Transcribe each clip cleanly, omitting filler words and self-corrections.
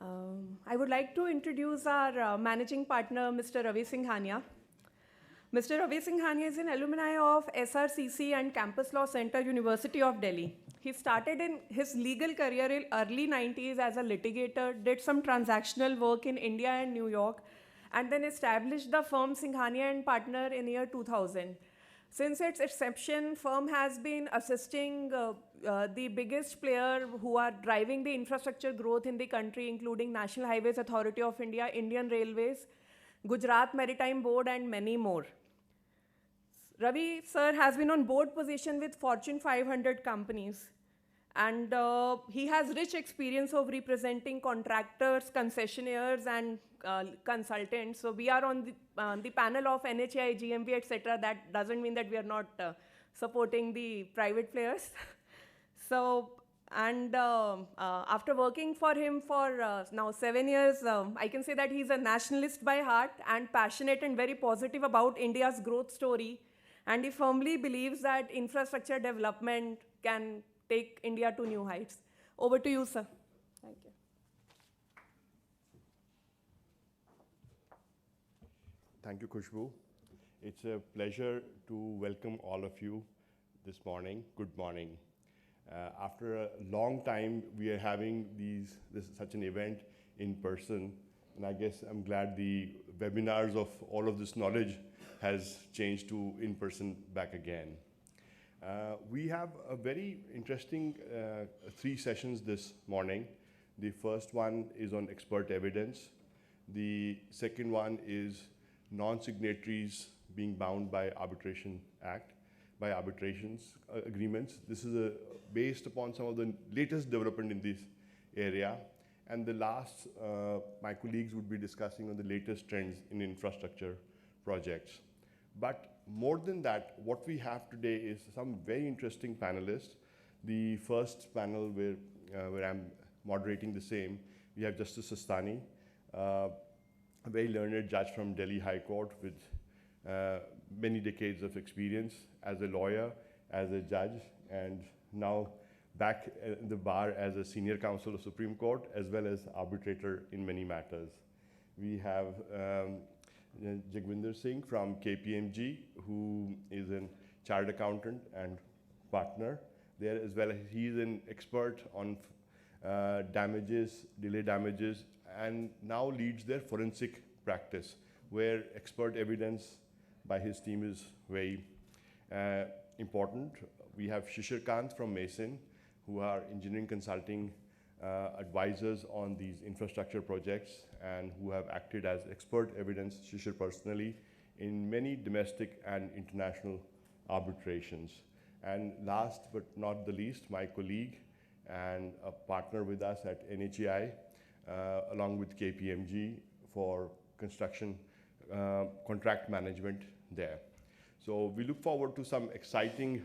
I would like to introduce our managing partner, Mr. Ravi Singhania. Mr. Ravi Singhania is an alumni of SRCC and Campus Law Center, University of Delhi. He started in his legal career in early 90s as a litigator, did some transactional work in India and New York, and then established the firm Singhania Partner in year 2000. Since its inception, firm has been assisting the biggest player who are driving the infrastructure growth in the country, including National Highways Authority of India, Indian Railways, Gujarat Maritime Board, and many more. Ravi sir has been on board position with Fortune 500 companies, and he has rich experience of representing contractors, concessionaires, and consultants. So we are on the panel of NHAI, GMB, etc. That doesn't mean that we are not supporting the private players. So, and after working for him for now 7 years, I can say that he's a nationalist by heart and passionate and very positive about India's growth story. And he firmly believes that infrastructure development can take India to new heights. Over to you, sir. Thank you. Thank you, Khushbu. It's a pleasure to welcome all of you this morning. Good morning. After a long time, we are having such an event in person, and I guess I'm glad the webinars of all of this knowledge has changed to in-person back again. We have a very interesting 3 sessions this morning. The first one is on expert evidence. The second one is non-signatories being bound by Arbitration Act, by arbitrations agreements. This is based upon some of the latest development in this area. And the last, my colleagues would be discussing on the latest trends in infrastructure projects. But more than that, what we have today is some very interesting panelists. The first panel where I'm moderating the same, we have Justice Sistani, a very learned judge from Delhi High Court with many decades of experience as a lawyer, as a judge, and now back in the bar as a senior counsel of Supreme Court, as well as arbitrator in many matters. We have Jagvinder Singh from Kpmg, who is a chartered accountant and partner there, as well as he's an expert on damages, delay damages, and now leads their forensic practice, where expert evidence by his team is very important. We have Shishir Kant from Mason, who are engineering consulting advisors on these infrastructure projects and who have acted as expert evidence, Shishir personally, in many domestic and international arbitrations. And last but not the least, my colleague and a partner with us at NHAI, along with Kpmg for construction contract management there. So we look forward to some exciting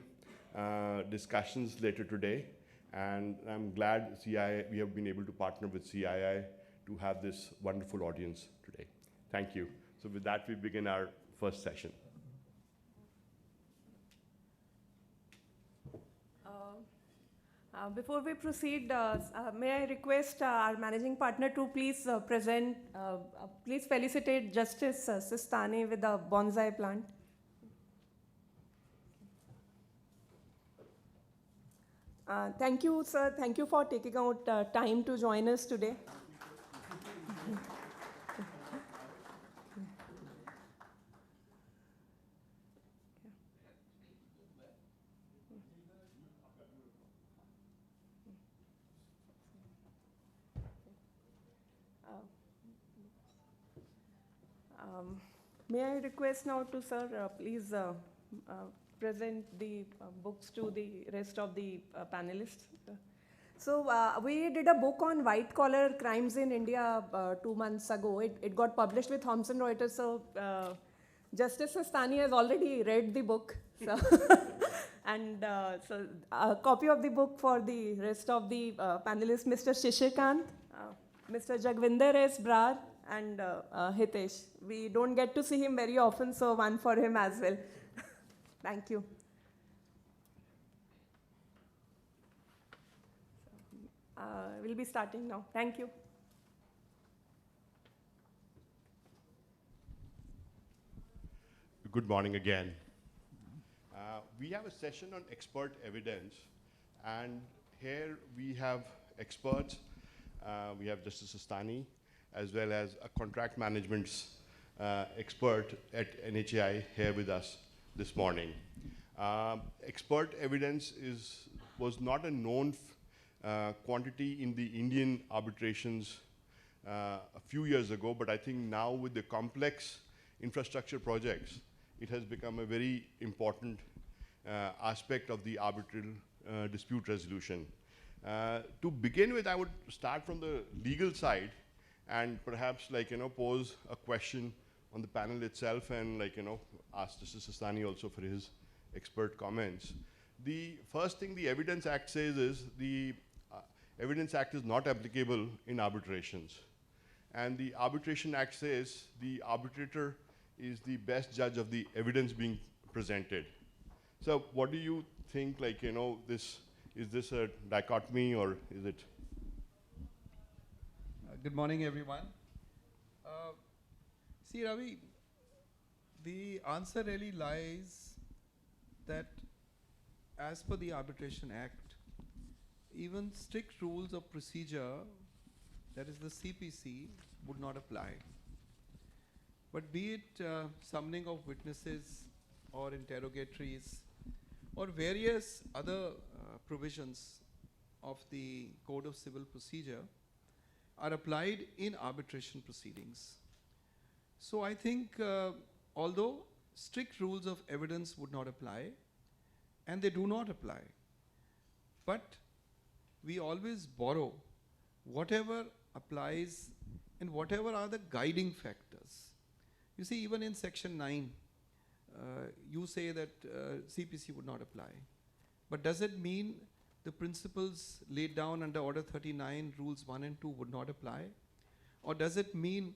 discussions later today. And I'm glad we have been able to partner with CII to have this wonderful audience today. Thank you. So with that, we begin our first session. Before we proceed, may I request our managing partner to please please felicitate Justice Sistani with the bonsai plant. Thank you, sir. Thank you for taking out time to join us today. May I request now to, sir, please present the books to the rest of the panelists. So we did a book on white-collar crimes in India 2 months ago. It got published with Thomson Reuters. So Justice Sistani has already read the book. So and so a copy of the book for the rest of the panelists, Mr. Shishikant, Mr. Jagvinder S. Brar, and Hitesh. We don't get to see him very often, so one for him as well. Thank you. We'll be starting now. Thank you. good morning again. We have a session on expert evidence, and here we have experts. We have Justice Sistani, as well as a contract management expert at NHAI here with us this morning. Expert evidence was not a known quantity in the Indian arbitrations a few years ago, but I think now with the complex infrastructure projects, it has become a very important aspect of the arbitral dispute resolution. To begin with, I would start from the legal side and perhaps pose a question on the panel itself and ask Justice Sistani also for his expert comments. The first thing the Evidence Act says is the Evidence Act is not applicable in arbitrations. And the Arbitration Act says the arbitrator is the best judge of the evidence being presented. So what do you think, is this a dichotomy or is it? Good morning, everyone. See, Ravi, the answer really lies that as per the Arbitration Act, even strict rules of procedure, that is the CPC, would not apply. But be it summoning of witnesses or interrogatories or various other provisions of the Code of Civil Procedure are applied in arbitration proceedings. So I think although strict rules of evidence would not apply, and they do not apply, but we always borrow whatever applies and whatever are the guiding factors. You see, even in Section 9, you say that CPC would not apply. But does it mean the principles laid down under Order 39, Rules 1 and 2 would not apply? Or does it mean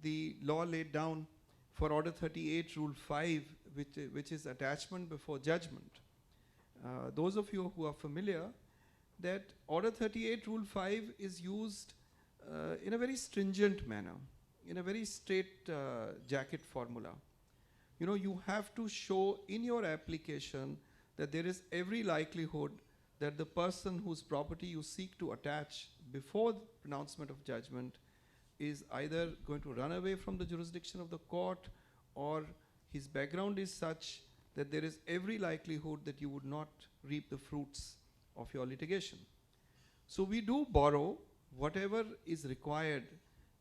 the law laid down for Order 38, Rule 5, which is attachment before judgment? Those of you who are familiar, that Order 38, Rule 5 is used in a very stringent manner, in a very straight jacket formula. You know, you have to show in your application that there is every likelihood that the person whose property you seek to attach before the pronouncement of judgment is either going to run away from the jurisdiction of the court, or his background is such that there is every likelihood that you would not reap the fruits of your litigation. So we do borrow whatever is required,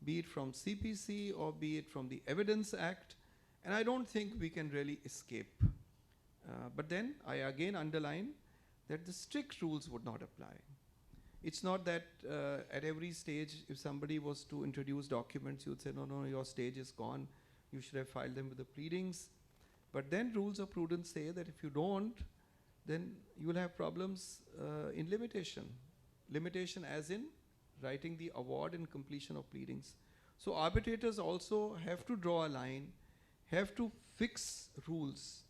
be it from CPC or be it from the Evidence Act, and I don't think we can really escape. But then I again underline that the strict rules would not apply. It's not that at every stage, if somebody was to introduce documents, you would say, no, no, your stage is gone, you should have filed them with the pleadings. But then rules of prudence say that if you don't, then you will have problems in limitation. Limitation as in writing the award and completion of pleadings. So arbitrators also have to draw a line, have to fix rules,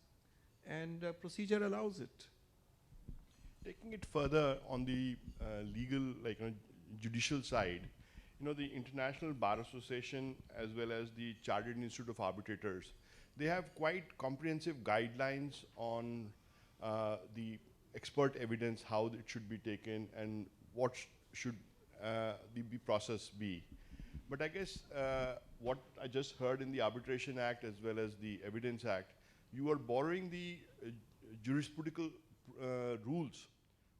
and procedure allows it. Taking it further on the legal, judicial side, the International Bar Association as well as the Chartered Institute of Arbitrators, they have quite comprehensive guidelines on the expert evidence, how it should be taken, and what should the process be. But I guess what I just heard in the Arbitration Act as well as the Evidence Act, you are borrowing the jurisprudential rules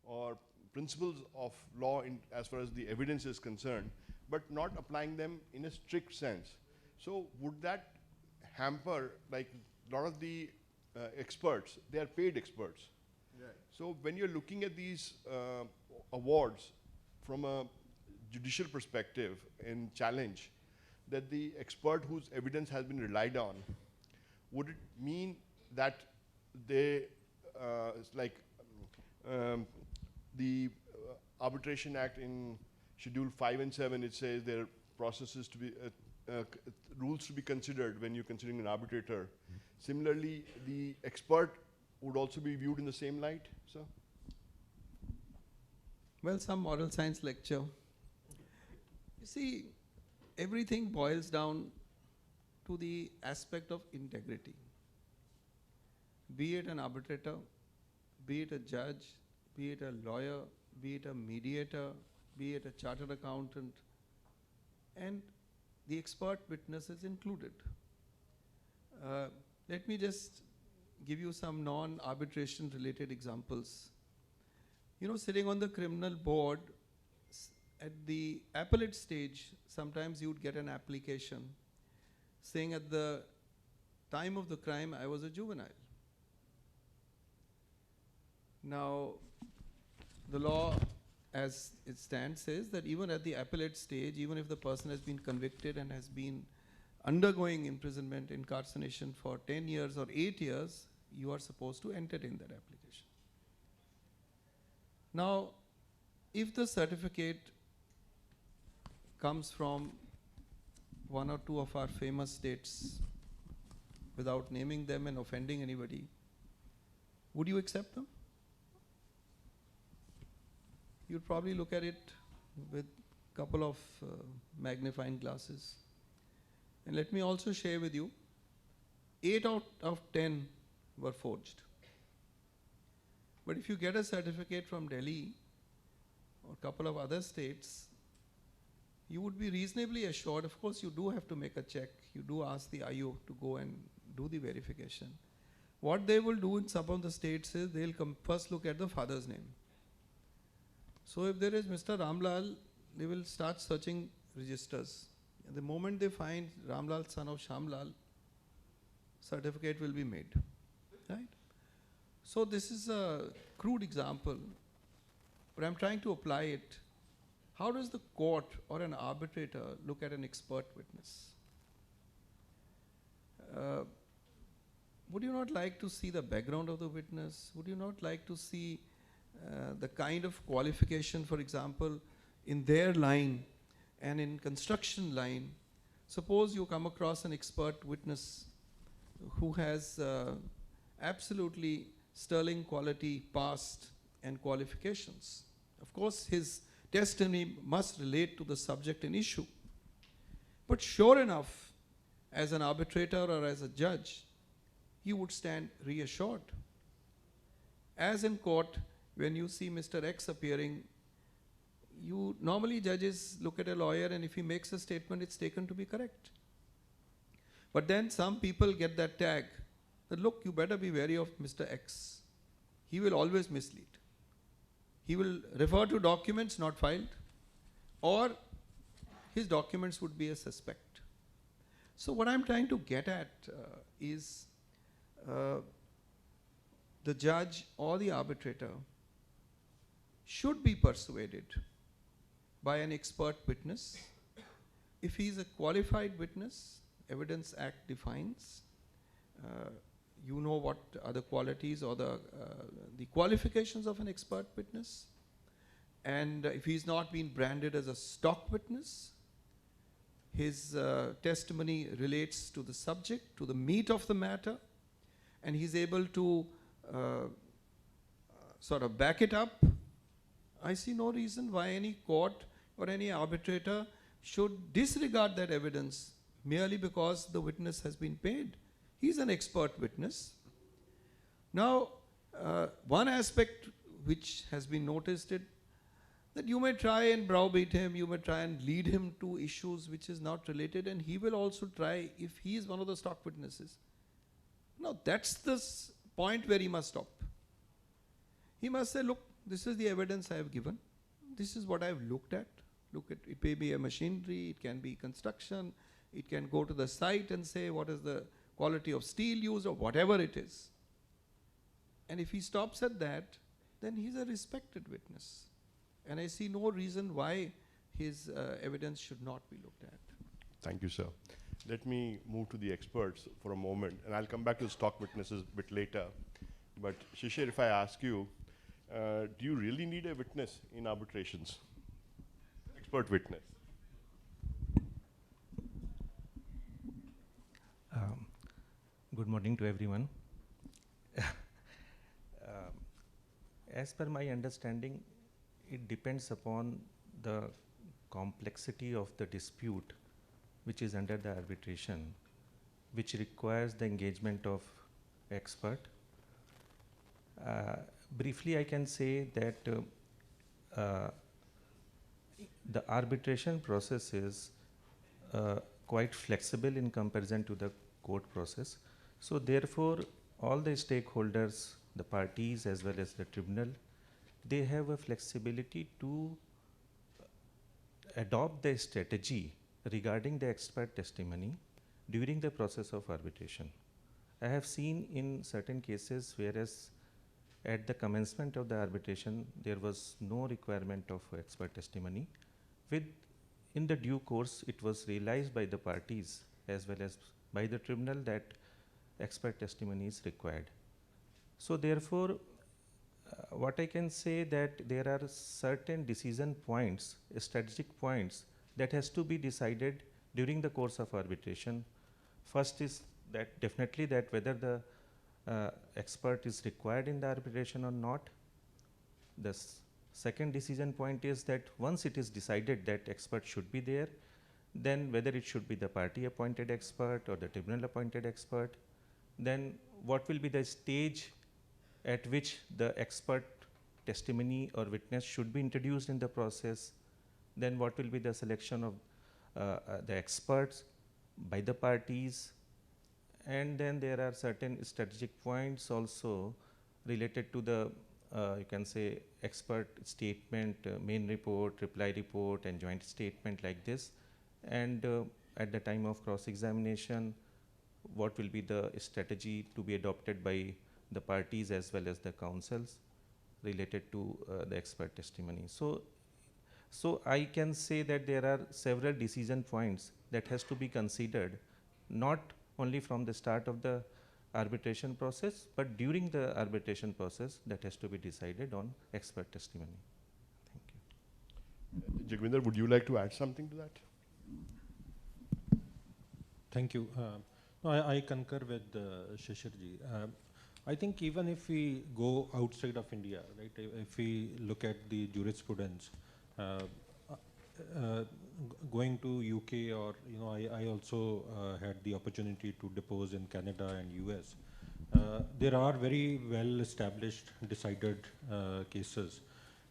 or principles of law as far as the evidence is concerned, but not applying them in a strict sense. So would that hamper, a lot of the experts, they are paid experts. Right. So when you're looking at these awards from a judicial perspective and challenge that the expert whose evidence has been relied on, would it mean that they, the Arbitration Act in Schedule 5 and 7, it says there are processes to be, rules to be considered when you're considering an arbitrator. Similarly, the expert would also be viewed in the same light, sir? Well, some moral science lecture. You see, everything boils down to the aspect of integrity. be it an arbitrator, be it a judge, be it a lawyer, be it a mediator, be it a chartered accountant, and the expert witness is included. Let me just give you some non-arbitration related examples. You know, sitting on the criminal board, at the appellate stage, sometimes you would get an application saying at the time of the crime, I was a juvenile. Now, the law as it stands says that even at the appellate stage, even if the person has been convicted and has been undergoing imprisonment, incarceration for 10 years or 8 years, you are supposed to enter in that application. Now, if the certificate comes from one or two of our famous states, without naming them and offending anybody, would you accept them? You'd probably look at it with a couple of magnifying glasses. And let me also share with you, 8 out of 10 were forged. But if you get a certificate from Delhi or a couple of other states, you would be reasonably assured. Of course, you do have to make a check. You do ask the IO to go and do the verification. What they will do in some of the states is they'll first look at the father's name. So if there is Mr. Ramlal, they will start searching registers. And the moment they find Ramlal, son of Shamlal, certificate will be made. Right? So this is a crude example, but I'm trying to apply it. How does the court or an arbitrator look at an expert witness? Would you not like to see the background of the witness? Would you not like to see the kind of qualification, for example, in their line and in construction line? Suppose you come across an expert witness who has absolutely sterling quality past and qualifications. Of course, his testimony must relate to the subject in issue. But sure enough, as an arbitrator or as a judge, you would stand reassured. As in court, when you see Mr. X appearing, you normally judges look at a lawyer, and if he makes a statement, it's taken to be correct. But then some people get that tag that, look, you better be wary of Mr. X. He will always mislead. He will refer to documents not filed, or his documents would be a suspect. So what I'm trying to get at is the judge or the arbitrator should be persuaded by an expert witness. If he is a qualified witness, Evidence Act defines, you know what are the qualities or the qualifications of an expert witness. And if he's not been branded as a stock witness, his testimony relates to the subject, to the meat of the matter, and he's able to sort of back it up. I see no reason why any court or any arbitrator should disregard that evidence merely because the witness has been paid. He's an expert witness. Now, one aspect which has been noticed is that you may try and browbeat him, you may try and lead him to issues which is not related, and he will also try if he is one of the stock witnesses. Now, that's the point where he must stop. He must say, look, this is the evidence I have given. This is what I have looked at. Look, it may be a machinery, it can be construction, it can go to the site and say what is the quality of steel used or whatever it is. And if he stops at that, then he's a respected witness. And I see no reason why his evidence should not be looked at. Thank you, sir. Let me move to the experts for a moment, and I'll come back to the stock witnesses a bit later. But Shishir, if I ask you, do you really need a witness in arbitrations? Expert witness. Good morning to everyone. As per my understanding, it depends upon the complexity of the dispute which is under the arbitration, which requires the engagement of expert Briefly, I can say that the arbitration process is quite flexible in comparison to the court process. So therefore, all the stakeholders, the parties as well as the tribunal, they have a flexibility to adopt the strategy regarding the expert testimony during the process of arbitration. I have seen in certain cases whereas at the commencement of the arbitration there was no requirement of expert testimony. In the due course it was realized by the parties as well as by the tribunal that expert testimony is required. So therefore, what I can say that there are certain decision points, strategic points that has to be decided during the course of arbitration. First is that definitely that whether the expert is required in the arbitration or not. The second decision point is that once it is decided that expert should be there, then whether it should be the party appointed expert or the tribunal appointed expert, then what will be the stage at which the expert testimony or witness should be introduced in the process, then what will be the selection of the experts by the parties, and then there are certain strategic points also related to the you can say expert statement, main report, reply report and joint statement like this, and at the time of cross-examination what will be the strategy to be adopted by the parties as well as the counsels related to the expert testimony. So I can say that there are several decision points that has to be considered, not only from the start of the arbitration process, but during the arbitration process that has to be decided on expert testimony. Thank you. Jagvinder, would you like to add something to that? Thank you. No, I concur with Shishirji. I think even if we go outside of India, right, if we look at the jurisprudence, going to UK or, I also had the opportunity to depose in Canada and US. There are very well established, decided cases.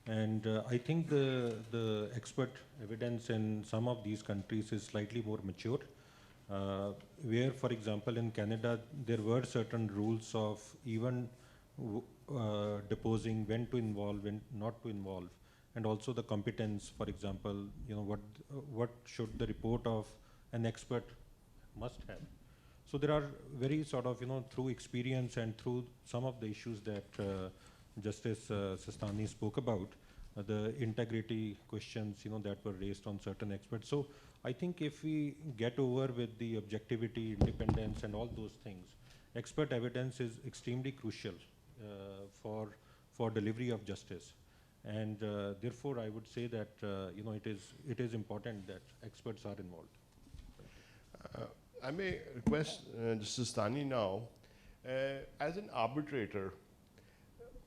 And I think the expert evidence in some of these countries is slightly more mature. Where, for example, in Canada, there were certain rules of even deposing, when to involve, when not to involve, and also the competence, for example, what should the report of an expert must have. So there are very sort of, through experience and through some of the issues that Justice Sistani spoke about, the integrity questions, that were raised on certain experts. So I think if we get over with the objectivity, independence, and all those things, expert evidence is extremely crucial for delivery of justice. And therefore, I would say that it is important that experts are involved. I may request Justice Sistani now, as an arbitrator,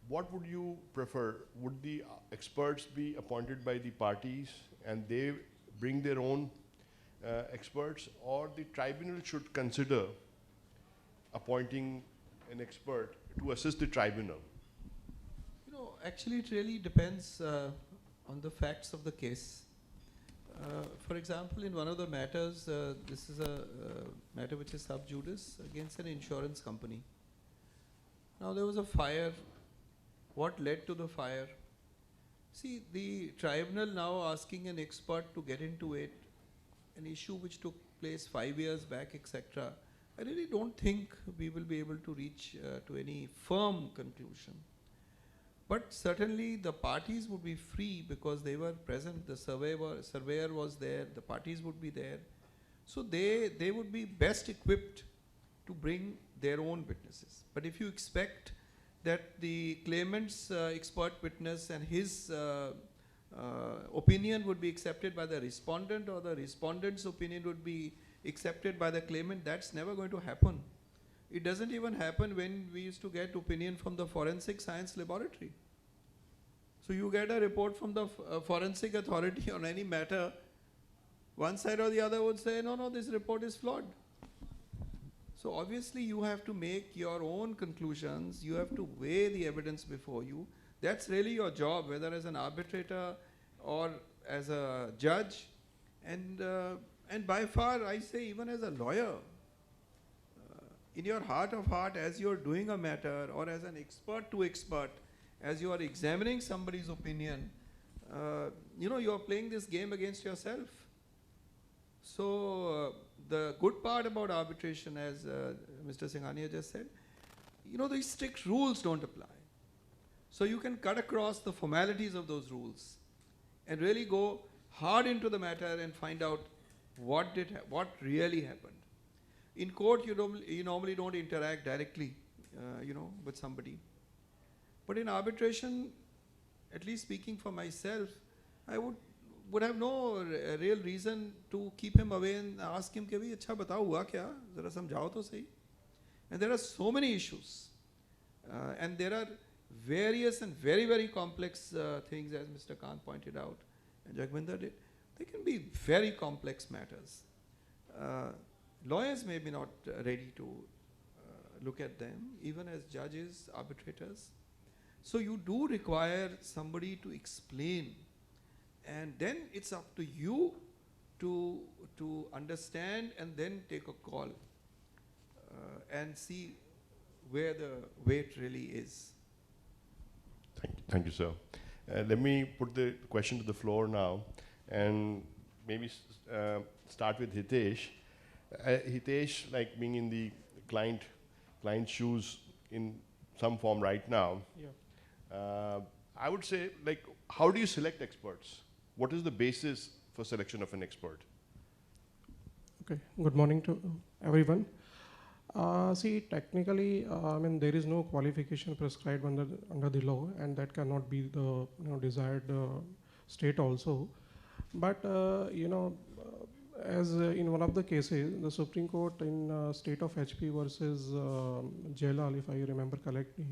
what would you prefer? Would the experts be appointed by the parties and they bring their own experts, or the tribunal should consider appointing an expert to assist the tribunal? Actually it really depends on the facts of the case. For example, in one of the matters, this is a matter which is sub judice against an insurance company. Now there was a fire. What led to the fire? See, the tribunal now asking an expert to get into it, an issue which took place 5 years back, etc. I really don't think we will be able to reach to any firm conclusion. But certainly the parties would be free because they were present, the surveyor was there, the parties would be there. So they would be best equipped to bring their own witnesses. But if you expect that the claimant's expert witness and his opinion would be accepted by the respondent, or the respondent's opinion would be accepted by the claimant, that's never going to happen. It doesn't even happen when we used to get opinion from the forensic science laboratory. So you get a report from the forensic authority on any matter, one side or the other would say, no, this report is flawed. So obviously you have to make your own conclusions, you have to weigh the evidence before you. That's really your job, whether as an arbitrator or as a judge. And by far, I say, even as a lawyer, in your heart of heart, as you're doing a matter, or as an expert to expert, as you are examining somebody's opinion, you are playing this game against yourself. So the good part about arbitration, as Mr. Singhania just said, these strict rules don't apply. So you can cut across the formalities of those rules and really go hard into the matter and find out what really happened. In court, you normally don't interact directly, with somebody. But in arbitration, at least speaking for myself, I would have no real reason to keep him away and ask him, "Bhai, acha batao hua kya? Zara samjhao to sahi." And there are so many issues. And there are various and very, very complex things, as Mr. Khan pointed out, and Jagvinder did. They can be very complex matters. Lawyers may be not ready to look at them, even as judges, arbitrators. So you do require somebody to explain, and then it's up to you to understand and then take a call and see where the weight really is. Thank you, sir. Let me put the question to the floor now, and maybe start with Hitesh. Hitesh, like being in the client shoes in some form right now, I would say, like, how do you select experts? What is the basis for selection of an expert? Okay, good morning to everyone. See, technically, there is no qualification prescribed under the law, and that cannot be the desired state also. But as in one of the cases, the Supreme Court in state of HP versus Jalal, if I remember correctly,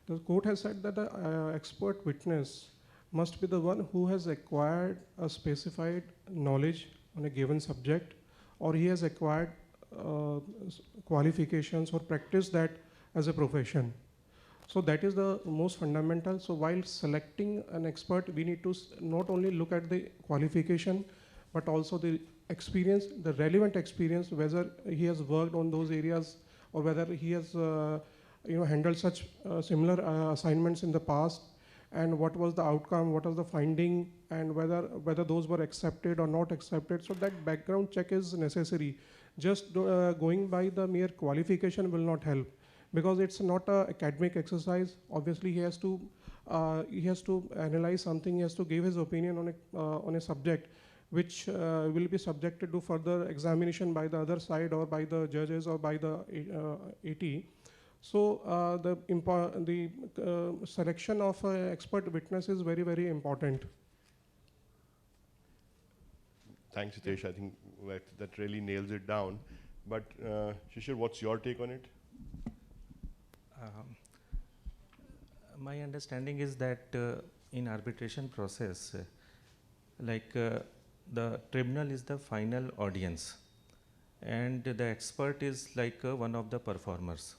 the court has said that the expert witness must be the one who has acquired a specified knowledge on a given subject, or he has acquired qualifications or practice that as a profession. So that is the most fundamental. So while selecting an expert, we need to not only look at the qualification, but also the experience, the relevant experience, whether he has worked on those areas or whether he has handled such similar assignments in the past, and what was the outcome, what was the finding, and whether those were accepted or not accepted. So that background check is necessary. Just going by the mere qualification will not help, because it's not an academic exercise. Obviously, he has to analyze something. He has to give his opinion on a subject, which will be subjected to further examination by the other side or by the judges or by the AT. So the selection of an expert witness is very, very important. Thanks, Hitesh. I think that really nails it down. But Shishir, what's your take on it? My understanding is that in arbitration process, the tribunal is the final audience, and the expert is like one of the performers.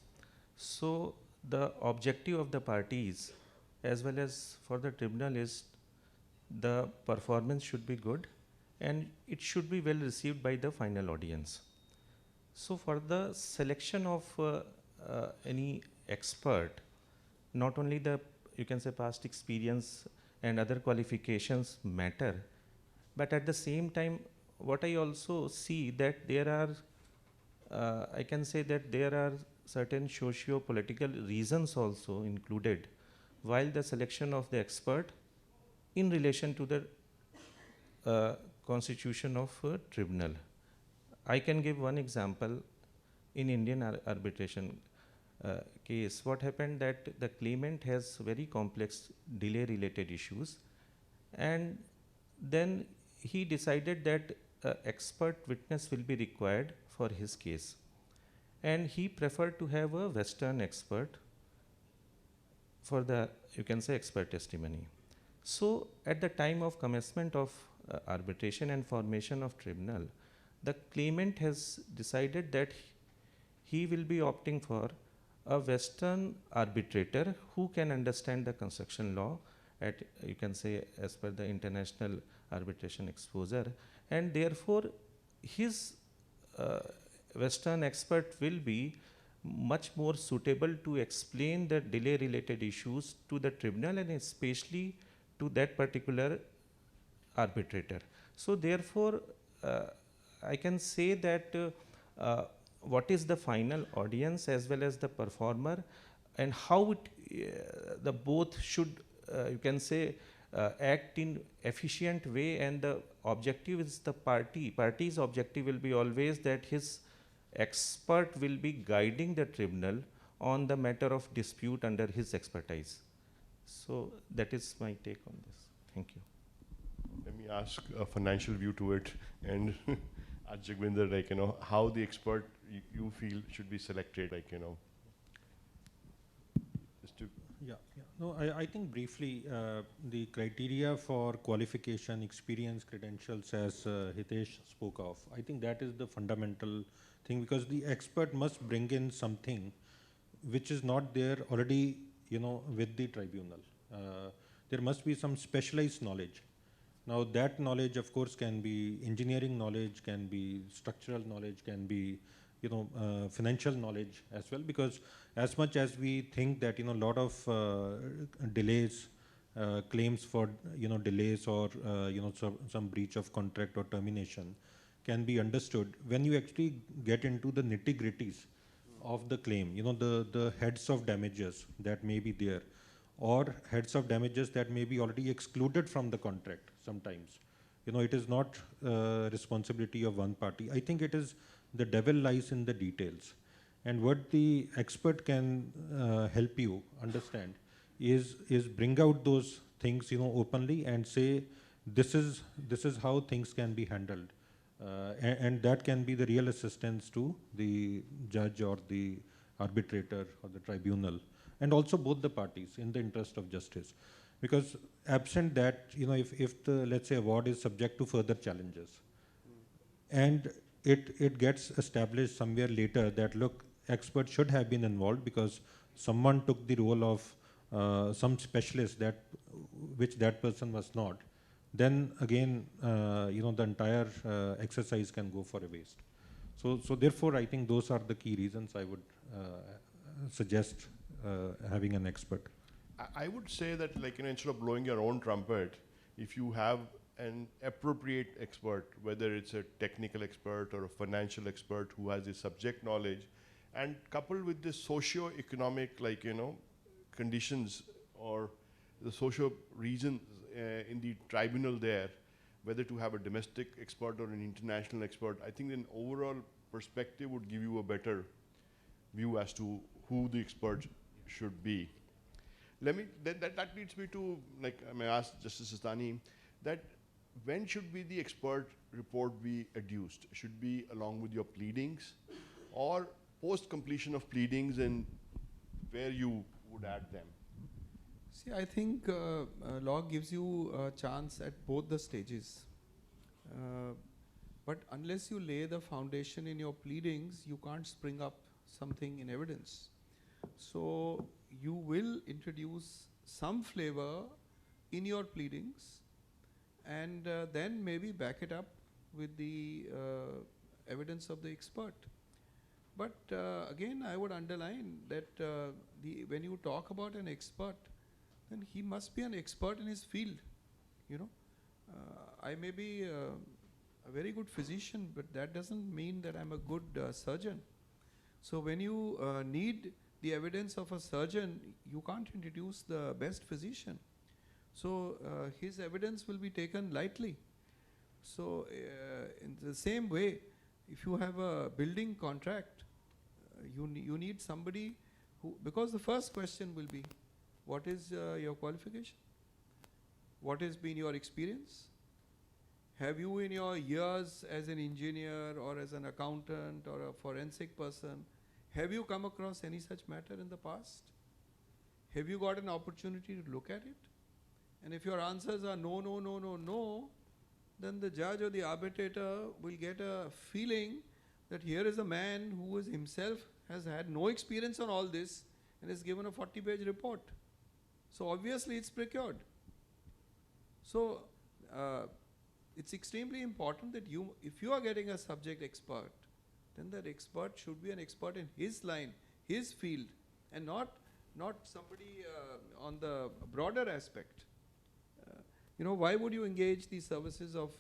So the objective of the parties as well as for the tribunal is the performance should be good and it should be well received by the final audience. So for the selection of any expert, not only the, you can say, past experience and other qualifications matter, but at the same time, what I also see that there are, I can say that there are certain socio-political reasons also included while the selection of the expert in relation to the constitution of tribunal. I can give one example. In Indian arbitration case, what happened that the claimant has very complex delay related issues, and then he decided that expert witness will be required for his case, and he preferred to have a Western expert for the, you can say, expert testimony. So at the time of commencement of arbitration and formation of tribunal, the claimant has decided that he will be opting for a Western arbitrator who can understand the construction law at, you can say, as per the international arbitration exposure, and therefore his Western expert will be much more suitable to explain the delay related issues to the tribunal and especially to that particular arbitrator. So therefore, I can say that what is the final audience as well as the performer and how it, the both should, you can say, act in efficient way, and the objective is the party's objective will be always that his expert will be guiding the tribunal on the matter of dispute under his expertise. So that is my take on this. Thank you. Let me ask a financial view to it, and ask Jagvinder, like, how the expert you feel should be selected, like, just to. Yeah. No, I think briefly, the criteria for qualification, experience, credentials, as Hitesh spoke of, I think that is the fundamental thing, because the expert must bring in something which is not there already, with the tribunal. There must be some specialized knowledge. Now that knowledge, of course, can be engineering knowledge, can be structural knowledge, can be financial knowledge as well, because as much as we think that a lot of delays, claims for delays or some breach of contract or termination can be understood, when you actually get into the nitty-gritties of the claim, the heads of damages that may be there, or heads of damages that may be already excluded from the contract sometimes. It is not responsibility of one party. I think it is the devil lies in the details. And what the expert can help you understand is bring out those things openly and say, this is how things can be handled. And that can be the real assistance to the judge or the arbitrator or the tribunal, and also both the parties in the interest of justice. Because absent that, if the, let's say, award is subject to further challenges, and it gets established somewhere later that, look, experts should have been involved because someone took the role of some specialist which that person was not, then again, the entire exercise can go for a waste. So therefore, I think those are the key reasons I would suggest having an expert. I would say that, like, instead of blowing your own trumpet, if you have an appropriate expert, whether it's a technical expert or a financial expert who has the subject knowledge, and coupled with the socio-economic, conditions or the socio reasons in the tribunal there, whether to have a domestic expert or an international expert, I think an overall perspective would give you a better view as to who the expert should be. That leads me to, I may ask Justice Sistani, that when should the expert report be adduced? Should be along with your pleadings, or post completion of pleadings, and where you would add them? See, I think law gives you a chance at both the stages. But unless you lay the foundation in your pleadings, you can't spring up something in evidence. So you will introduce some flavor in your pleadings, and then maybe back it up with the evidence of the expert. But again, I would underline that when you talk about an expert, then he must be an expert in his field. I may be a very good physician, but that doesn't mean that I'm a good surgeon. So when you need the evidence of a surgeon, you can't introduce the best physician. So his evidence will be taken lightly. So in the same way, if you have a building contract, you need somebody who, because the first question will be, what is your qualification? What has been your experience? Have you, in your years as an engineer or as an accountant or a forensic person, have you come across any such matter in the past? Have you got an opportunity to look at it? And if your answers are no, no, no, no, no, then the judge or the arbitrator will get a feeling that here is a man who is himself has had no experience on all this and is given a 40-page report. So obviously it's procured. So it's extremely important that if you are getting a subject expert, then that expert should be an expert in his line, his field, and not somebody on the broader aspect. Why would you engage the services of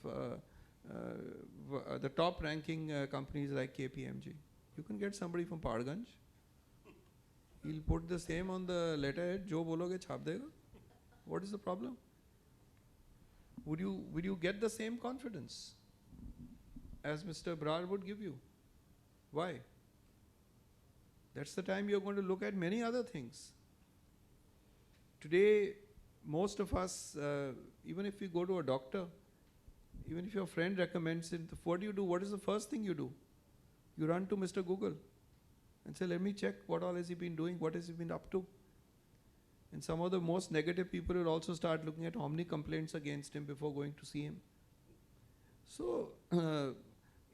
the top-ranking companies like Kpmg? You can get somebody from Padganj. He'll put the same on the letterhead. Jo bologe chhap dega. What is the problem? Would you get the same confidence as Mr. Brar would give you? Why? That's the time you're going to look at many other things. Today, most of us, even if we go to a doctor, even if your friend recommends it, what do you do? What is the first thing you do? You run to Mr. Google and say, let me check what all has he been doing, what has he been up to. And some of the most negative people will also start looking at how many complaints against him before going to see him. So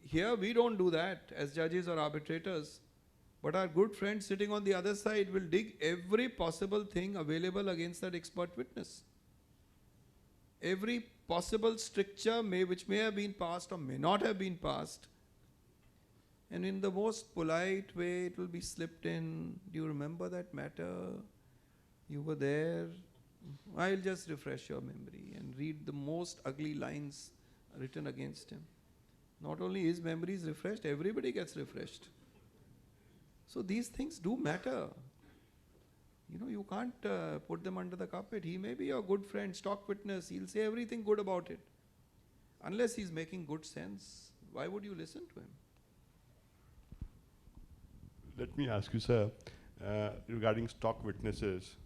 here we don't do that as judges or arbitrators, but our good friend sitting on the other side will dig every possible thing available against that expert witness. Every possible stricture which may have been passed or may not have been passed, and in the most polite way it will be slipped in. Do you remember that matter? You were there. I'll just refresh your memory and read the most ugly lines written against him. Not only his memory is refreshed, everybody gets refreshed. So these things do matter. You can't put them under the carpet. He may be your good friend, stock witness. He'll say everything good about it. Unless he's making good sense, why would you listen to him? Let me ask you, sir, regarding stock witnesses,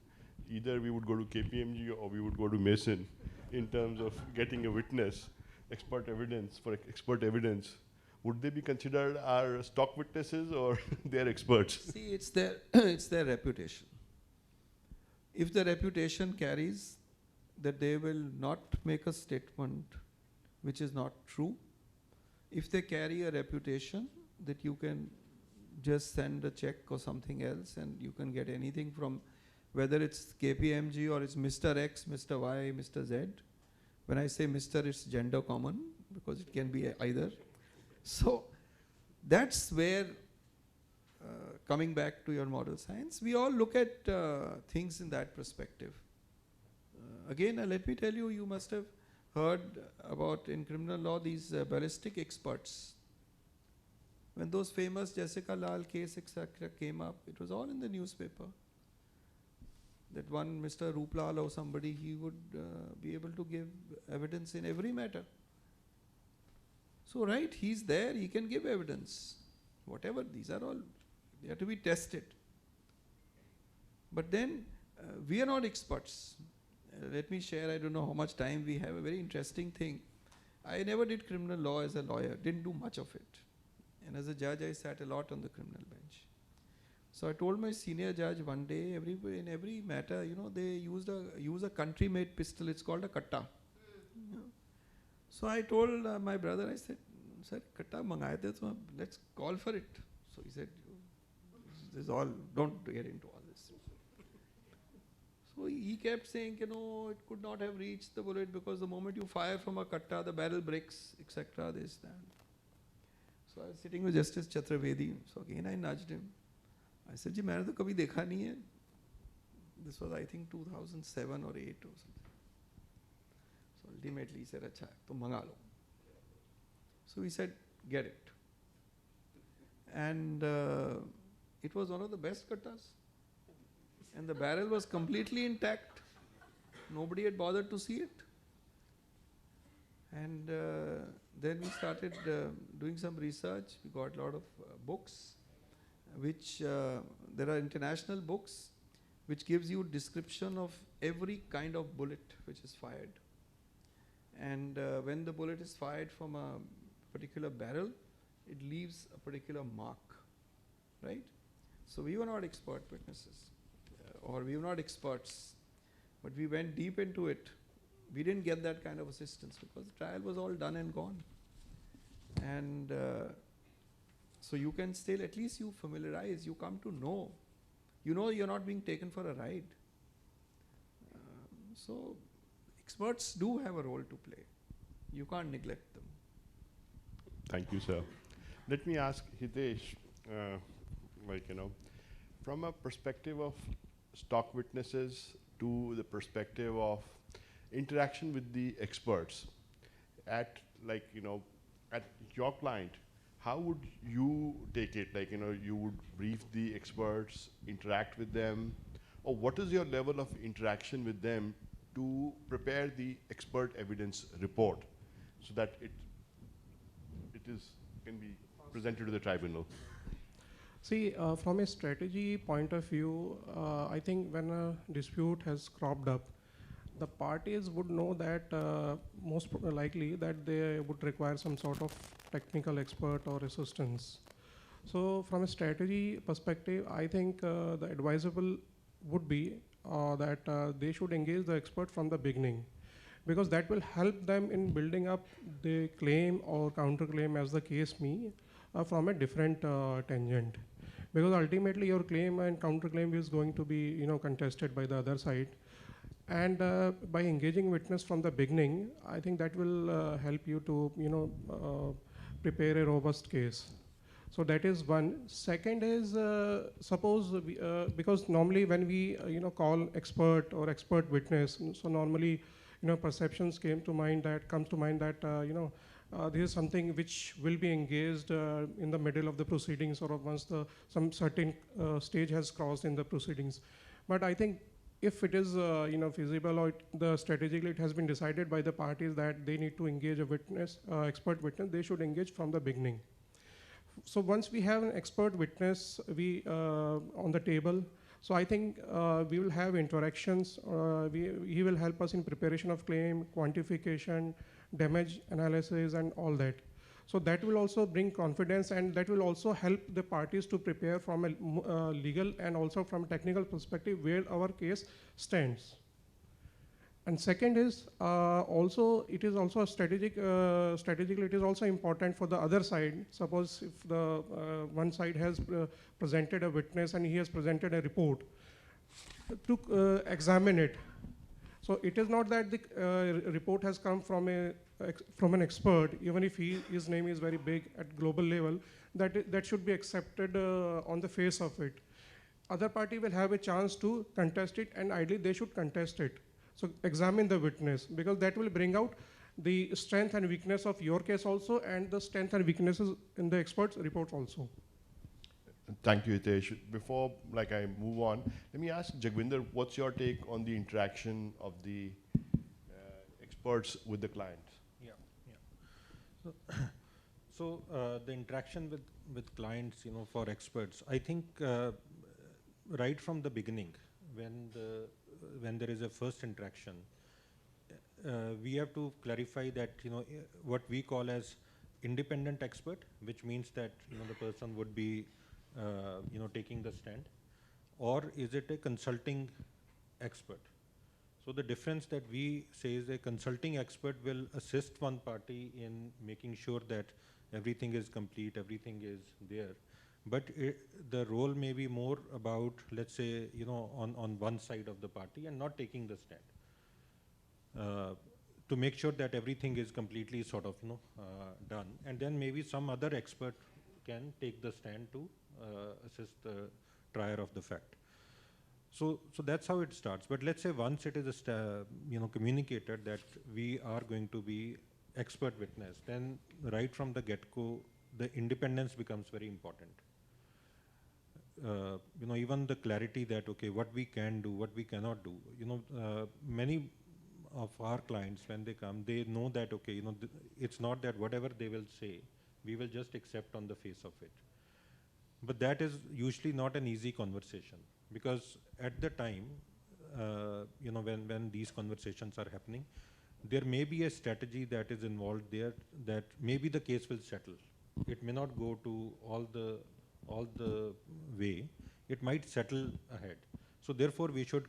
either we would go to Kpmg or we would go to Mason in terms of getting a witness, expert evidence. Would they be considered our stock witnesses or they're experts? See, it's their reputation. If the reputation carries that they will not make a statement which is not true, if they carry a reputation that you can just send a check or something else and you can get anything from, whether it's Kpmg or it's Mr. X, Mr. Y, Mr. Z. When I say Mr., it's gender common because it can be either. So that's where, coming back to your model science, we all look at things in that perspective. Again, let me tell you, you must have heard about in criminal law these ballistic experts. When those famous Jessica Lal case, etc. came up, it was all in the newspaper. That one Mr. Rooplal or somebody, he would be able to give evidence in every matter. So right, he's there, he can give evidence. Whatever, these are all, they have to be tested. But then, we are not experts. Let me share, I don't know how much time we have, a very interesting thing. I never did criminal law as a lawyer, didn't do much of it. And as a judge, I sat a lot on the criminal bench. So I told my senior judge one day, in every matter, they use a country-made pistol. It's called a katta. So I told my brother, I said, "Sir, katta mangaye the, so let's call for it." So he said, "This is all. Don't get into all this." So he kept saying, it could not have reached the bullet because the moment you fire from a katta, the barrel breaks, etc. This, that. So I was sitting with Justice Chaturvedi. So again I nudged him. I said, "Ji, मैंने तो कभी देखा नहीं है." This was, I think, 2007 or 8 or something. So ultimately he said, "अच्छा, तो मंगा लो." So he said, "Get it." And it was one of the best kattas. And the barrel was completely intact. Nobody had bothered to see it. And then we started doing some research. We got a lot of books, which there are international books, which gives you description of every kind of bullet which is fired. And when the bullet is fired from a particular barrel, it leaves a particular mark, right? So we were not expert witnesses, or we were not experts, but we went deep into it. We didn't get that kind of assistance because the trial was all done and gone. And So you can still, at least you familiarize, you come to know. You know you're not being taken for a ride. So experts do have a role to play. You can't neglect them. Thank you, sir. Let me ask Hitesh, from a perspective of stock witnesses to the perspective of interaction with the experts at your client, how would you take it? You would brief the experts, interact with them, or what is your level of interaction with them to prepare the expert evidence report so that it can be presented to the tribunal? See, from a strategy point of view, I think when a dispute has cropped up, the parties would know that most likely that they would require some sort of technical expert or assistance. So from a strategy perspective, I think the advisable would be that they should engage the expert from the beginning, because that will help them in building up the claim or counterclaim, as the case may, from a different tangent. Because ultimately your claim and counterclaim is going to be contested by the other side. And by engaging witness from the beginning, I think that will help you to prepare a robust case. So that is one. Second is, suppose because normally when we call expert or expert witness, so normally perceptions comes to mind that this is something which will be engaged in the middle of the proceedings, or once some certain stage has crossed in the proceedings. But I think if it is feasible, or strategically it has been decided by the parties that they need to engage a witness, expert witness, they should engage from the beginning. So once we have an expert witness on the table, so I think we will have interactions. He will help us in preparation of claim, quantification, damage analysis, and all that. So that will also bring confidence, and that will also help the parties to prepare from a legal and also from a technical perspective where our case stands. And second is also, it is also a strategically it is also important for the other side. Suppose if the one side has presented a witness and he has presented a report, to examine it. So it is not that the report has come from an expert, even if his name is very big at global level, that should be accepted on the face of it. Other party will have a chance to contest it, and ideally they should contest it. So examine the witness, because that will bring out the strength and weakness of your case also, and the strength and weaknesses in the expert's report also. Thank you, Hitesh. Before I move on, let me ask Jagvinder, what's your take on the interaction of the experts with the client? So the interaction with clients, for experts, I think right from the beginning, when there is a first interaction, we have to clarify that what we call as independent expert, which means that the person would be taking the stand, or is it a consulting expert? So the difference that we say is a consulting expert will assist one party in making sure that everything is complete, everything is there. But the role may be more about, let's say, on one side of the party and not taking the stand, to make sure that everything is completely sort of done. And then maybe some other expert can take the stand to assist the trier of the fact. So that's how it starts. But let's say once it is communicated that we are going to be expert witness, then right from the get-go, the independence becomes very important. Even the clarity that, okay, what we can do, what we cannot do. Many of our clients, when they come, they know that, okay, it's not that whatever they will say, we will just accept on the face of it. But that is usually not an easy conversation, because at the time, when these conversations are happening, there may be a strategy that is involved there, that maybe the case will settle. It may not go to all the way. It might settle ahead. So therefore, we should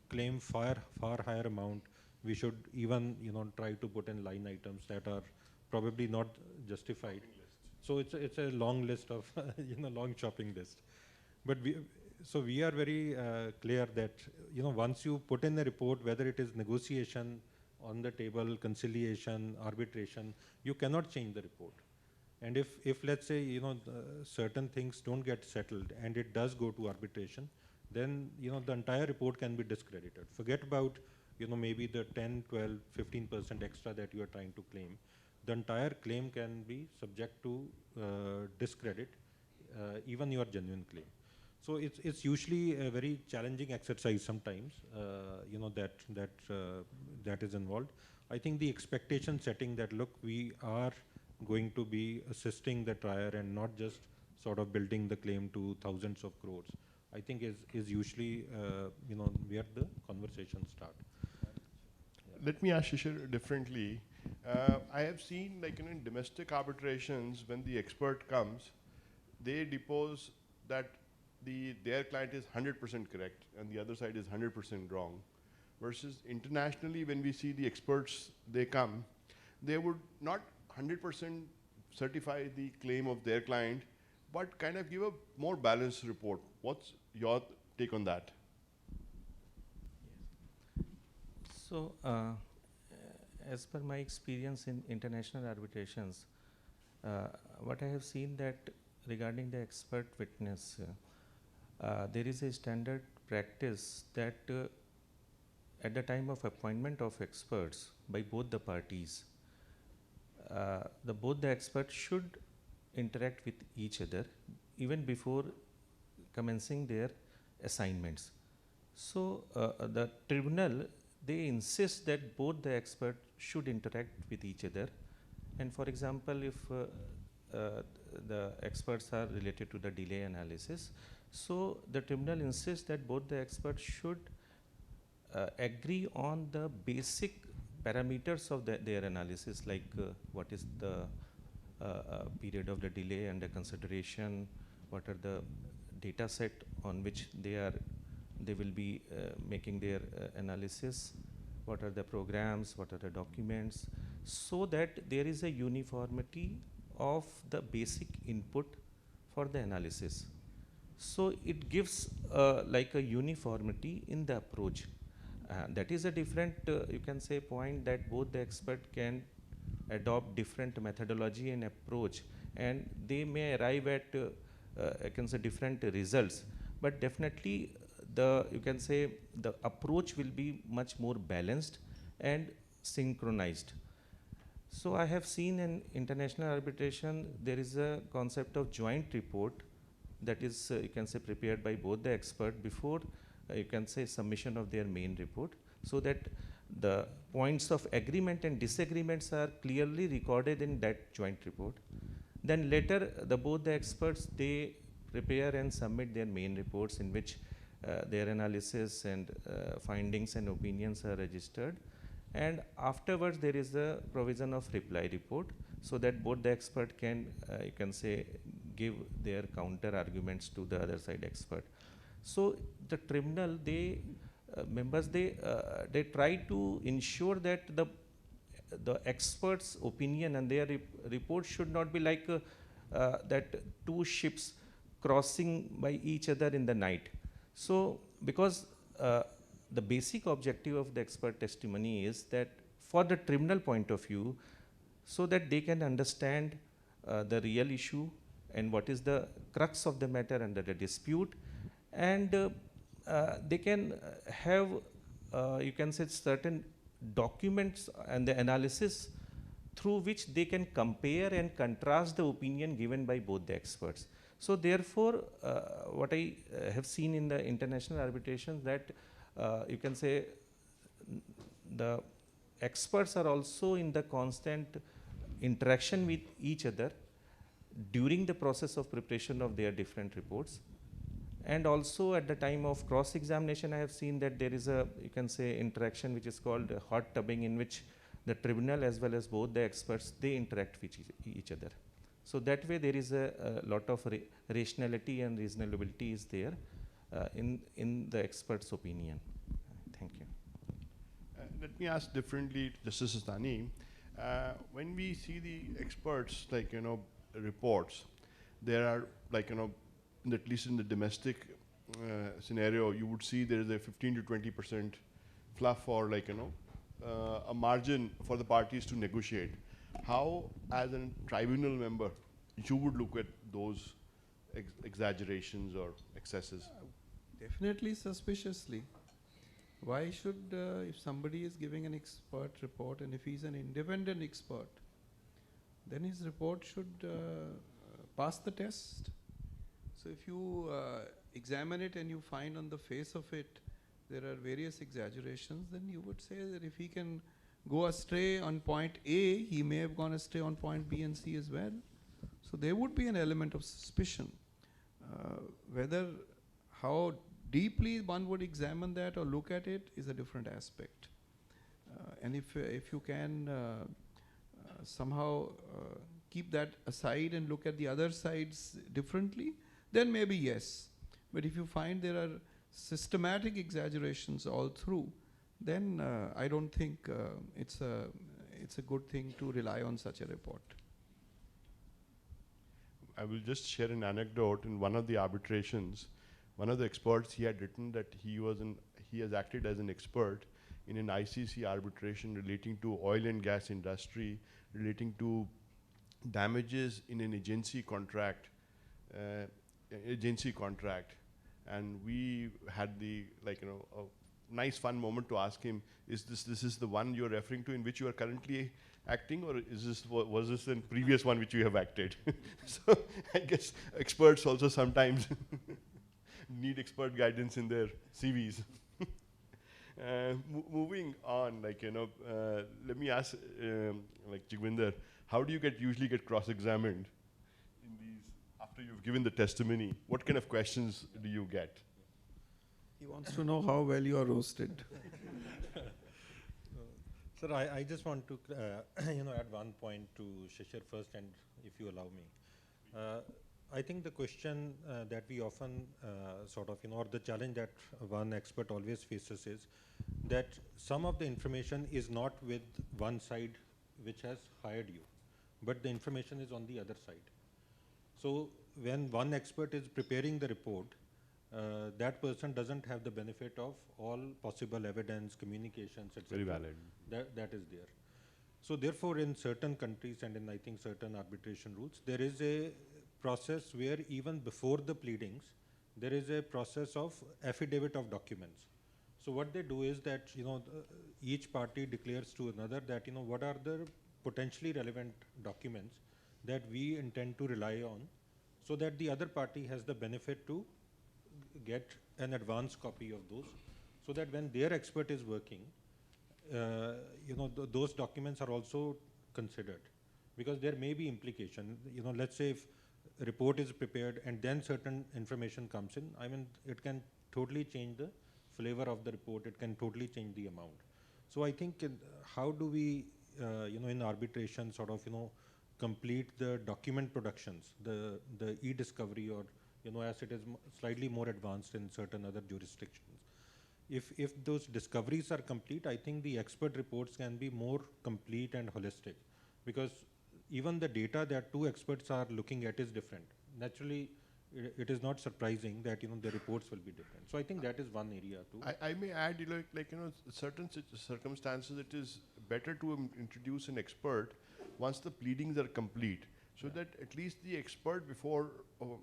claim far higher amount. We should even try to put in line items that are probably not justified. So it's a long list of, long shopping list. But we are very clear that, once you put in a report, whether it is negotiation on the table, conciliation, arbitration, you cannot change the report. And if let's say, certain things don't get settled and it does go to arbitration, then, the entire report can be discredited. Forget about, maybe the 10, 12, 15% extra that you are trying to claim. The entire claim can be subject to discredit, even your genuine claim. So it's usually a very challenging exercise sometimes, that is involved. I think the expectation setting that, look, we are going to be assisting the trier and not just sort of building the claim to thousands of crores, I think is usually, where the conversations start. Let me ask Shishir differently. I have seen, like, in domestic arbitrations, when the expert comes, they depose that their client is 100% correct and the other side is 100% wrong. Versus internationally, when we see the experts, they come, they would not 100% certify the claim of their client, but kind of give a more balanced report. What's your take on that? So, as per my experience in international arbitrations, what I have seen that regarding the expert witness, there is a standard practice that at the time of appointment of experts by both the parties, both the experts should interact with each other even before commencing their assignments. So, the tribunal, they insist that both the experts should interact with each other. And for example, if the experts are related to the delay analysis, so the tribunal insists that both the experts should agree on the basic parameters of their analysis, like what is the period of the delay and the consideration, what are the data set on which they will be making their analysis, what are the programs, what are the documents, so that there is a uniformity of the basic input for the analysis. So it gives like a uniformity in the approach. That is a different, you can say, point that both the expert can adopt different methodology and approach, and they may arrive at, I can say, different results. But definitely, you can say, the approach will be much more balanced and synchronized. So I have seen in international arbitration, there is a concept of joint report that is, you can say, prepared by both the expert before, you can say, submission of their main report, so that the points of agreement and disagreements are clearly recorded in that joint report. Then later, both the experts, they prepare and submit their main reports in which their analysis and findings and opinions are registered. And afterwards, there is a provision of reply report, so that both the expert can, you can say, give their counter arguments to the other side expert. So the tribunal, members, they try to ensure that the expert's opinion and their report should not be like that two ships crossing by each other in the night. So because the basic objective of the expert testimony is that for the tribunal point of view, so that they can understand the real issue and what is the crux of the matter under the dispute, and they can have, you can say, certain documents and the analysis through which they can compare and contrast the opinion given by both the experts. So therefore, what I have seen in the international arbitration, that you can say the experts are also in the constant interaction with each other during the process of preparation of their different reports. And also at the time of cross-examination, I have seen that there is a, you can say, interaction which is called hot tubbing, in which the tribunal as well as both the experts, they interact with each other. So that way there is a lot of rationality and reasonability is there in the expert's opinion. Thank you. Let me ask differently, Justice Sistani. When we see the experts, like, reports, there are like, at least in the domestic scenario, you would see there is a 15 to 20% fluff or like, a margin for the parties to negotiate. How, as a tribunal member, you would look at those exaggerations or excesses? Definitely suspiciously. Why should, if somebody is giving an expert report and if he's an independent expert, then his report should pass the test. So if you examine it and you find on the face of it there are various exaggerations, then you would say that if he can go astray on point A, he may have gone astray on point B and C as well. So there would be an element of suspicion. Whether how deeply one would examine that or look at it is a different aspect. And if you can somehow keep that aside and look at the other sides differently, then maybe yes. But if you find there are systematic exaggerations all through, then I don't think it's a good thing to rely on such a report. I will just share an anecdote. In one of the arbitrations, one of the experts, he had written that he has acted as an expert in an ICC arbitration relating to oil and gas industry, relating to damages in an agency contract, and we had the a nice fun moment to ask him, is this is the one you're referring to in which you are currently acting, or was this the previous one which you have acted? So I guess experts also sometimes need expert guidance in their CVs. Moving on, let me ask, Jigvinder, how do you usually get cross-examined in these, after you've given the testimony? What kind of questions do you get? He wants to know how well you are roasted. Sir, I just want to add one point to Shishir first, and if you allow me. I think the question that we often or the challenge that one expert always faces is that some of the information is not with one side which has hired you, but the information is on the other side. So when one expert is preparing the report, that person doesn't have the benefit of all possible evidence, communications, etc. Very valid. That is there. So therefore, in certain countries and in I think certain arbitration rules, there is a process where even before the pleadings, there is a process of affidavit of documents. So what they do is that each party declares to another that what are the potentially relevant documents that we intend to rely on, so that the other party has the benefit to get an advance copy of those, so that when their expert is working, those documents are also considered, because there may be implication. Let's say if a report is prepared and then certain information comes in, I mean, it can totally change the flavor of the report. It can totally change the amount. So I think how do we, in arbitration, complete the document productions, the e-discovery, or as it is slightly more advanced in certain other jurisdictions. If those discoveries are complete, I think the expert reports can be more complete and holistic, because even the data that two experts are looking at is different. Naturally, it is not surprising that the reports will be different. So I think that is one area too. I may add, certain circumstances, it is better to introduce an expert once the pleadings are complete, so that at least the expert, before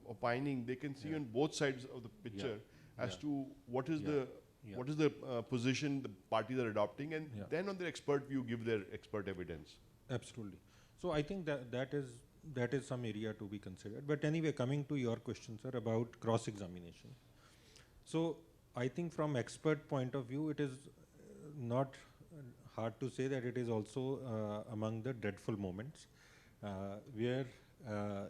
opining, they can see on both sides of the picture as to what is the position the parties are adopting, and then on their expert view give their expert evidence. Absolutely. So I think that is some area to be considered. But anyway, coming to your question, sir, about cross-examination. So I think from expert point of view, it is not hard to say that it is also among the dreadful moments where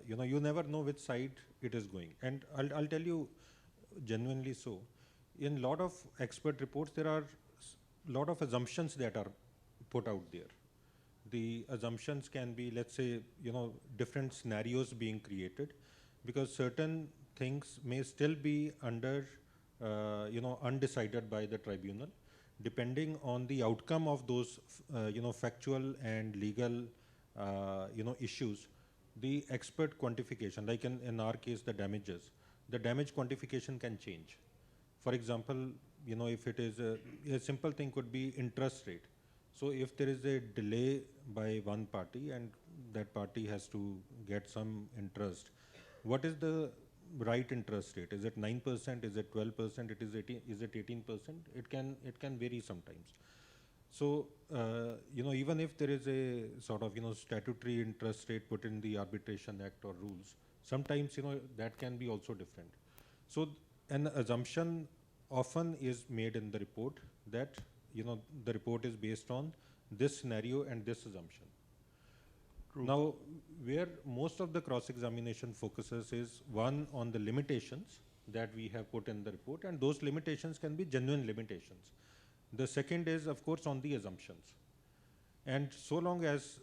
you never know which side it is going. And I'll tell you genuinely so. In a lot of expert reports, there are a lot of assumptions that are put out there. The assumptions can be, let's say, different scenarios being created, because certain things may still be under, undecided by the tribunal, depending on the outcome of those, factual and legal, issues. the expert quantification, like in our case, the damages, the damage quantification can change. For example, if it is a simple thing could be interest rate. So if there is a delay by one party and that party has to get some interest, what is the right interest rate? Is it 9%? Is it 12%? Is it 18%? It can vary sometimes. So even if there is a sort of statutory interest rate put in the Arbitration Act or rules, sometimes that can be also different. So an assumption often is made in the report that the report is based on this scenario and this assumption. True. Now, where most of the cross-examination focuses is one on the limitations that we have put in the report, and those limitations can be genuine limitations. The second is, of course, on the assumptions. And so long as,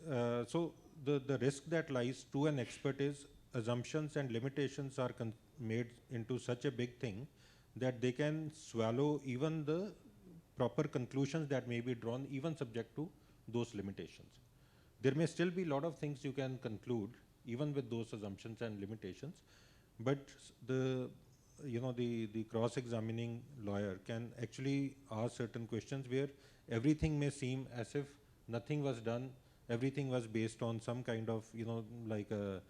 so the risk that lies to an expert is assumptions and limitations are made into such a big thing that they can swallow even the proper conclusions that may be drawn, even subject to those limitations. There may still be a lot of things you can conclude, even with those assumptions and limitations, but the cross-examining lawyer can actually ask certain questions where everything may seem as if nothing was done, everything was based on some kind of, like a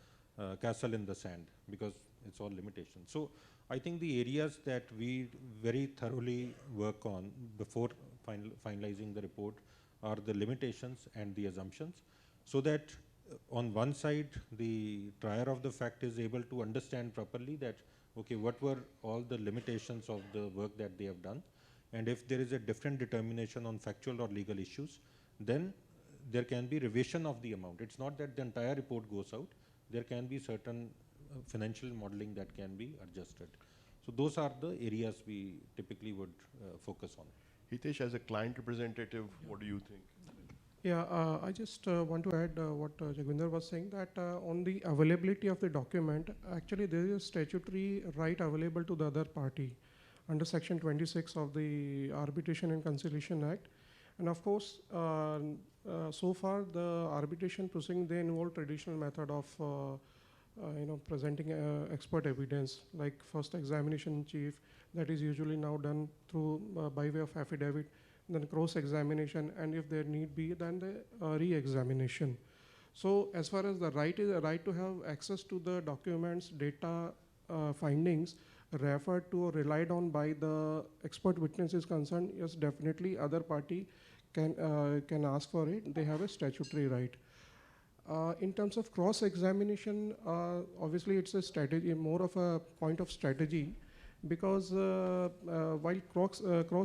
castle in the sand, because it's all limitations. So I think the areas that we very thoroughly work on before finalizing the report are the limitations and the assumptions, so that on one side, the trier of the fact is able to understand properly that, okay, what were all the limitations of the work that they have done, and if there is a different determination on factual or legal issues, then there can be revision of the amount. It's not that the entire report goes out. There can be certain financial modeling that can be adjusted. So those are the areas we typically would focus on. Hitesh, as a client representative, what do you think? Yeah, I just want to add what Jagvinder was saying, that on the availability of the document, actually there is a statutory right available to the other party under Section 26 of the Arbitration and Conciliation Act. And of course, so far the arbitration proceeding, they involve traditional method of presenting expert evidence, like first examination in chief, that is usually now done through by way of affidavit, then cross-examination, and if there need be, then the re-examination. So as far as the right is, the right to have access to the documents, data, findings referred to or relied on by the expert witness is concerned, yes, definitely other party can ask for it. They have a statutory right. In terms of cross-examination, obviously it's a strategy, more of a point of strategy, because while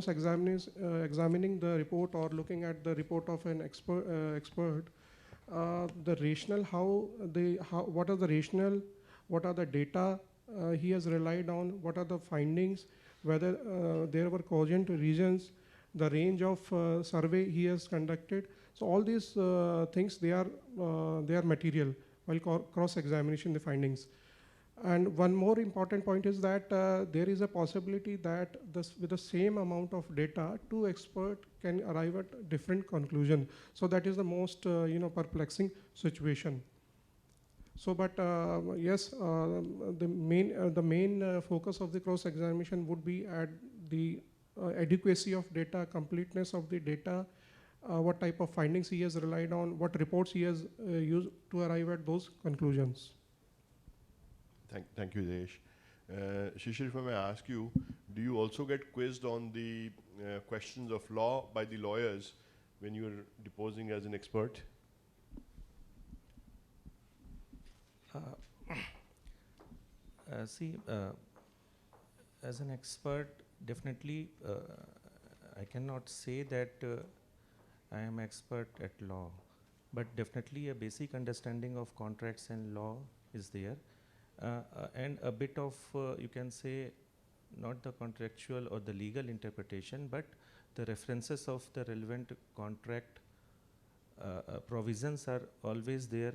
examining the report or looking at the report of an expert, the rationale, what are the rationale, what are the data he has relied on, what are the findings, whether there were cogent reasons, the range of survey he has conducted. So all these things, they are material while cross-examination the findings. And one more important point is that there is a possibility that with the same amount of data, two experts can arrive at different conclusion. So that is the most perplexing situation. So, but yes, the main focus of the cross-examination would be at the adequacy of data, completeness of the data, what type of findings he has relied on, what reports he has used to arrive at those conclusions. Thank you, Hitesh. Shishir, if I may ask you, do you also get quizzed on the questions of law by the lawyers when you're deposing as an expert? See, as an expert, definitely I cannot say that I am expert at law, but definitely a basic understanding of contracts and law is there. And a bit of, you can say, not the contractual or the legal interpretation, but the references of the relevant contract provisions are always there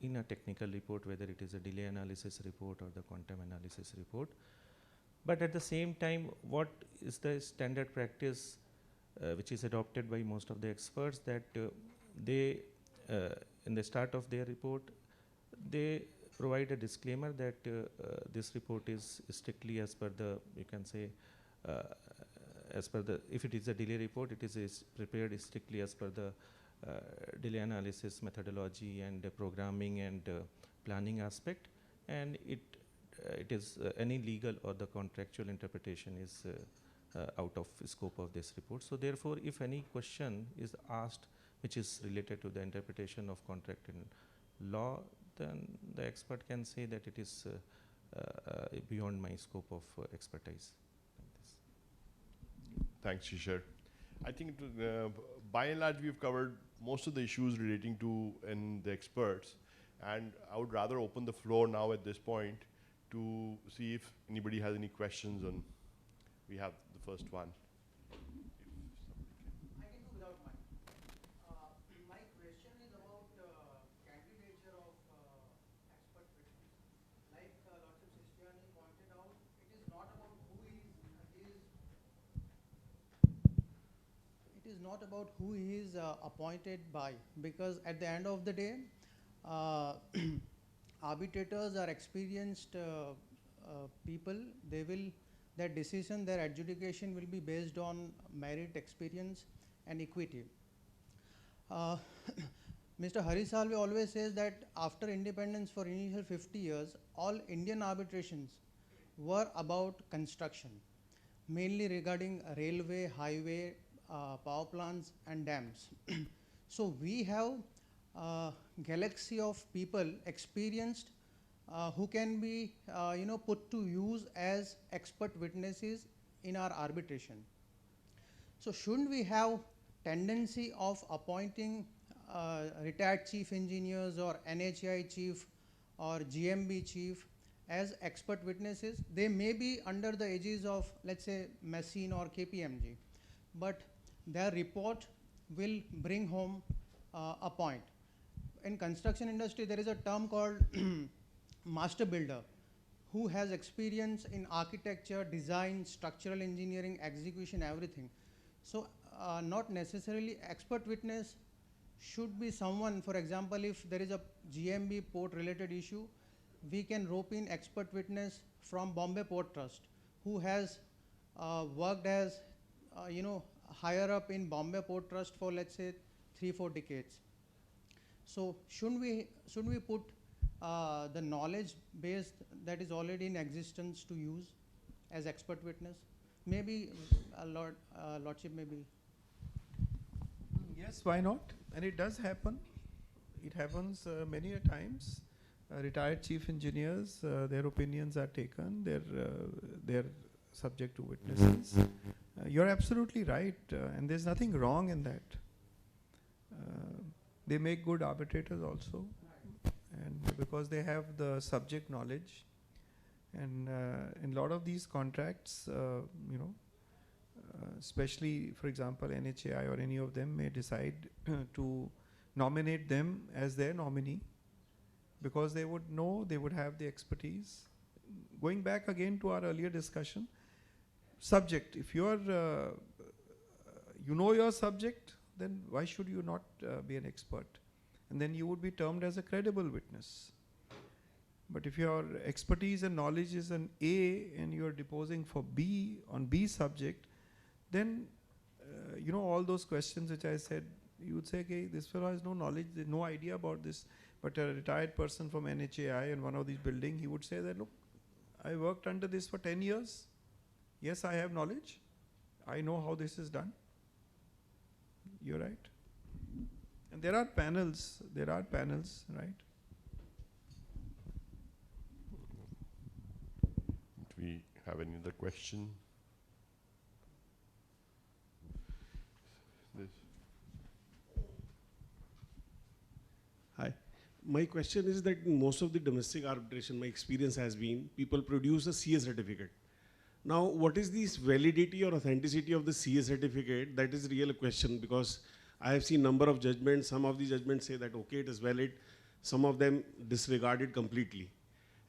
in a technical report, whether it is a delay analysis report or the quantum analysis report. But at the same time, what is the standard practice which is adopted by most of the experts, that they, in the start of their report, they provide a disclaimer that this report is strictly as per the, you can say, as per the, if it is a delay report, it is prepared strictly as per the delay analysis methodology and programming and planning aspect, and it is any legal or the contractual interpretation is out of scope of this report. So therefore, if any question is asked which is related to the interpretation of contract in law, then the expert can say that it is beyond my scope of expertise. Thanks, Shishir. I think by and large we've covered most of the issues relating to the experts, and I would rather open the floor now at this point to see if anybody has any questions on. We have the first one. I can do without mine. My question is about candidature of expert witness. Like Lordship Sistani pointed out, it is not about who he is appointed by, because at the end of the day, arbitrators are experienced people. Their decision, their adjudication will be based on merit, experience, and equity. Mr. Hari Salve always says that after independence for initial 50 years, all Indian arbitrations were about construction, mainly regarding railway, highway, power plants, and dams. So we have a galaxy of people experienced who can be put to use as expert witnesses in our arbitration. So shouldn't we have tendency of appointing retired chief engineers or NHI chief or GMB chief as expert witnesses? They may be under the aegis of, let's say, Machine or Kpmg, but their report will bring home a point. In construction industry, there is a term called master builder, who has experience in architecture, design, structural engineering, execution, everything. So not necessarily expert witness should be someone, for example, if there is a GMB port related issue, we can rope in expert witness from Bombay Port Trust, who has worked as higher up in Bombay Port Trust for, let's say, 3-4 decades. So shouldn't we put the knowledge base that is already in existence to use as expert witness? Maybe Lordship, maybe. Yes, why not? And it does happen. It happens many a times. Retired chief engineers, their opinions are taken. They're subject to witnesses. You're absolutely right, and there's nothing wrong in that. They make good arbitrators also, and because they have the subject knowledge, and in a lot of these contracts, especially, for example, NHAI or any of them may decide to nominate them as their nominee, because they would know, they would have the expertise. Going back again to our earlier discussion, subject, if you're, you know your subject, then why should you not be an expert? And then you would be termed as a credible witness. But if your expertise and knowledge is an A and you're deposing for B on B subject, then all those questions which I said, you would say, okay, this fellow has no knowledge, no idea about this. But a retired person from NHAI in one of these buildings, he would say that, look, I worked under this for 10 years. Yes, I have knowledge. I know how this is done. You're right. And there are panels, right? Do we have any other question? Hi. My question is that in most of the domestic arbitration, my experience has been people produce a CA certificate. Now, what is this validity or authenticity of the CA certificate? That is real question, because I have seen number of judgments. Some of the judgments say that, okay, it is valid. Some of them disregard it completely.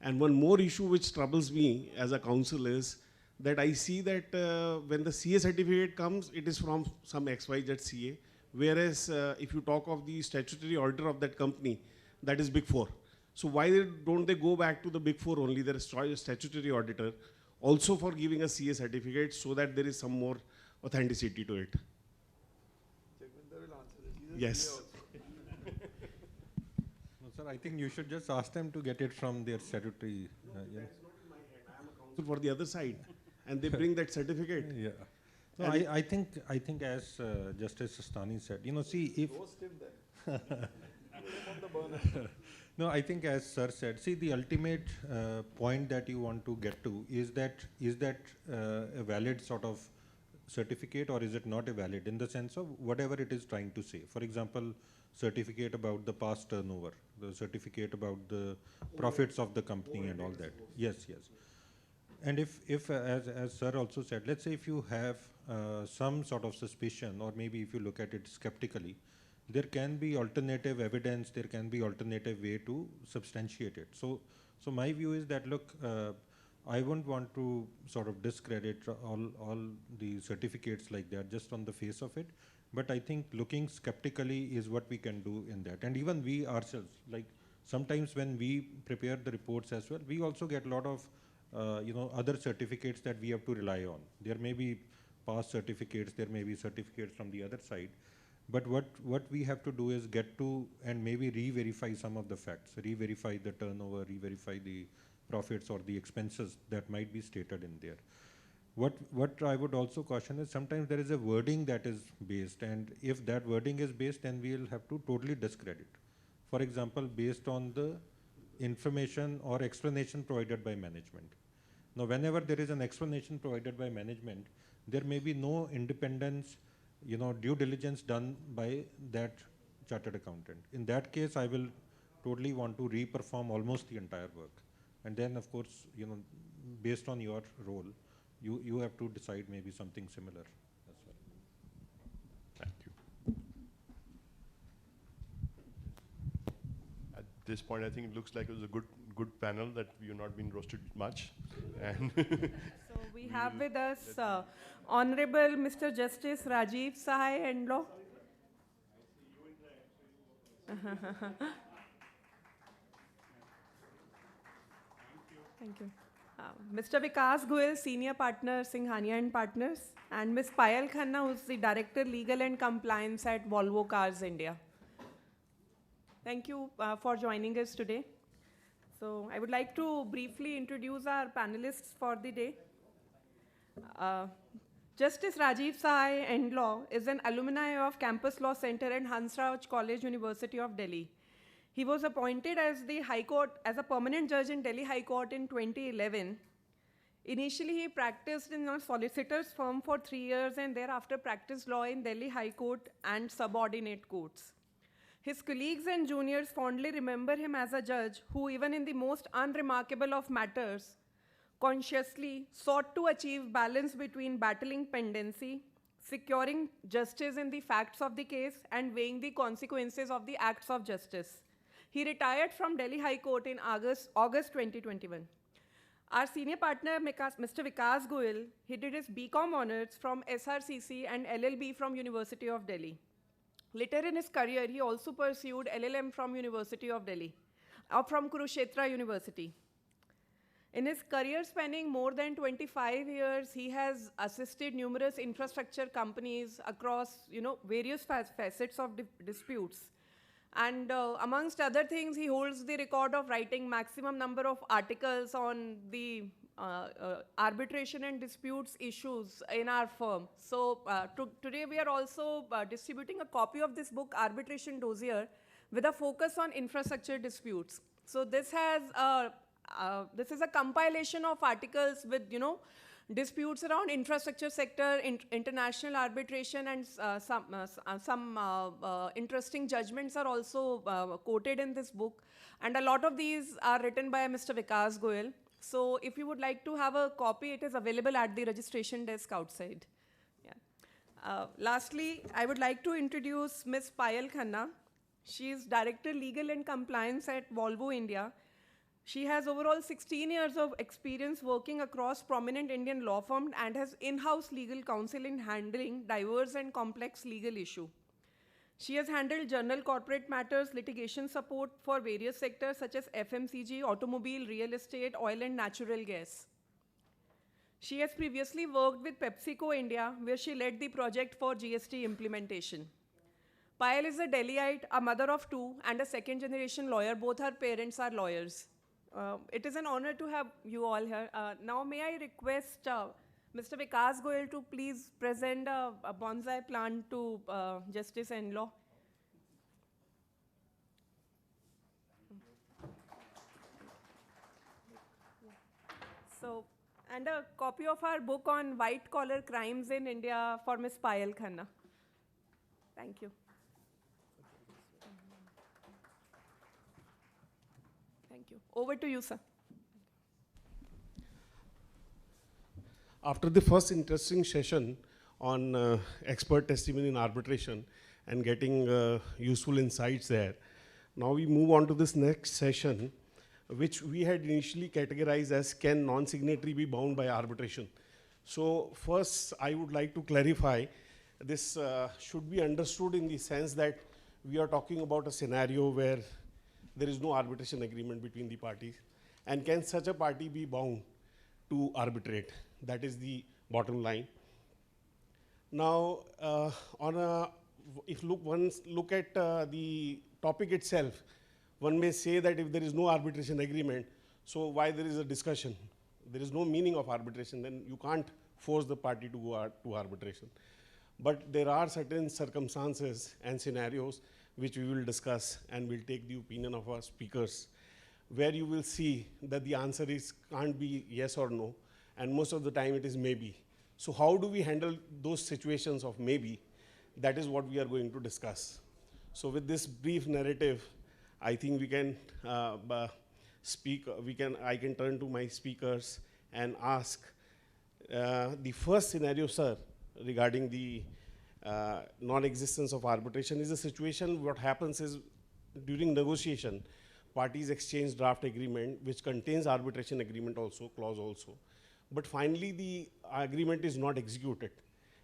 And one more issue which troubles me as a counsel is that I see that when the CA certificate comes, it is from some XYZ CA. Whereas if you talk of the statutory auditor of that company, that is Big Four. So why don't they go back to the Big Four only, their statutory auditor, also for giving a CA certificate so that there is some more authenticity to it? Yes. No, sir, I think you should just ask them to get it from their statutory. Yeah. For the other side, and they bring that certificate. Yeah. So I think as Justice Sistani said, see if. No, I think as Sir said, see the ultimate point that you want to get to is that a valid sort of certificate, or is it not a valid, in the sense of whatever it is trying to say. For example, certificate about the past turnover, the certificate about the profits of the company and all that. Yes, yes. And if as Sir also said, let's say if you have some sort of suspicion, or maybe if you look at it skeptically, there can be alternative evidence, there can be alternative way to substantiate it. So my view is that, look, I wouldn't want to sort of discredit all the certificates like that just on the face of it. But I think looking skeptically is what we can do in that. And even we ourselves, like sometimes when we prepare the reports as well, we also get a lot of other certificates that we have to rely on. There may be past certificates, there may be certificates from the other side. But what we have to do is get to and maybe re-verify some of the facts, re-verify the turnover, re-verify the profits or the expenses that might be stated in there. What I would also caution is sometimes there is a wording that is based, and if that wording is based, then we'll have to totally discredit. For example, based on the information or explanation provided by management. Now, whenever there is an explanation provided by management, there may be no independence, due diligence done by that chartered accountant. In that case, I will totally want to re-perform almost the entire work. And then, of course, based on your role, you have to decide maybe something similar as well. Thank you. At this point, I think it looks like it was a good panel, that we have not been roasted much. And so we have with us Honorable Mr. Justice Rajiv Sahai Endlaw. Thank you. Mr. Vikas Goel, Senior Partner, Singhania Partners, and Ms. Payal Khanna, who is the Director, Legal and Compliance at Volvo Cars India. Thank you for joining us today. So I would like to briefly introduce our panelists for the day. Justice Rajiv Sahai Endlaw is an alumni of Campus Law Center and Hansraj College, University of Delhi. He was appointed as a permanent judge in Delhi High Court in 2011. Initially, he practiced in a solicitor's firm for 3 years and thereafter practiced law in Delhi High Court and subordinate courts. His colleagues and juniors fondly remember him as a judge who, even in the most unremarkable of matters, consciously sought to achieve balance between battling pendency, securing justice in the facts of the case, and weighing the consequences of the acts of justice. He retired from Delhi High Court in August 2021. Our senior partner, Mr. Vikas Goel, he did his BCom honors from SRCC and LLB from University of Delhi. Later in his career, he also pursued LLM from University of Delhi, from Kurukshetra University. In his career spanning more than 25 years, he has assisted numerous infrastructure companies across, various facets of disputes. And amongst other things, he holds the record of writing maximum number of articles on the arbitration and disputes issues in our firm. So today we are also distributing a copy of this book, Arbitration Dossier, with a focus on infrastructure disputes. So this is a compilation of articles with, disputes around infrastructure sector, international arbitration, and some interesting judgments are also quoted in this book. And a lot of these are written by Mr. Vikas Goel. So if you would like to have a copy, it is available at the registration desk outside. Yeah. Lastly, I would like to introduce Ms. Payal Khanna. She is Director Legal and Compliance at Volvo India. She has overall 16 years of experience working across prominent Indian law firms and has in-house legal counsel in handling diverse and complex legal issues. She has handled general corporate matters, litigation support for various sectors such as FMCG, automobile, real estate, oil and natural gas. She has previously worked with PepsiCo India, where she led the project for GST implementation. Payal is a Delhiite, a mother of two, and a second-generation lawyer. Both her parents are lawyers. It is an honor to have you all here. Now, may I request Mr. Vikas Goel to please present a bonsai plant to Justice Endlaw. So, and a copy of our book on white-collar crimes in India for Ms. Payal Khanna. Thank you. Thank you. Over to you, sir. After the first interesting session on expert testimony in arbitration and getting useful insights there, now we move on to this next session, which we had initially categorized as can non-signatory be bound by arbitration. So first, I would like to clarify this should be understood in the sense that we are talking about a scenario where there is no arbitration agreement between the parties, and can such a party be bound to arbitrate? That is the bottom line. Now, if one look at the topic itself, one may say that if there is no arbitration agreement, so why there is a discussion? There is no meaning of arbitration, then you can't force the party to go to arbitration. But there are certain circumstances and scenarios which we will discuss, and we'll take the opinion of our speakers, where you will see that the answer can't be yes or no, and most of the time it is maybe. So how do we handle those situations of maybe? That is what we are going to discuss. So with this brief narrative, I think we can speak. I can turn to my speakers and ask the first scenario, sir, regarding the non-existence of arbitration is a situation. What happens is during negotiation, parties exchange draft agreement which contains arbitration agreement also, clause also. But finally the agreement is not executed,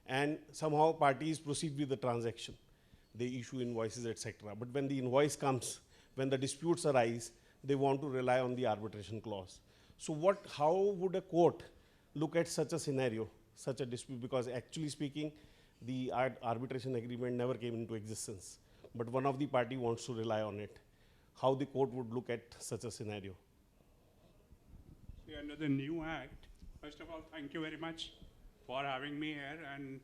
and somehow parties proceed with the transaction. They issue invoices, etc. But when the invoice comes, when the disputes arise, they want to rely on the arbitration clause. So how would a court look at such a scenario, such a dispute? Because actually speaking, the arbitration agreement never came into existence, but one of the party wants to rely on it. How the court would look at such a scenario? See, under the new act, first of all, thank you very much for having me here and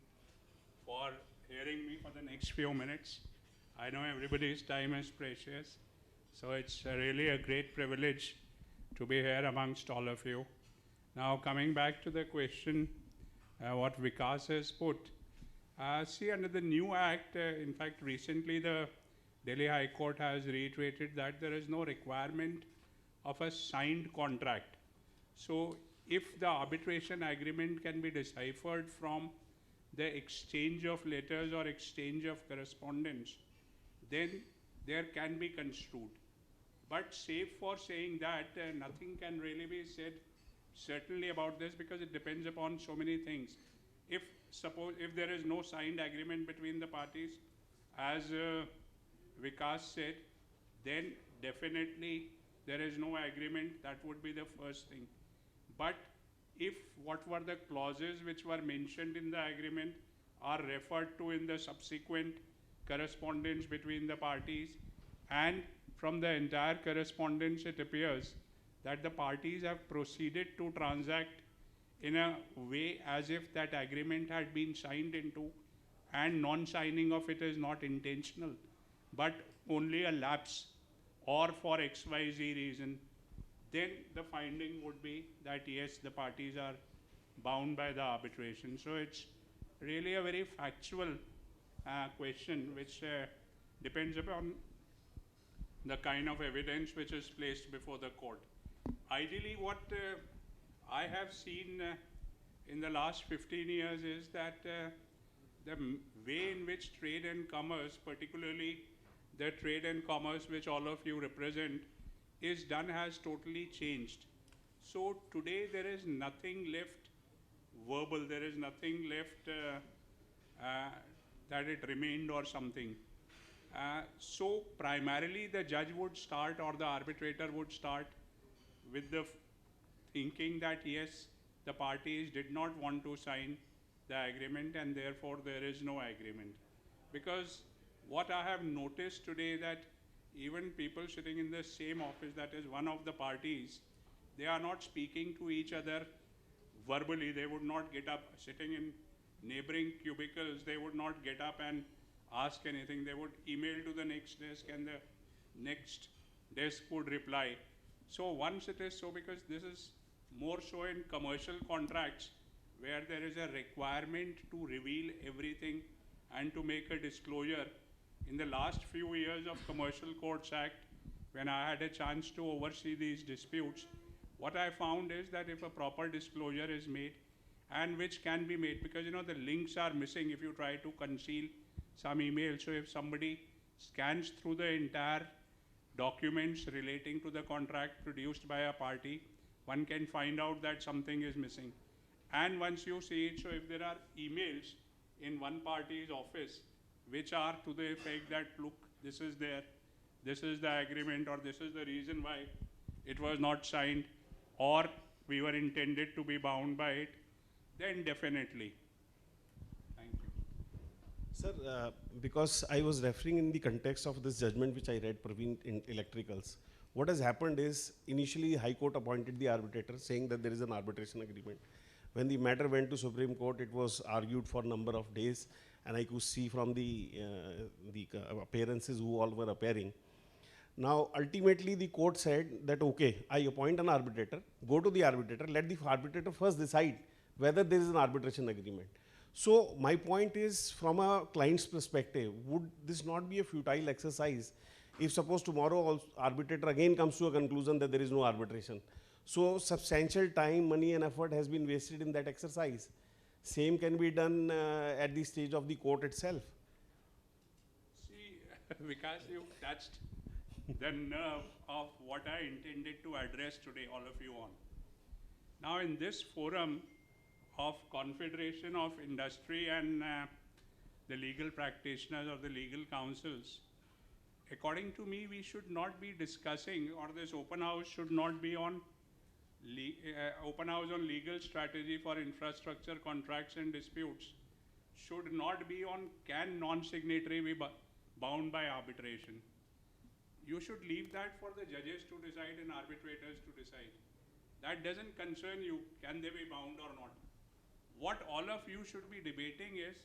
for hearing me for the next few minutes. I know everybody's time is precious, so it's really a great privilege to be here amongst all of you. Now, coming back to the question, what Vikas has put, see, under the new act, in fact, recently the Delhi High Court has reiterated that there is no requirement of a signed contract. So if the arbitration agreement can be deciphered from the exchange of letters or exchange of correspondence, then there can be construed. But save for saying that, nothing can really be said certainly about this, because it depends upon so many things. If there is no signed agreement between the parties, as Vikas said, then definitely there is no agreement. That would be the first thing. But if what were the clauses which were mentioned in the agreement are referred to in the subsequent correspondence between the parties, and from the entire correspondence it appears that the parties have proceeded to transact in a way as if that agreement had been signed into, and non-signing of it is not intentional, but only a lapse or for XYZ reason, then the finding would be that yes, the parties are bound by the arbitration. So it's really a very factual question, which depends upon the kind of evidence which is placed before the court. Ideally, what I have seen in the last 15 years is that the way in which trade and commerce, particularly the trade and commerce which all of you represent, is done has totally changed. So today there is nothing left verbal, there is nothing left that it remained or something. So primarily the judge would start, or the arbitrator would start with the thinking that yes, the parties did not want to sign the agreement and therefore there is no agreement. Because what I have noticed today, that even people sitting in the same office, that is one of the parties, they are not speaking to each other verbally. They would not get up, sitting in neighboring cubicles, they would not get up and ask anything. They would email to the next desk and the next desk would reply. So once it is so, because this is more so in commercial contracts where there is a requirement to reveal everything and to make a disclosure. In the last few years of Commercial Courts Act, when I had a chance to oversee these disputes, what I found is that if a proper disclosure is made, and which can be made, because the links are missing if you try to conceal some email. So if somebody scans through the entire documents relating to the contract produced by a party, one can find out that something is missing. And once you see it, so if there are emails in one party's office which are to the effect that, look, this is there, this is the agreement, or this is the reason why it was not signed, or we were intended to be bound by it, then definitely. Thank you. Sir, because I was referring in the context of this judgment which I read, Praveen, in electricals, what has happened is initially High Court appointed the arbitrator saying that there is an arbitration agreement. When the matter went to Supreme Court, it was argued for a number of days, and I could see from the appearances who all were appearing. Now, ultimately, the court said that, okay, I appoint an arbitrator, go to the arbitrator, let the arbitrator first decide whether there is an arbitration agreement. So, my point is, from a client's perspective, would this not be a futile exercise if suppose tomorrow arbitrator again comes to a conclusion that there is no arbitration? So, substantial time, money and effort has been wasted in that exercise. Same can be done at the stage of the court itself. See, Vikas, you touched the nerve of what I intended to address today, all of you on. Now, in this forum of Confederation of Industry and the legal practitioners or the legal counsels, according to me, we should not be discussing, or this open house should not be on open house on legal strategy for infrastructure contracts and disputes, should not be on can non-signatory be bound by arbitration. You should leave that for the judges to decide and arbitrators to decide. That doesn't concern you, can they be bound or not. What all of you should be debating is,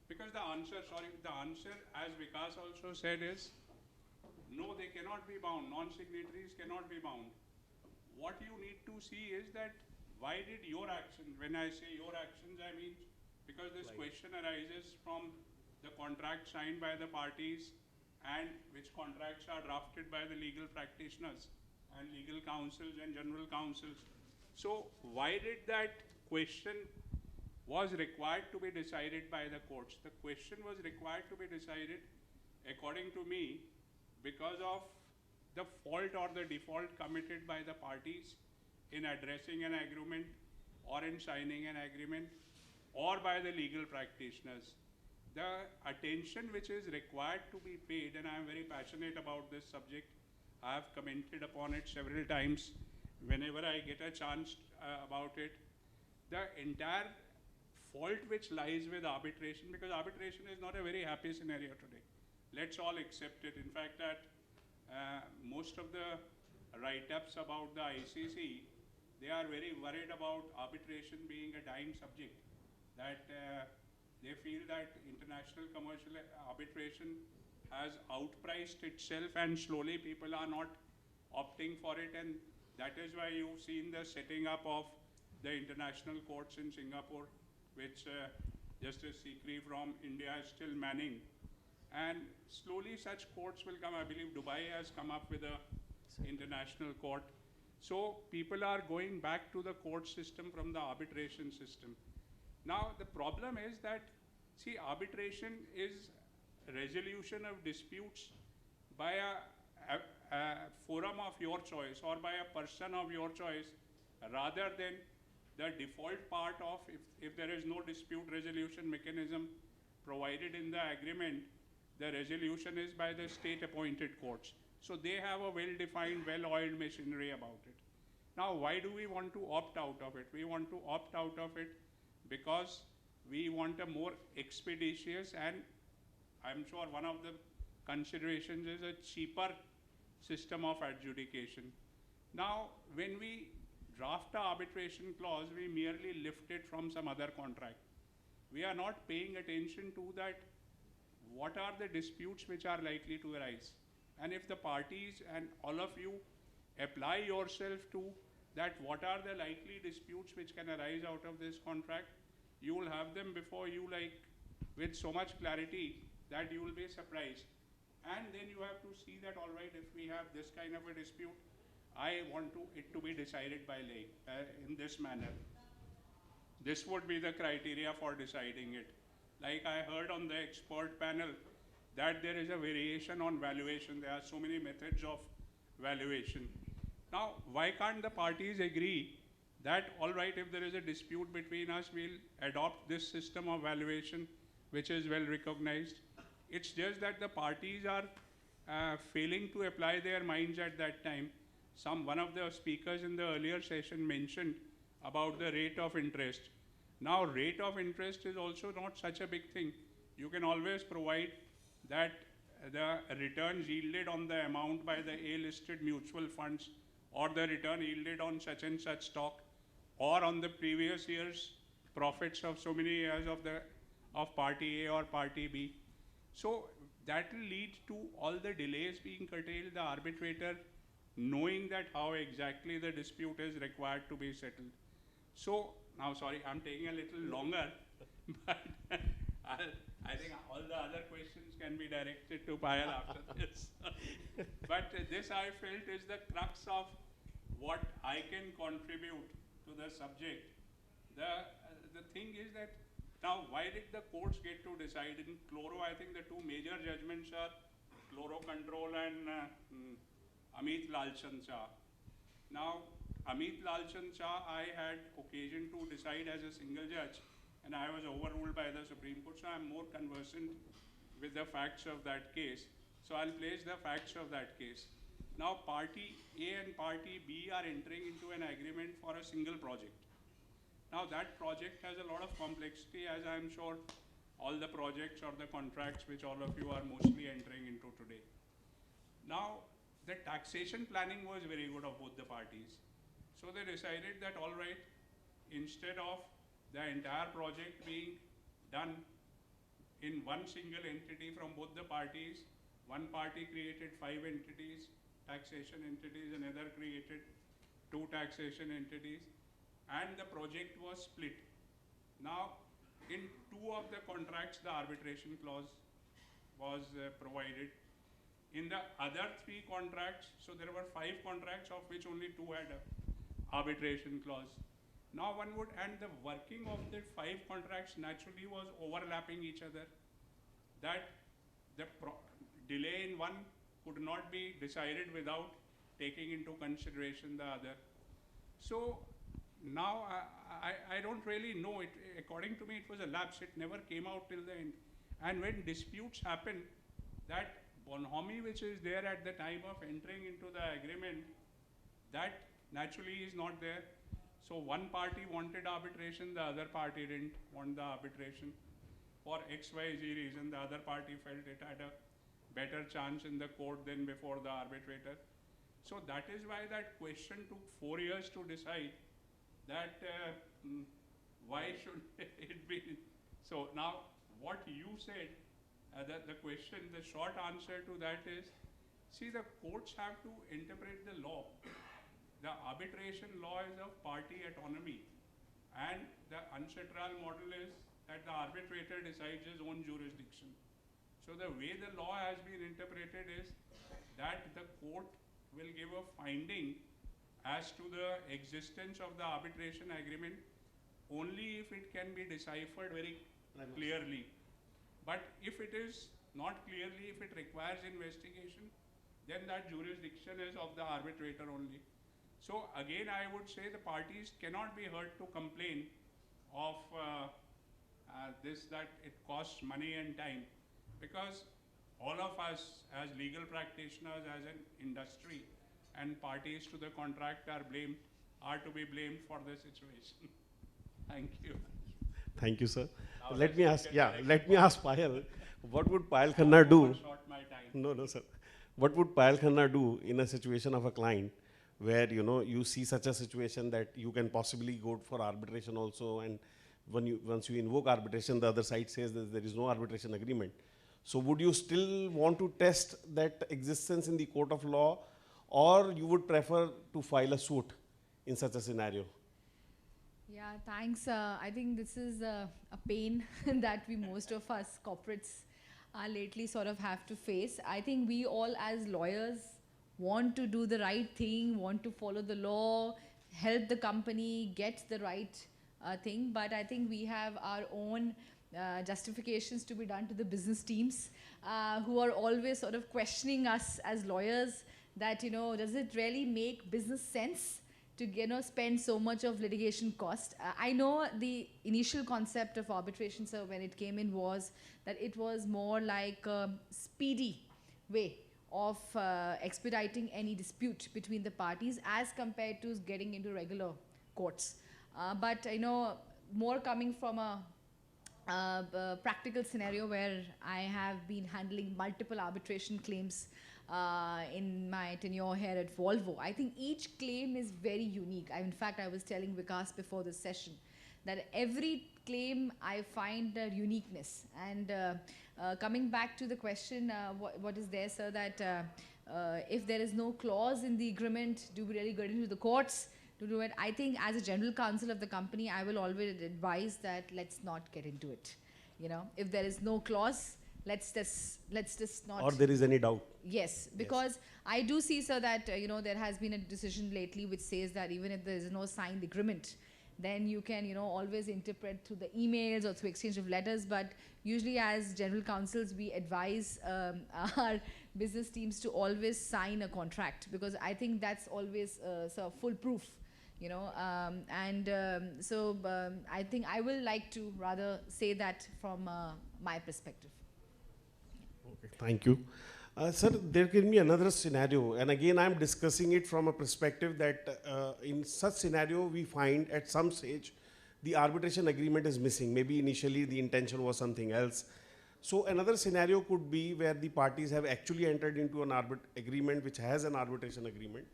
because the answer, as Vikas also said, is no, they cannot be bound, non-signatories cannot be bound. What you need to see is that why did your action, when I say your actions, I mean because this question arises from the contract signed by the parties and which contracts are drafted by the legal practitioners and legal counsels and general counsels. So why did that question was required to be decided by the courts? The question was required to be decided, according to me, because of the fault or the default committed by the parties in addressing an agreement or in signing an agreement, or by the legal practitioners. The attention which is required to be paid, and I am very passionate about this subject, I have commented upon it several times whenever I get a chance about it, the entire fault which lies with arbitration, because arbitration is not a very happy scenario today. Let's all accept it. In fact, that most of the write-ups about the ICC, they are very worried about arbitration being a dying subject, that they feel that international commercial arbitration has outpriced itself and slowly people are not opting for it, and that is why you've seen the setting up of the international courts in Singapore, which Justice Sikri from India is still manning. And slowly such courts will come. I believe Dubai has come up with a international court. So people are going back to the court system from the arbitration system. Now the problem is that, see, arbitration is resolution of disputes by a forum of your choice or by a person of your choice, rather than the default part of if there is no dispute resolution mechanism provided in the agreement, the resolution is by the state-appointed courts. So they have a well-defined, well-oiled machinery about it. Now, why do we want to opt out of it? We want to opt out of it because we want a more expeditious, and I'm sure one of the considerations is a cheaper system of adjudication. Now, when we draft the arbitration clause, we merely lift it from some other contract. We are not paying attention to that. What are the disputes which are likely to arise? And if the parties and all of you apply yourself to that, what are the likely disputes which can arise out of this contract, you will have them before you, like with so much clarity that you will be surprised. And then you have to see that, all right, if we have this kind of a dispute, I want it to be decided by lay in this manner. This would be the criteria for deciding it. Like I heard on the expert panel that there is a variation on valuation. There are so many methods of valuation. Now, why can't the parties agree that, all right, if there is a dispute between us, we'll adopt this system of valuation, which is well recognized. It's just that the parties are failing to apply their minds at that time. One of the speakers in the earlier session mentioned about the rate of interest. Now, rate of interest is also not such a big thing. You can always provide that the returns yielded on the amount by the A-listed mutual funds, or the return yielded on such and such stock, or on the previous year's profits of so many years of party A or party B. So that will lead to all the delays being curtailed, the arbitrator knowing that how exactly the dispute is required to be settled. So now, sorry, I'm taking a little longer, but I think all the other questions can be directed to Payal after this. But this, I felt, is the crux of what I can contribute to the subject. The thing is that, now, why did the courts get to decide? In Chloro, I think the two major judgments are Chloro Control and Amit Lalchand Shah. Now, Amit Lalchand Shah, I had occasion to decide as a single judge, and I was overruled by the Supreme Court, so I'm more conversant with the facts of that case. So I'll place the facts of that case. Now, Party A and Party B are entering into an agreement for a single project. Now, that project has a lot of complexity, as I'm sure all the projects or the contracts which all of you are mostly entering into today. Now, the taxation planning was very good of both the parties. So they decided that, all right, instead of the entire project being done in one single entity from both the parties, one party created 5 entities, taxation entities, another created 2 taxation entities, and the project was split. Now, in 2 of the contracts, the arbitration clause was provided. In the other 3 contracts, so there were 5 contracts of which only 2 had a arbitration clause. Now one would, and the working of the 5 contracts naturally was overlapping each other, that the delay in one could not be decided without taking into consideration the other. So now I don't really know it. According to me, it was a lapse. It never came out till the end. And when disputes happen, that bonhomie which is there at the time of entering into the agreement, that naturally is not there. So one party wanted arbitration, the other party didn't want the arbitration. For XYZ reason, the other party felt it had a better chance in the court than before the arbitrator. So that is why that question took 4 years to decide that why should it be. So now what you said, the question, the short answer to that is, see, the courts have to interpret the law. The arbitration law is of party autonomy, and the UNCITRAL model is that the arbitrator decides his own jurisdiction. So the way the law has been interpreted is that the court will give a finding as to the existence of the arbitration agreement only if it can be deciphered very clearly. But if it is not clearly, if it requires investigation, then that jurisdiction is of the arbitrator only. So again, I would say the parties cannot be heard to complain of that it costs money and time, because all of us as legal practitioners, as an industry, and parties to the contract are to be blamed for the situation. Thank you. Thank you, sir. Now Let me ask Payal. what would Payal Khanna do? Short my time. No, sir. What would Payal Khanna do in a situation of a client where, you see such a situation that you can possibly go for arbitration also, and once you invoke arbitration, the other side says that there is no arbitration agreement. So would you still want to test that existence in the court of law, or you would prefer to file a suit in such a scenario? Yeah, thanks. I think this is a pain that most of us corporates lately sort of have to face. I think we all as lawyers want to do the right thing, want to follow the law, help the company get the right thing, but I think we have our own justifications to be done to the business teams who are always sort of questioning us as lawyers that, does it really make business sense to spend so much of litigation cost? I know the initial concept of arbitration, sir, when it came in was that it was more like a speedy way of expediting any dispute between the parties as compared to getting into regular courts. But I know more coming from a practical scenario where I have been handling multiple arbitration claims in my tenure here at Volvo. I think each claim is very unique. In fact, I was telling Vikas before this session that every claim I find a uniqueness. And coming back to the question, what is there, sir, that if there is no clause in the agreement, do we really get into the courts to do it? I think as a general counsel of the company, I will always advise that let's not get into it. If there is no clause, let's just not. Or there is any doubt. Yes, because I do see, sir, that there has been a decision lately which says that even if there is no signed agreement, then you can always interpret through the emails or through exchange of letters. But usually as general counsels, we advise our business teams to always sign a contract, because I think that's always foolproof. So I think I will like to rather say that from my perspective. Okay, thank you. Sir, there can be another scenario, and again I'm discussing it from a perspective that in such scenario we find at some stage the arbitration agreement is missing. Maybe initially the intention was something else. So another scenario could be where the parties have actually entered into an agreement which has an arbitration agreement,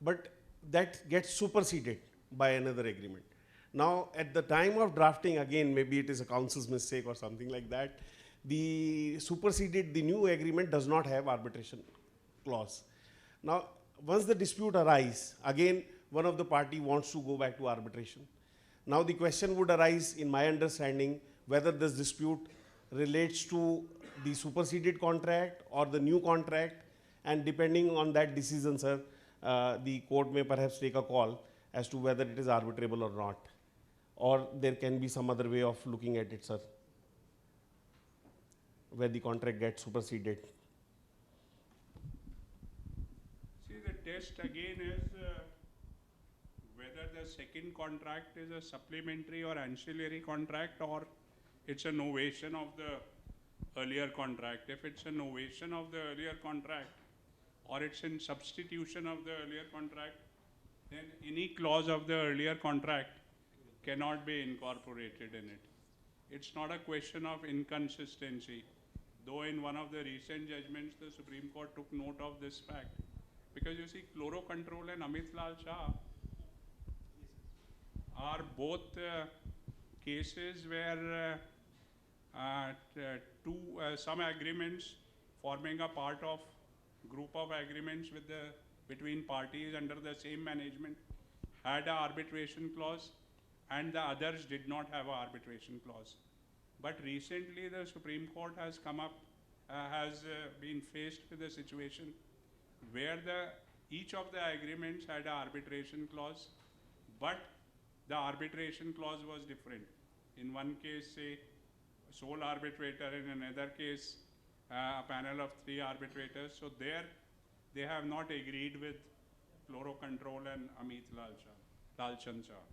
but that gets superseded by another agreement. Now at the time of drafting, again maybe it is a counsel's mistake or something like that, the new agreement does not have arbitration clause. Now, once the dispute arises, again, one of the party wants to go back to arbitration. Now, the question would arise, in my understanding, whether this dispute relates to the superseded contract or the new contract, and depending on that decision, sir, the court may perhaps take a call as to whether it is arbitrable or not, or there can be some other way of looking at it, sir, where the contract gets superseded. See, the test again is whether the second contract is a supplementary or ancillary contract, or it's a novation of the earlier contract. If it's a novation of the earlier contract, or it's in substitution of the earlier contract, then any clause of the earlier contract cannot be incorporated in it. It's not a question of inconsistency. Though in one of the recent judgments, the Supreme Court took note of this fact. Because you see, Chloro Control and Amit Lal Shah are both cases where some agreements forming a part of group of agreements between parties under the same management had an arbitration clause, and the others did not have an arbitration clause. But recently, the Supreme Court has been faced with a situation where each of the agreements had an arbitration clause, but the arbitration clause was different. In one case, say, sole arbitrator, in another case, a panel of 3 arbitrators. So there, they have not agreed with Chloro Control and Amit Lal Chand Shah.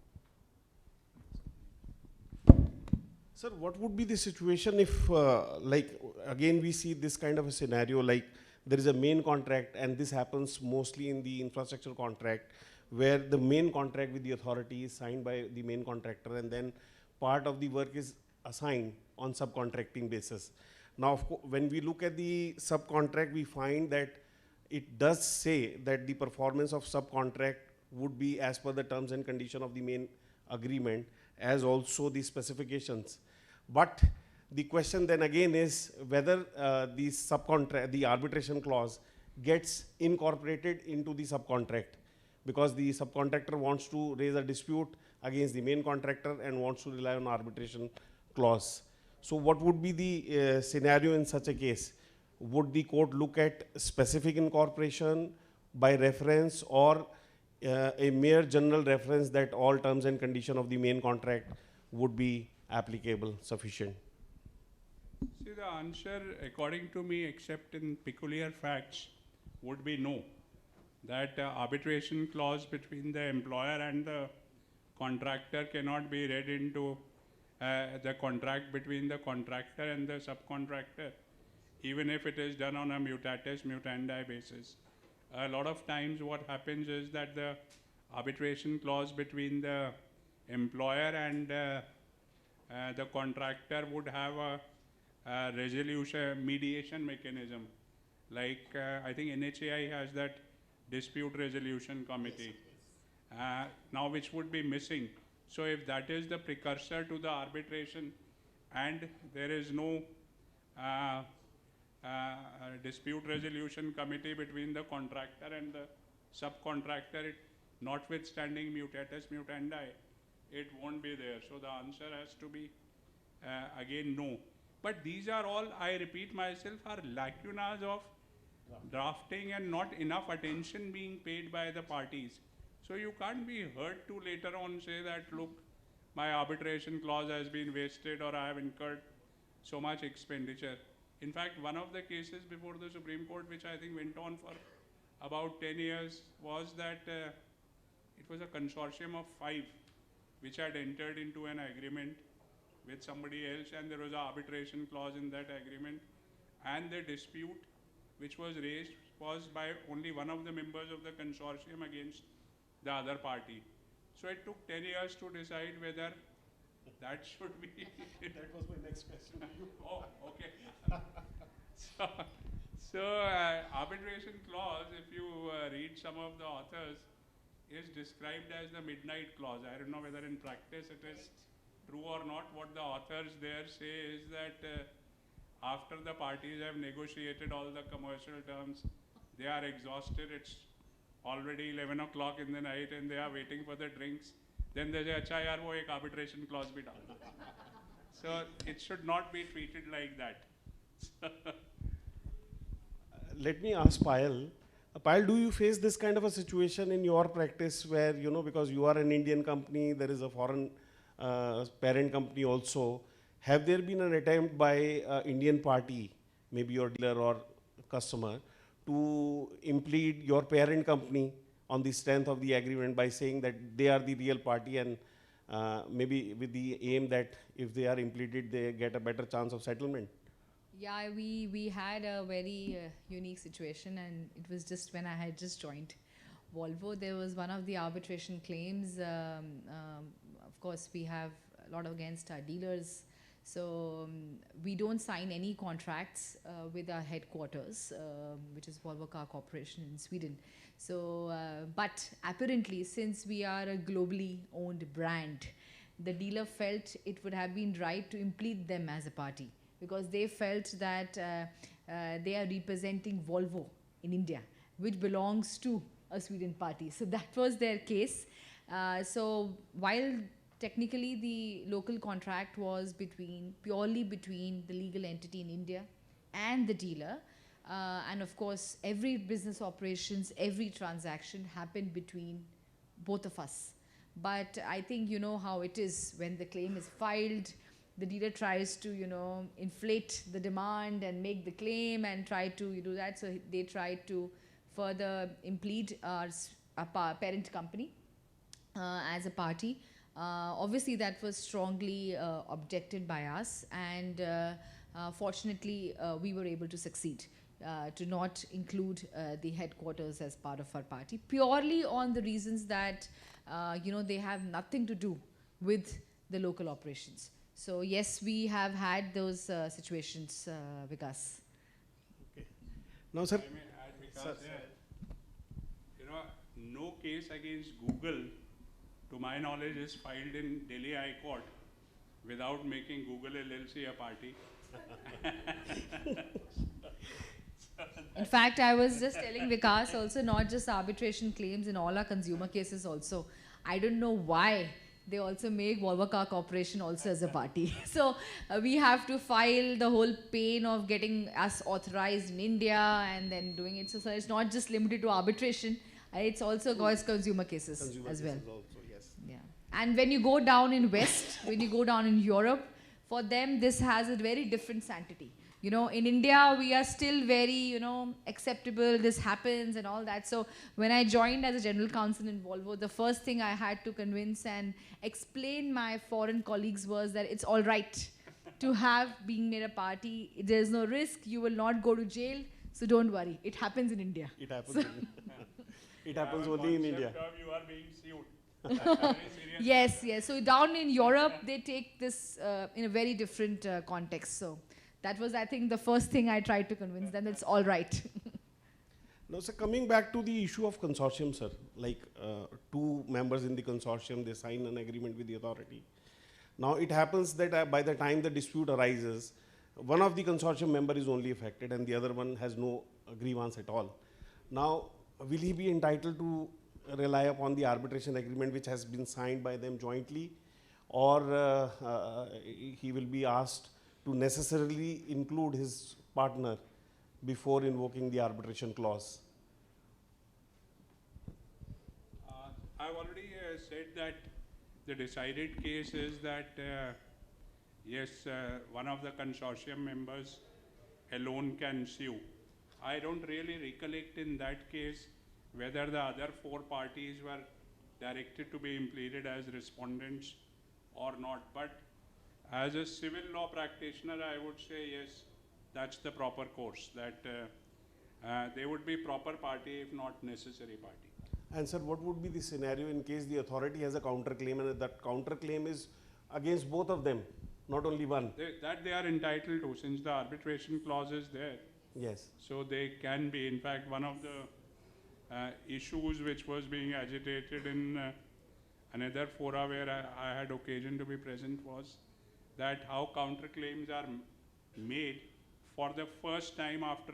Sir, what would be the situation if, like, again, we see this kind of a scenario, like there is a main contract, and this happens mostly in the infrastructure contract, where the main contract with the authority is signed by the main contractor, and then part of the work is assigned on subcontracting basis. Now, when we look at the subcontract, we find that it does say that the performance of subcontract would be as per the terms and condition of the main agreement, as also the specifications. But the question then again is whether the arbitration clause gets incorporated into the subcontract, because the subcontractor wants to raise a dispute against the main contractor and wants to rely on arbitration clause. So what would be the scenario in such a case? Would the court look at specific incorporation by reference, or a mere general reference that all terms and condition of the main contract would be applicable, sufficient? See, the answer, according to me, except in peculiar facts, would be no. That arbitration clause between the employer and the contractor cannot be read into the contract between the contractor and the subcontractor, even if it is done on a mutatis mutandi basis. A lot of times what happens is that the arbitration clause between the employer and the contractor would have a resolution, mediation mechanism. Like I think NHAI has that dispute resolution committee, now which would be missing. So if that is the precursor to the arbitration and there is no dispute resolution committee between the contractor and the subcontractor, notwithstanding mutatis mutandi, it won't be there. So the answer has to be again no. But these are all, I repeat myself, are lacunas of drafting and not enough attention being paid by the parties. So you can't be hurt to later on say that, look, my arbitration clause has been wasted or I have incurred so much expenditure. In fact, one of the cases before the Supreme Court, which I think went on for about 10 years, was that it was a consortium of 5 which had entered into an agreement with somebody else, and there was an arbitration clause in that agreement, and the dispute which was raised was by only one of the members of the consortium against the other party. So it took 10 years to decide whether that should be. That was my next question. Oh, okay. So arbitration clause, if you read some of the authors, is described as the midnight clause. I don't know whether in practice it is true or not. What the authors there say is that after the parties have negotiated all the commercial terms, they are exhausted, it's already 11 o'clock in the night and they are waiting for the drinks. Then they say, acha yaar, wo ek arbitration clause bhi dal do. So it should not be treated like that. Let me ask Payal. Payal, do you face this kind of a situation in your practice where, you know, because you are an Indian company, there is a foreign parent company also. Have there been an attempt by Indian party, maybe your dealer or customer, to implead your parent company on the strength of the agreement by saying that they are the real party, and maybe with the aim that if they are impleaded, they get a better chance of settlement? Yeah, we had a very unique situation, and it was just when I had just joined Volvo. There was one of the arbitration claims. Of course, we have a lot against our dealers. So we don't sign any contracts with our headquarters, which is Volvo Car Corporation in Sweden. So, but apparently, since we are a globally owned brand, the dealer felt it would have been right to implead them as a party, because they felt that they are representing Volvo in India, which belongs to a Sweden party. So that was their case. So while technically the local contract was purely between the legal entity in India and the dealer, and of course every business operations, every transaction happened between both of us. But I think you know how it is when the claim is filed. The dealer tries to, you know, inflate the demand and make the claim and try to do that. So they try to further implead our parent company as a party. Obviously, that was strongly objected by us, and fortunately, we were able to succeed to not include the headquarters as part of our party, purely on the reasons that they have nothing to do with the local operations. So yes, we have had those situations, Vikas. Okay. Now, sir. I may add, Vikas, no case against Google, to my knowledge, is filed in Delhi High Court without making Google LLC a party. In fact, I was just telling Vikas also, not just arbitration claims, in all our consumer cases also. I don't know why they also make Volvo Car Corporation also as a party. So we have to file the whole pain of getting us authorized in India and then doing it. So it's not just limited to arbitration. It's also goes consumer cases as well. Also, yes. Yeah. And when you go down in West, when you go down in Europe, for them this has a very different sanctity. In India, we are still very, acceptable, this happens and all that. So when I joined as a general counsel in Volvo, the first thing I had to convince and explain my foreign colleagues was that it's all right to have being made a party. There's no risk. You will not go to jail. So don't worry. It happens in India. It happens. It happens only in India. You are being sued. Yes. So down in Europe, they take this in a very different context. So that was, I think, the first thing I tried to convince them. It's all right. Now, sir, coming back to the issue of consortium, sir, like two members in the consortium, they sign an agreement with the authority. Now, it happens that by the time the dispute arises, one of the consortium member is only affected and the other one has no grievance at all. Now, will he be entitled to rely upon the arbitration agreement which has been signed by them jointly, or he will be asked to necessarily include his partner before invoking the arbitration clause? I've already said that the decided case is that, yes, one of the consortium members alone can sue. I don't really recollect in that case whether the other four parties were directed to be impleaded as respondents or not. But as a civil law practitioner, I would say yes, that's the proper course, that they would be proper party if not necessary party. And sir, what would be the scenario in case the authority has a counterclaim and that counterclaim is against both of them, not only one? That they are entitled to, since the arbitration clause is there. Yes. So they can be. In fact, one of the issues which was being agitated in another fora where I had occasion to be present was that how counterclaims are made for the first time after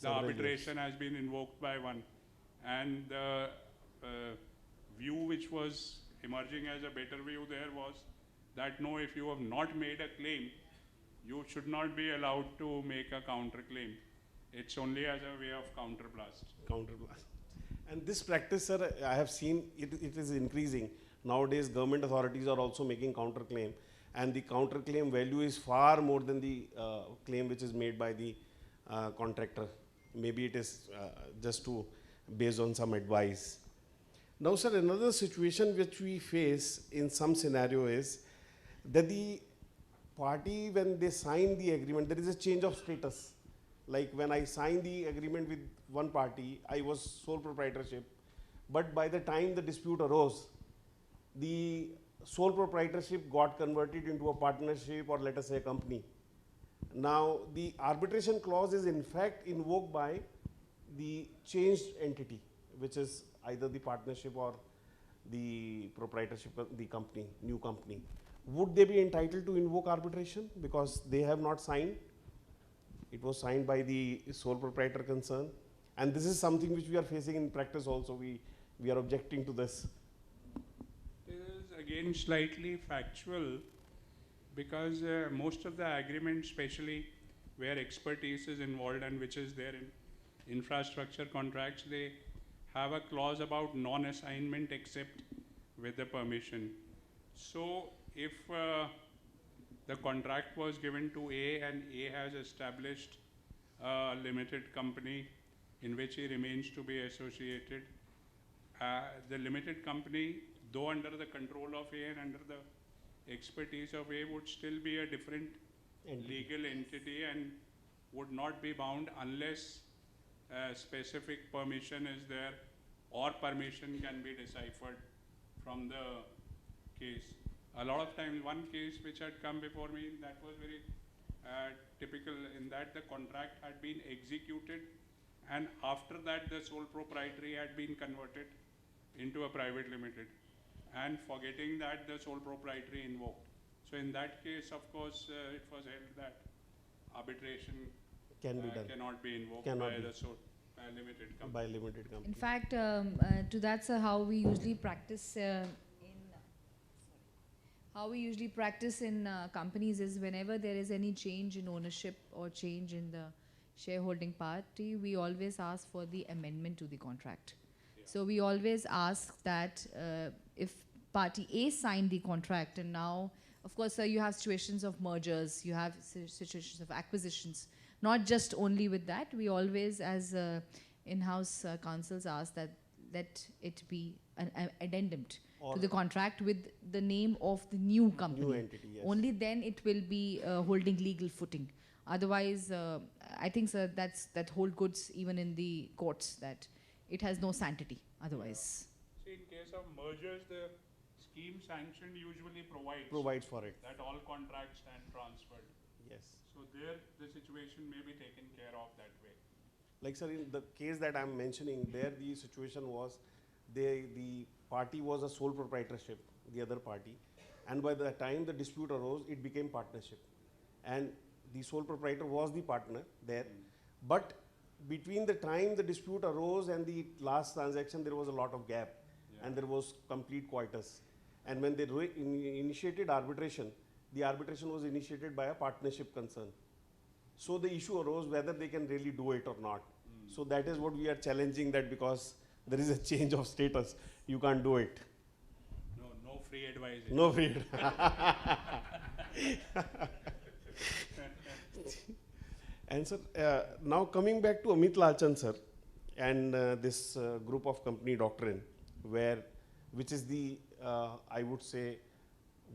the arbitration has been invoked by one. And the view which was emerging as a better view there was that no, if you have not made a claim, you should not be allowed to make a counterclaim. It's only as a way of counterblast. Counterblast. And this practice, sir, I have seen it is increasing. Nowadays, government authorities are also making counterclaim, and the counterclaim value is far more than the claim which is made by the contractor. Maybe it is just to based on some advice. Now, sir, another situation which we face in some scenario is that the party, when they sign the agreement, there is a change of status. Like when I signed the agreement with one party, I was sole proprietorship, but by the time the dispute arose, the sole proprietorship got converted into a partnership, or let us say a company. Now, the arbitration clause is in fact invoked by the changed entity, which is either the partnership or the proprietorship of the company, new company. Would they be entitled to invoke arbitration because they have not signed? It was signed by the sole proprietor concerned. And this is something which we are facing in practice also. We are objecting to this. This is again slightly factual, because most of the agreements, especially where expertise is involved and which is there in infrastructure contracts, they have a clause about non-assignment except with the permission. So if the contract was given to A and A has established a limited company in which he remains to be associated, the limited company though under the control of A and under the expertise of A, would still be a different legal entity and would not be bound unless specific permission is there or permission can be deciphered from the case. A lot of times, one case which had come before me, that was very typical in that the contract had been executed and after that the sole proprietary had been converted into a private limited and forgetting that the sole proprietary invoked. So in that case, of course, it was held that arbitration cannot be invoked by the limited company. By limited company. In fact, to that, sir, how we usually practice in companies is whenever there is any change in ownership or change in the shareholding party, we always ask for the amendment to the contract. Yeah. So we always ask that if party A signed the contract and now, of course, you have situations of mergers, you have situations of acquisitions. Not just only with that, we always as in-house counsels ask that let it be an addendum to the contract with the name of the new company. New entity, yes. Only then it will be holding legal footing. Otherwise, I think, sir, that hold goods even in the courts, that it has no sanctity otherwise. See, in case of mergers, the scheme sanction usually Provides for it. that all contracts stand transferred. Yes. So there, the situation may be taken care of that way. Like, sir, in the case that I'm mentioning, there the situation was the party was a sole proprietorship, the other party, and by the time the dispute arose, it became partnership. And the sole proprietor was the partner there, but between the time the dispute arose and the last transaction, there was a lot of gap, and there was complete coitus. And when they initiated arbitration, the arbitration was initiated by a partnership concern. So the issue arose whether they can really do it or not. So that is what we are challenging, that because there is a change of status, you can't do it. No free advice. No free. And sir, now coming back to Amit Lalchand sir and this group of company doctrine, which is the, I would say,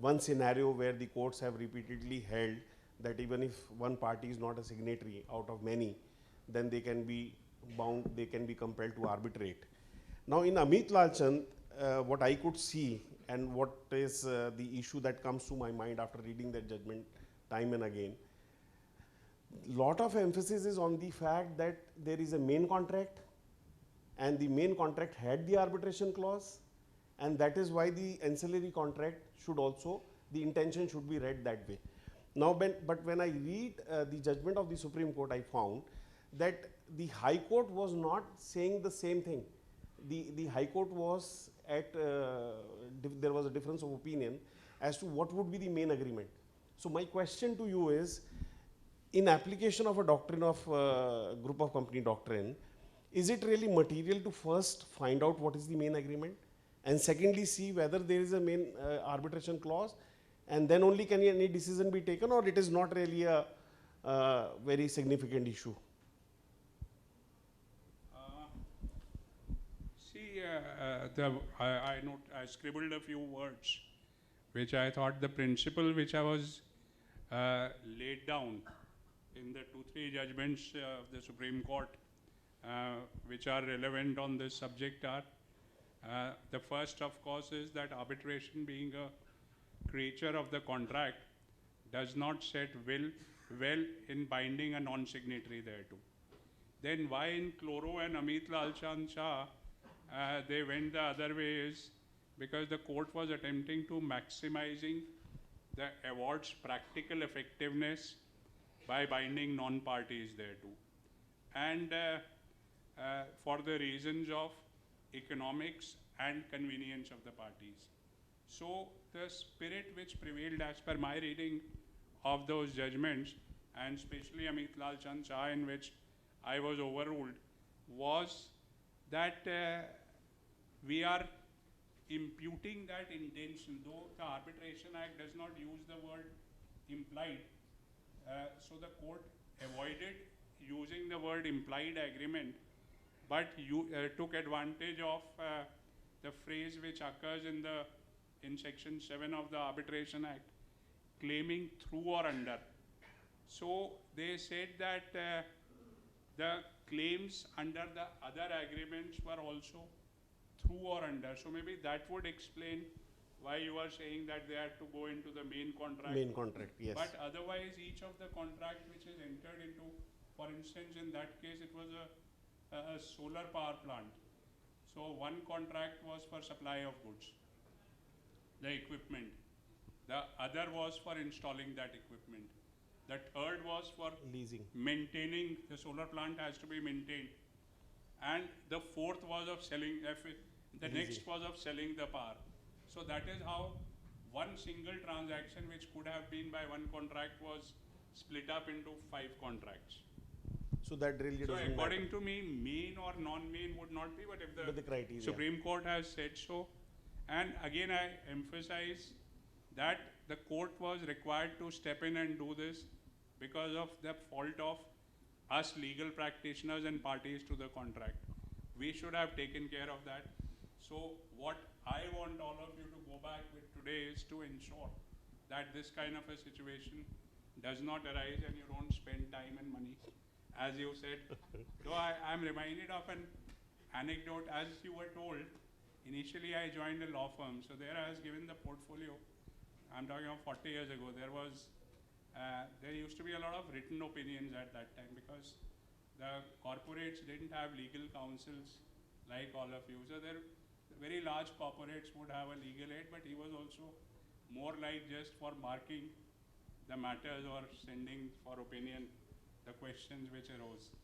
one scenario where the courts have repeatedly held that even if one party is not a signatory out of many, then they can be bound, they can be compelled to arbitrate. Now in Amit Lalchand, what I could see and what is the issue that comes to my mind after reading that judgment time and again, lot of emphasis is on the fact that there is a main contract and the main contract had the arbitration clause, and that is why the ancillary contract should also, the intention should be read that way. Now, but when I read the judgment of the Supreme Court, I found that the High Court was not saying the same thing. The High Court was at, there was a difference of opinion as to what would be the main agreement. So my question to you is, in application of a doctrine of group of company doctrine, is it really material to first find out what is the main agreement, and secondly see whether there is a main arbitration clause, and then only can any decision be taken, or it is not really a very significant issue? I scribbled a few words which I thought the principle which I was laid down in the 2-3 judgments of the Supreme Court which are relevant on this subject are, the first of course is that arbitration, being a creature of the contract, does not set well in binding a non-signatory thereto. Then why in Cloro and Amit Lalchand Shah they went the other way is because the court was attempting to maximizing the award's practical effectiveness by binding non-parties thereto, and for the reasons of economics and convenience of the parties. So the spirit which prevailed as per my reading of those judgments, and especially Amit Lalchand Shah, in which I was overruled, was that we are imputing that intention, though the Arbitration Act does not use the word implied. So the court avoided using the word implied agreement, but you took advantage of the phrase which occurs in section 7 of the Arbitration Act, claiming through or under. So they said that the claims under the other agreements were also through or under. So maybe that would explain why you are saying that they had to go into the main contract. Main contract, yes. But otherwise, each of the contract which is entered into, for instance, in that case, it was a solar power plant. So one contract was for supply of goods, the equipment. The other was for installing that equipment. The third was for leasing. Maintaining, the solar plant has to be maintained. And the fourth was of selling, the next was of selling the power. So that is how one single transaction, which could have been by one contract, was split up into 5 contracts. So that really doesn't matter. So according to me, main or non-main would not be, but if the criteria. Supreme Court has said so, and again I emphasize that the court was required to step in and do this because of the fault of us legal practitioners and parties to the contract. We should have taken care of that. So what I want all of you to go back with today is to ensure that this kind of a situation does not arise and you don't spend time and money, as you said. So I'm reminded of an anecdote. As you were told, initially I joined a law firm. So there I was given the portfolio. I'm talking of 40 years ago. There used to be a lot of written opinions at that time because the corporates didn't have legal counsels like all of you. So there very large corporates would have a legal aid, but he was also more like just for marking the matters or sending for opinion the questions which arose.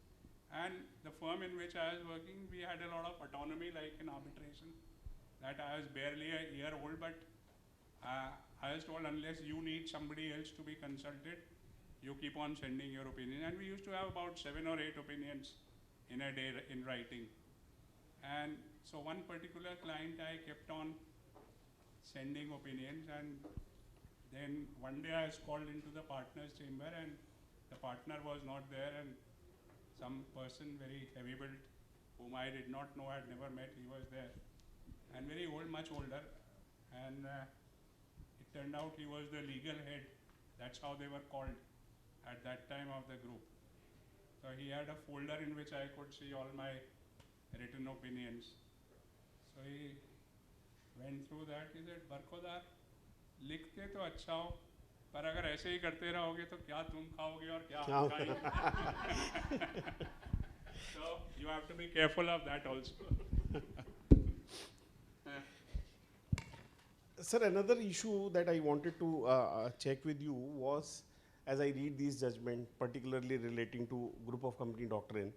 And the firm in which I was working, we had a lot of autonomy, like in arbitration, that I was barely a year old, but I was told unless you need somebody else to be consulted, you keep on sending your opinion. And we used to have about 7 or 8 opinions in a day in writing. And so one particular client, I kept on sending opinions, and then one day I was called into the partner's chamber and the partner was not there, and some person very heavy built whom I did not know, had never met, he was there, and very old, much older, and it turned out he was the legal head. That's how they were called at that time of the group. So he had a folder in which I could see all my written opinions. So he went through that. He said, बरखुरदार, लिखते तो अच्छा हो, पर अगर ऐसे ही करते रहोगे तो क्या तुम खाओगे और क्या हम खाएंगे? So you have to be careful of that also. Sir, another issue that I wanted to check with you was, as I read these judgments, particularly relating to group of company doctrine,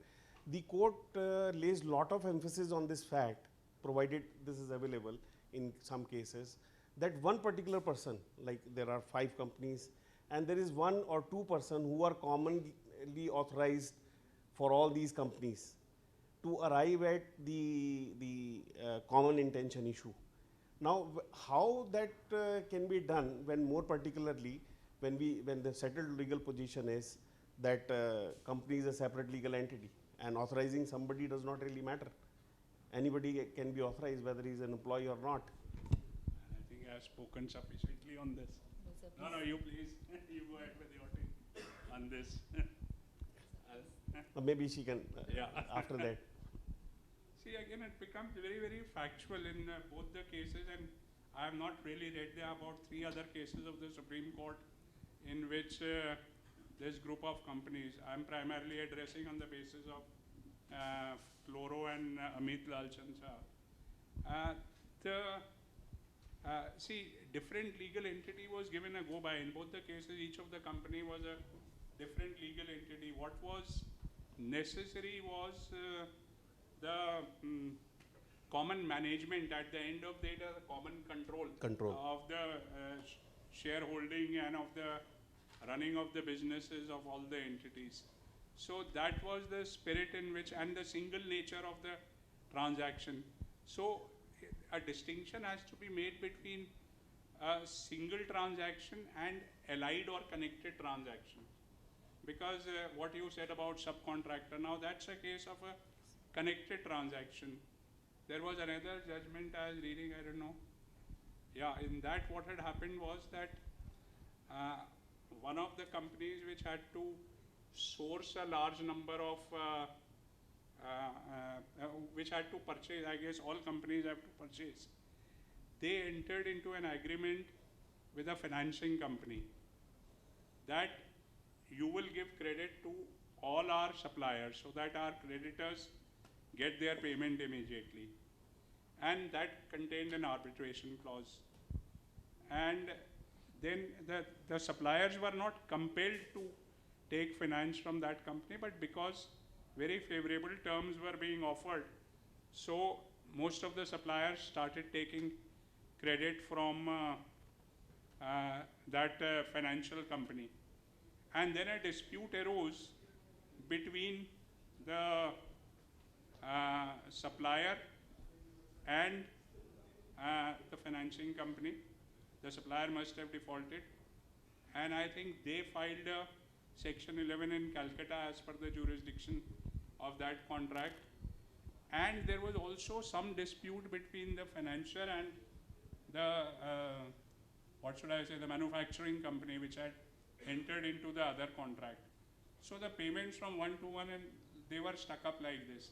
the court lays lot of emphasis on this fact, provided this is available in some cases, that one particular person, like there are 5 companies, and there is 1 or 2 person who are commonly authorized for all these companies to arrive at the common intention issue. Now, how that can be done when more particularly when the settled legal position is that company is a separate legal entity and authorizing somebody does not really matter. Anybody can be authorized whether he is an employee or not. I think I have spoken sufficiently on this. No, you please, you go ahead with your thing on this. Maybe she can after that. See, again, it becomes very, very factual in both the cases, and I have not really read there about 3 other cases of the Supreme Court in which this group of companies, I'm primarily addressing on the basis of Floro and Amit Lalchandsa. See, different legal entity was given a go-by. In both the cases, each of the company was a different legal entity. What was necessary was the common management, at the end of the day, the common control of the shareholding and of the running of the businesses of all the entities. So that was the spirit in which, and the single nature of the transaction. So a distinction has to be made between a single transaction and allied or connected transaction. Because what you said about subcontractor, now that's a case of a connected transaction. there was another judgment I was reading, I don't know. Yeah, in that what had happened was that one of the companies which had to source a large number of, which had to purchase, I guess all companies have to purchase, they entered into an agreement with a financing company that you will give credit to all our suppliers so that our creditors get their payment immediately. And that contained an arbitration clause. And then the suppliers were not compelled to take finance from that company, but because very favorable terms were being offered, so most of the suppliers started taking credit from that financial company. And then a dispute arose between the supplier and the financing company. The supplier must have defaulted, and I think they filed a Section 11 in Calcutta as per the jurisdiction of that contract. And there was also some dispute between the financier and the, what should I say, the manufacturing company which had entered into the other contract. So the payments from one to one, and they were stuck up like this.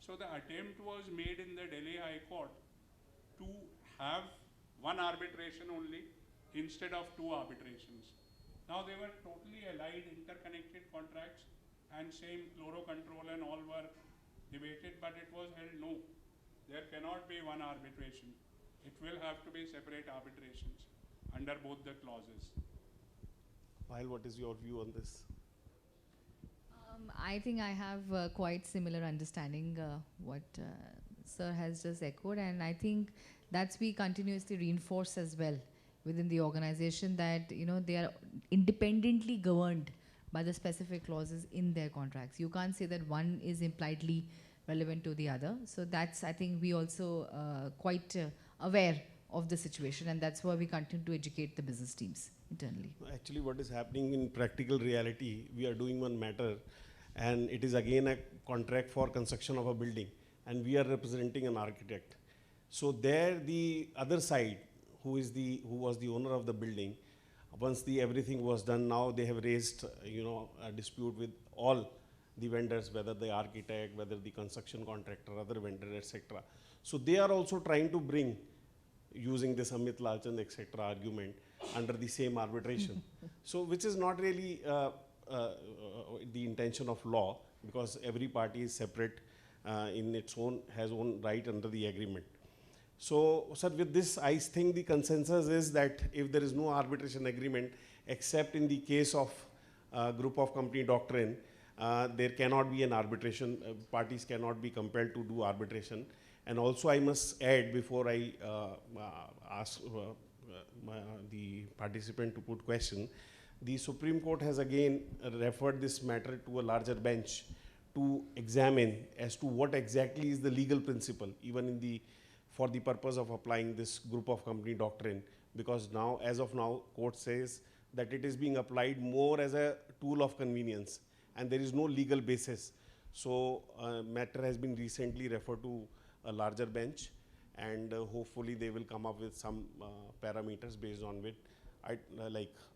So the attempt was made in the Delhi High Court to have one arbitration only instead of two arbitrations. Now they were totally allied, interconnected contracts, and same chloro control and all were debated, but it was held no, there cannot be one arbitration. It will have to be separate arbitrations under both the clauses. Payal, what is your view on this? I think I have quite similar understanding what Sir has just echoed, and I think that's we continuously reinforce as well within the organization that they are independently governed by the specific clauses in their contracts. You can't say that one is impliedly relevant to the other. So that's, I think, we also quite aware of the situation, and that's why we continue to educate the business teams internally. Actually, what is happening in practical reality, we are doing one matter, and it is again a contract for construction of a building, and we are representing an architect. So there, the other side, who was the owner of the building, once everything was done, now they have raised a dispute with all the vendors, whether the architect, whether the construction contractor, other vendor, etc. So they are also trying to bring, using this Amit Lalchand, etc. argument, under the same arbitration. So which is not really the intention of law, because every party is separate in its own, has own right under the agreement. So, sir, with this, I think the consensus is that if there is no arbitration agreement, except in the case of group of company doctrine, there cannot be an arbitration, parties cannot be compelled to do arbitration. And also I must add, before I ask the participant to put question, the Supreme Court has again referred this matter to a larger bench to examine as to what exactly is the legal principle, even in the, for the purpose of applying this group of company doctrine, because now, as of now, court says that it is being applied more as a tool of convenience, and there is no legal basis. So matter has been recently referred to a larger bench, and hopefully they will come up with some parameters based on which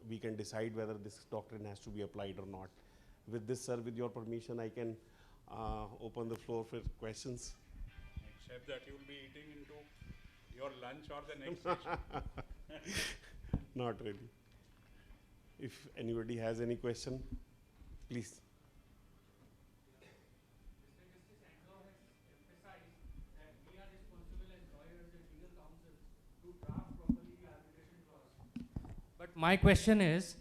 we can decide whether this doctrine has to be applied or not. With this, sir, with your permission, I can open the floor for questions. Except that you will be eating into your lunch or the next session. Not really. If anybody has any question, please. But my question is,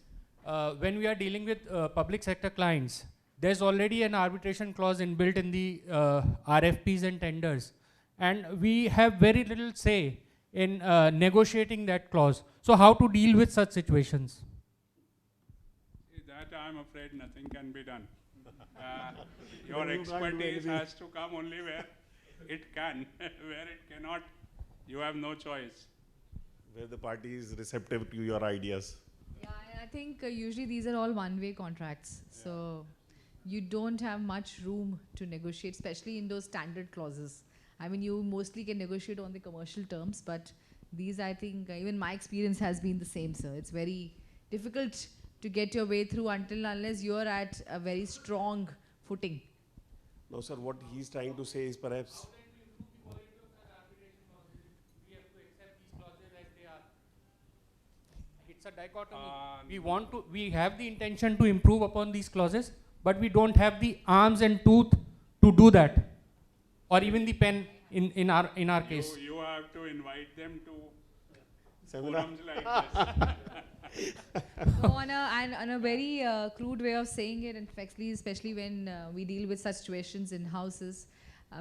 when we are dealing with public sector clients, there's already an arbitration clause inbuilt in the RFPs and tenders, and we have very little say in negotiating that clause. So how to deal with such situations? That I'm afraid nothing can be done. Your expertise has to come only where it can. Where it cannot, you have no choice. Where the party is receptive to your ideas. Yeah, I think usually these are all one-way contracts. Yeah. So you don't have much room to negotiate, especially in those standard clauses. I mean, you mostly can negotiate on the commercial terms, but these, I think, even my experience has been the same, sir. It's very difficult to get your way through unless you're at a very strong footing. No, sir, what he's trying to say is perhaps... It's a dichotomy. We have the intention to improve upon these clauses, but we don't have the arms and tooth to do that, or even the pen in our case. You have to invite them to Seminar. forums like this. So on a very crude way of saying it, and especially when we deal with such situations in houses,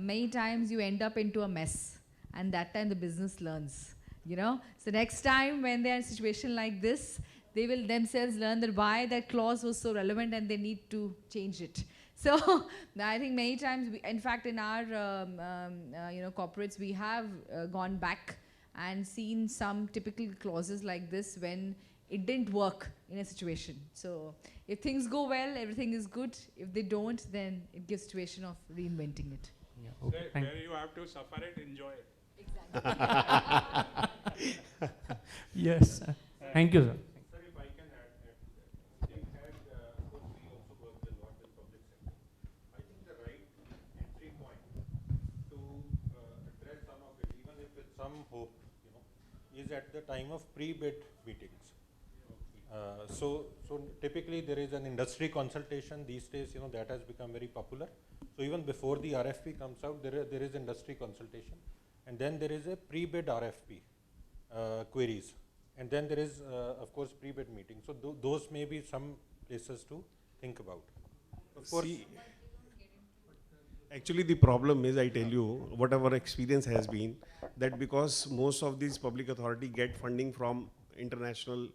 many times you end up into a mess, and that time the business learns. You know, so next time when they're in a situation like this, they will themselves learn that why that clause was so relevant and they need to change it. So I think many times, in fact, in our corporates, we have gone back and seen some typical clauses like this when it didn't work in a situation. So if things go well, everything is good. If they don't, then it gives situation of reinventing it. Yeah, okay. So where you have to suffer it, enjoy it. Yes. Thank you, sir. Sir, if I can add to that. We had, of course, we also worked a lot with public sector. I think the right entry point to address some of it, even if with some hope, is at the time of pre-bid meetings. So typically there is an industry consultation these days. That has become very popular. So even before the RFP comes out, there is industry consultation. And then there is a pre-bid RFP queries. And then there is, of course, pre-bid meeting. So those may be some places to think about. Of course. Actually, the problem is, I tell you, what our experience has been, that because most of these public authority get funding from international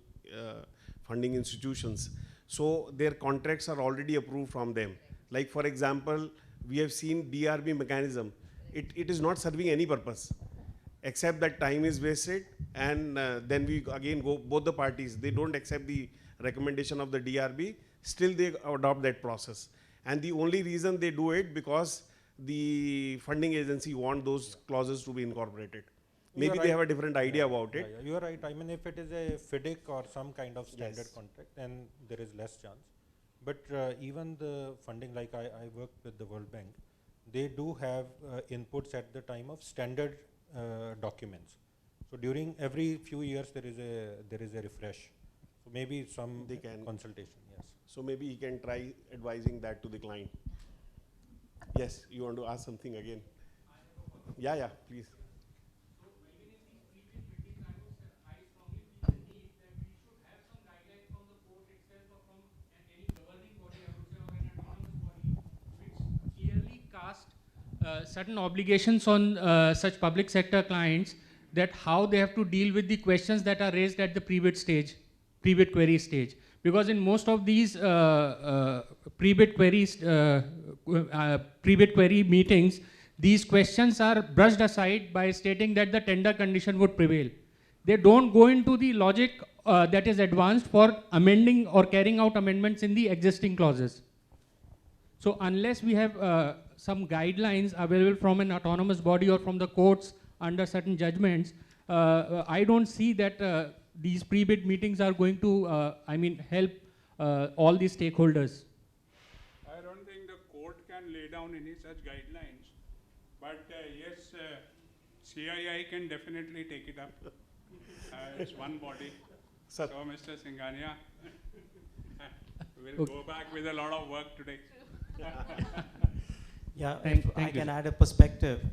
funding institutions, so their contracts are already approved from them. Like, for example, we have seen DRB mechanism. It is not serving any purpose, except that time is wasted, and then we again go, both the parties, they don't accept the recommendation of the DRB, still they adopt that process. And the only reason they do it because the funding agency want those clauses to be incorporated. Maybe they have a different idea about it. You are right. I mean, if it is a FIDIC or some kind of standard contract, then there is less chance. But even the funding, like I work with the World Bank, they do have inputs at the time of standard documents. So during every few years there is a refresh. So maybe some consultation. Yes. So maybe he can try advising that to the client. Yes, you want to ask something again? Yeah, please. Certain obligations on such public sector clients, that how they have to deal with the questions that are raised at the pre-bid stage, pre-bid query stage. Because in most of these pre-bid query meetings, these questions are brushed aside by stating that the tender condition would prevail. They don't go into the logic that is advanced for amending or carrying out amendments in the existing clauses. So unless we have some guidelines available from an autonomous body or from the courts under certain judgments, I don't see that these pre-bid meetings are going to, help all the stakeholders. I don't think the court can lay down any such guidelines, but yes, CII can definitely take it up. It's one body. So Mr. Singhania will go back with a lot of work today. Yeah, if I can add a perspective.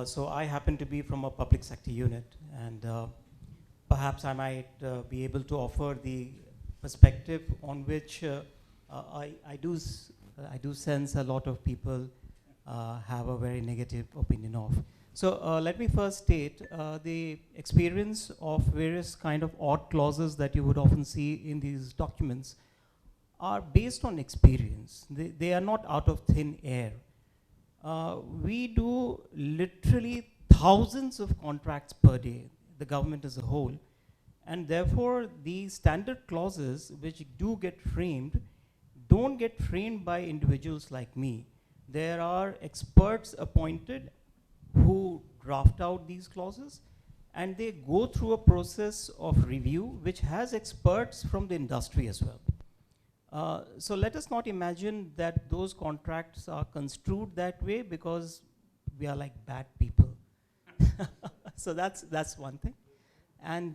So I happen to be from a public sector unit, and perhaps I might be able to offer the perspective on which I do sense a lot of people have a very negative opinion of. So let me first state the experience of various kind of odd clauses that you would often see in these documents are based on experience. They are not out of thin air. We do literally thousands of contracts per day, the government as a whole, and therefore the standard clauses which do get framed don't get framed by individuals like me. There are experts appointed who draft out these clauses, and they go through a process of review which has experts from the industry as well. So let us not imagine that those contracts are construed that way because we are like bad people. So that's one thing. And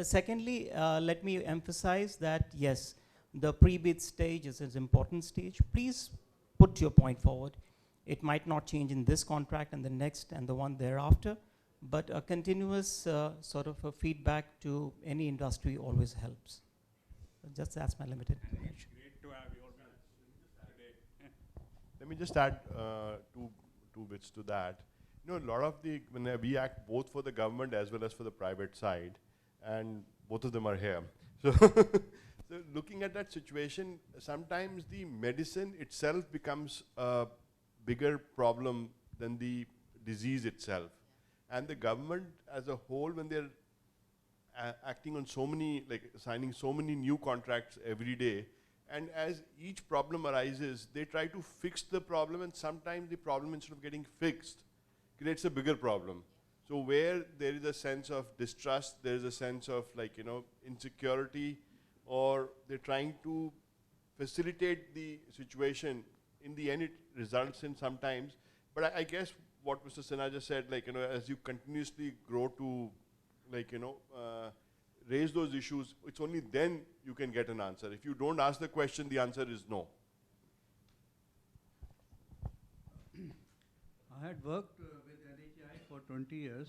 secondly, let me emphasize that yes, the pre-bid stage is an important stage. Please put your point forward. It might not change in this contract and the next and the one thereafter, but a continuous sort of a feedback to any industry always helps. Just that's my limited information. Great to have you today. Let me just add two bits to that. You know, a lot of when we act both for the government as well as for the private side, and both of them are here. So, so looking at that situation, sometimes the medicine itself becomes a bigger problem than the disease itself. And the government as a whole, when they're acting on so many, like signing so many new contracts every day, and as each problem arises, they try to fix the problem, and sometimes the problem, instead of getting fixed, creates a bigger problem. So where there is a sense of distrust, there is a sense of insecurity, or they're trying to facilitate the situation, in the end it results in sometimes, but I guess what Mr. Sinha just said, as you continuously grow to, raise those issues, it's only then you can get an answer. If you don't ask the question, the answer is no. I had worked with NHI for 20 years,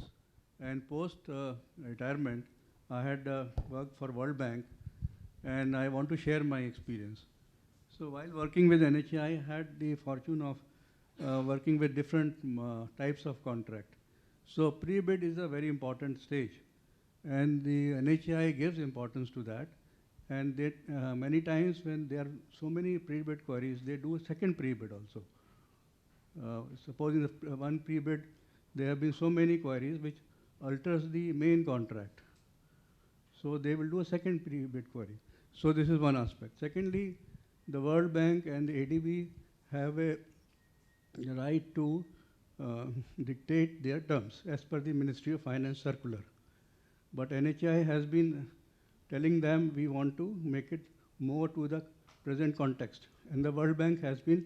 and post retirement, I had worked for World Bank, and I want to share my experience. So while working with NHI, I had the fortune of working with different types of contract. So pre-bid is a very important stage, and the NHI gives importance to that. And they, many times when there are so many pre-bid queries, they do a second pre-bid also. Suppose in the one pre-bid, there have been so many queries which alters the main contract. So they will do a second pre-bid query. So this is one aspect. Secondly, the World Bank and the ADB have a right to dictate their terms as per the Ministry of Finance circular. But NHI has been telling them we want to make it more to the present context. And the World Bank has been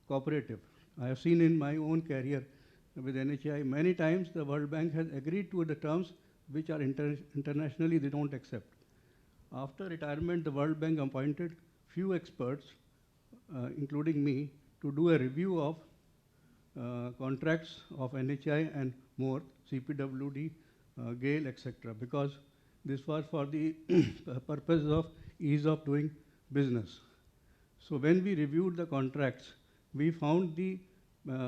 cooperative. I have seen in my own career with NHI, many times the World Bank has agreed to the terms which are internationally they don't accept. After retirement, the World Bank appointed few experts, including me, to do a review of contracts of NHI and more, CPWD, GAIL, etc. Because this was for the purpose of ease of doing business. So when we reviewed the contracts, we found the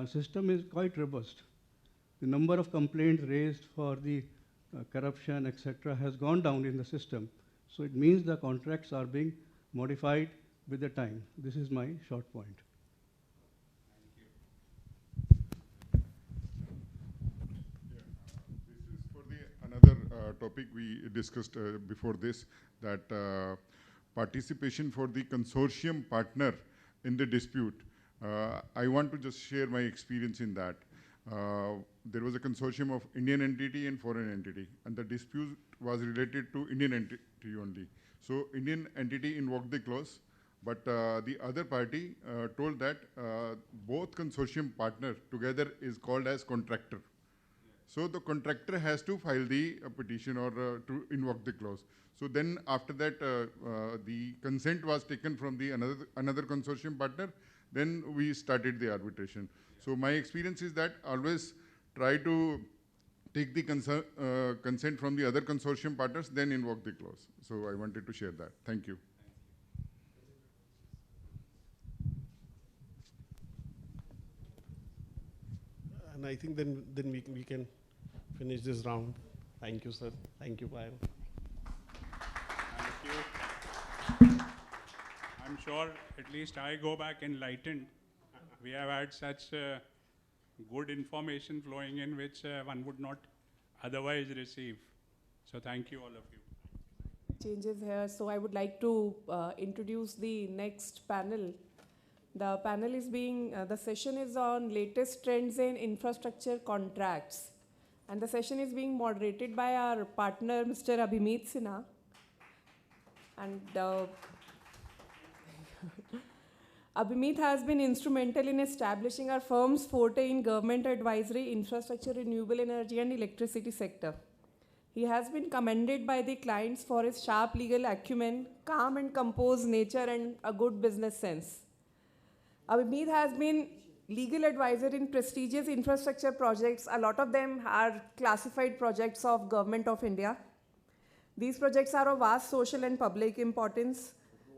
system is quite robust. The number of complaints raised for the corruption, etc., has gone down in the system. So it means the contracts are being modified with the time. This is my short point. This is for the another topic we discussed before this, that participation for the consortium partner in the dispute. I want to just share my experience in that. There was a consortium of Indian entity and foreign entity, and the dispute was related to Indian entity only. So Indian entity invoked the clause, but the other party told that both consortium partner together is called as contractor. So the contractor has to file the petition or to invoke the clause. So then after that, the consent was taken from the another consortium partner. Then we started the arbitration. So my experience is that always try to take the consent from the other consortium partners, then invoke the clause. So I wanted to share that. Thank you. And I think then we can finish this round. Thank you, sir. Thank you, Payal. Thank you. I'm sure at least I go back enlightened. We have had such good information flowing in which one would not otherwise receive. So thank you, all of you. Changes here. So I would like to introduce the next panel. The panel is the session is on latest trends in infrastructure contracts. And the session is being moderated by our partner, Mr. Abhimeet Sinha. And Abhimeet has been instrumental in establishing our firm's forte in government advisory, infrastructure, renewable energy, and electricity sector. He has been commended by the clients for his sharp legal acumen, calm and composed nature, and a good business sense. Abhimeet has been legal advisor in prestigious infrastructure projects. A lot of them are classified projects of Government of India. These projects are of vast social and public importance.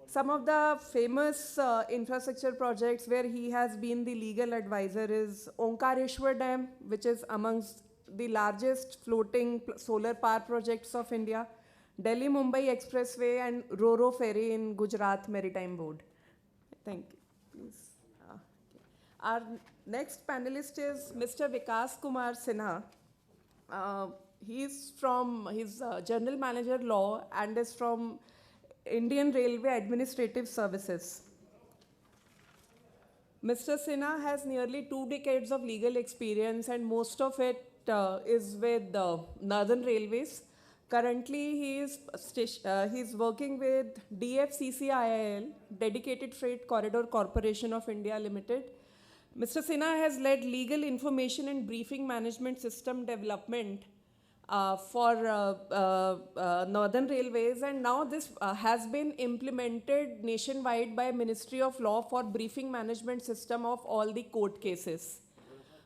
Some of the famous infrastructure projects where he has been the legal advisor is Omkareshwar Dam, which is amongst the largest floating solar power projects of India, Delhi-Mumbai Expressway, and Ro-Ro Ferry in Gujarat Maritime Board. Thank you. Please. Our next panelist is Mr. Vikas Kumar Sinha. He's General Manager Law and is from Indian Railway Administrative Services. Mr. Sinha has nearly 2 decades of legal experience, and most of it is with Northern Railways. Currently, he is working with DFCCIIL, Dedicated Freight Corridor Corporation of India Limited. Mr. Sinha has led legal information and briefing management system development for Northern Railways, and now this has been implemented nationwide by Ministry of Law for briefing management system of all the court cases.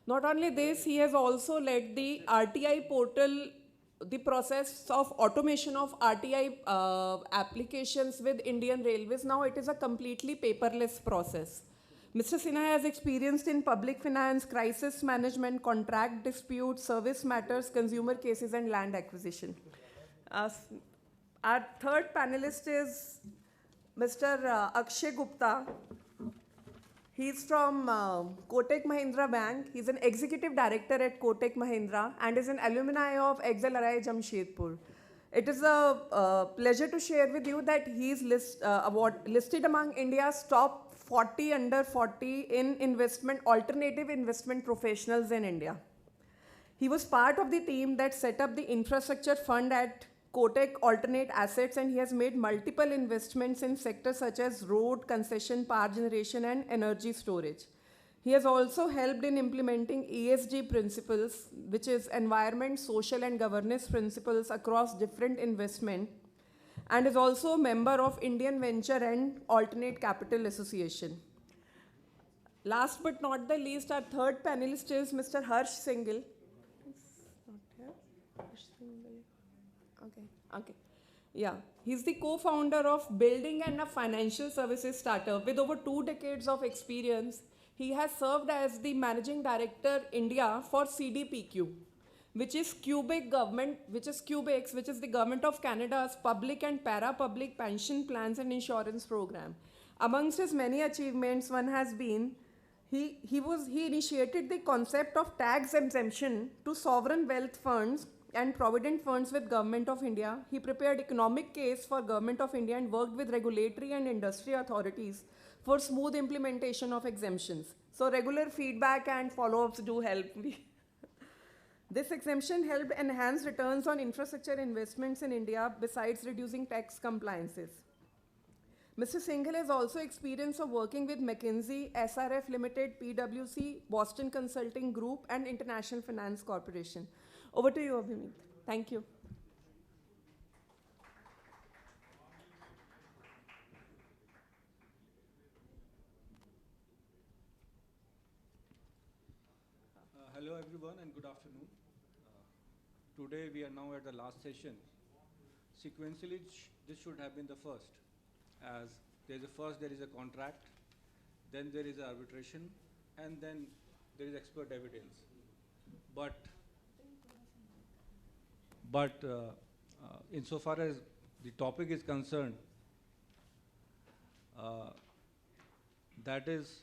Not only this, he has also led the RTI portal, the process of automation of RTI applications with Indian Railways. Now it is a completely paperless process. Mr. Sinha has experience in public finance, crisis management, contract disputes, service matters, consumer cases, and land acquisition. Our third panelist is Mr. Akshay Gupta. He's from Kotak Mahindra Bank. He's an executive director at Kotak Mahindra and is an alumni of XLRI Jamshedpur. It is a pleasure to share with you that he's listed among India's top 40 under 40 in alternative investment professionals in India. He was part of the team that set up the infrastructure fund at Kotak Alternate Assets, and he has made multiple investments in sectors such as road, concession, power generation, and energy storage. He has also helped in implementing ESG principles, which is environment, social, and governance principles across different investment, and is also a member of Indian Venture and Alternate Capital Association. Last but not the least, our third panelist is Mr. Harsh Singhal. Okay. Yeah, he's the co-founder of Building and a Financial Services startup with over 2 decades of experience. He has served as the Managing Director India for CDPQ, which is Quebec, which is the Government of Canada's public and para-public pension plans and insurance program. Amongst his many achievements, one has been he initiated the concept of tax exemption to sovereign wealth funds and provident funds with Government of India. He prepared economic case for Government of India and worked with regulatory and industry authorities for smooth implementation of exemptions. So regular feedback and follow-ups do help me. This exemption helped enhance returns on infrastructure investments in India besides reducing tax compliances. Mr. Singhal has also experience of working with McKinsey, SRF Limited, PwC, Boston Consulting Group, and International Finance Corporation. Over to you, Abhimeet. Thank you. Hello, everyone, and good afternoon. Today, we are now at the last session. Sequentially, this should have been the first, as there is a contract, then there is arbitration, and then there is expert evidence. But insofar as the topic is concerned, there is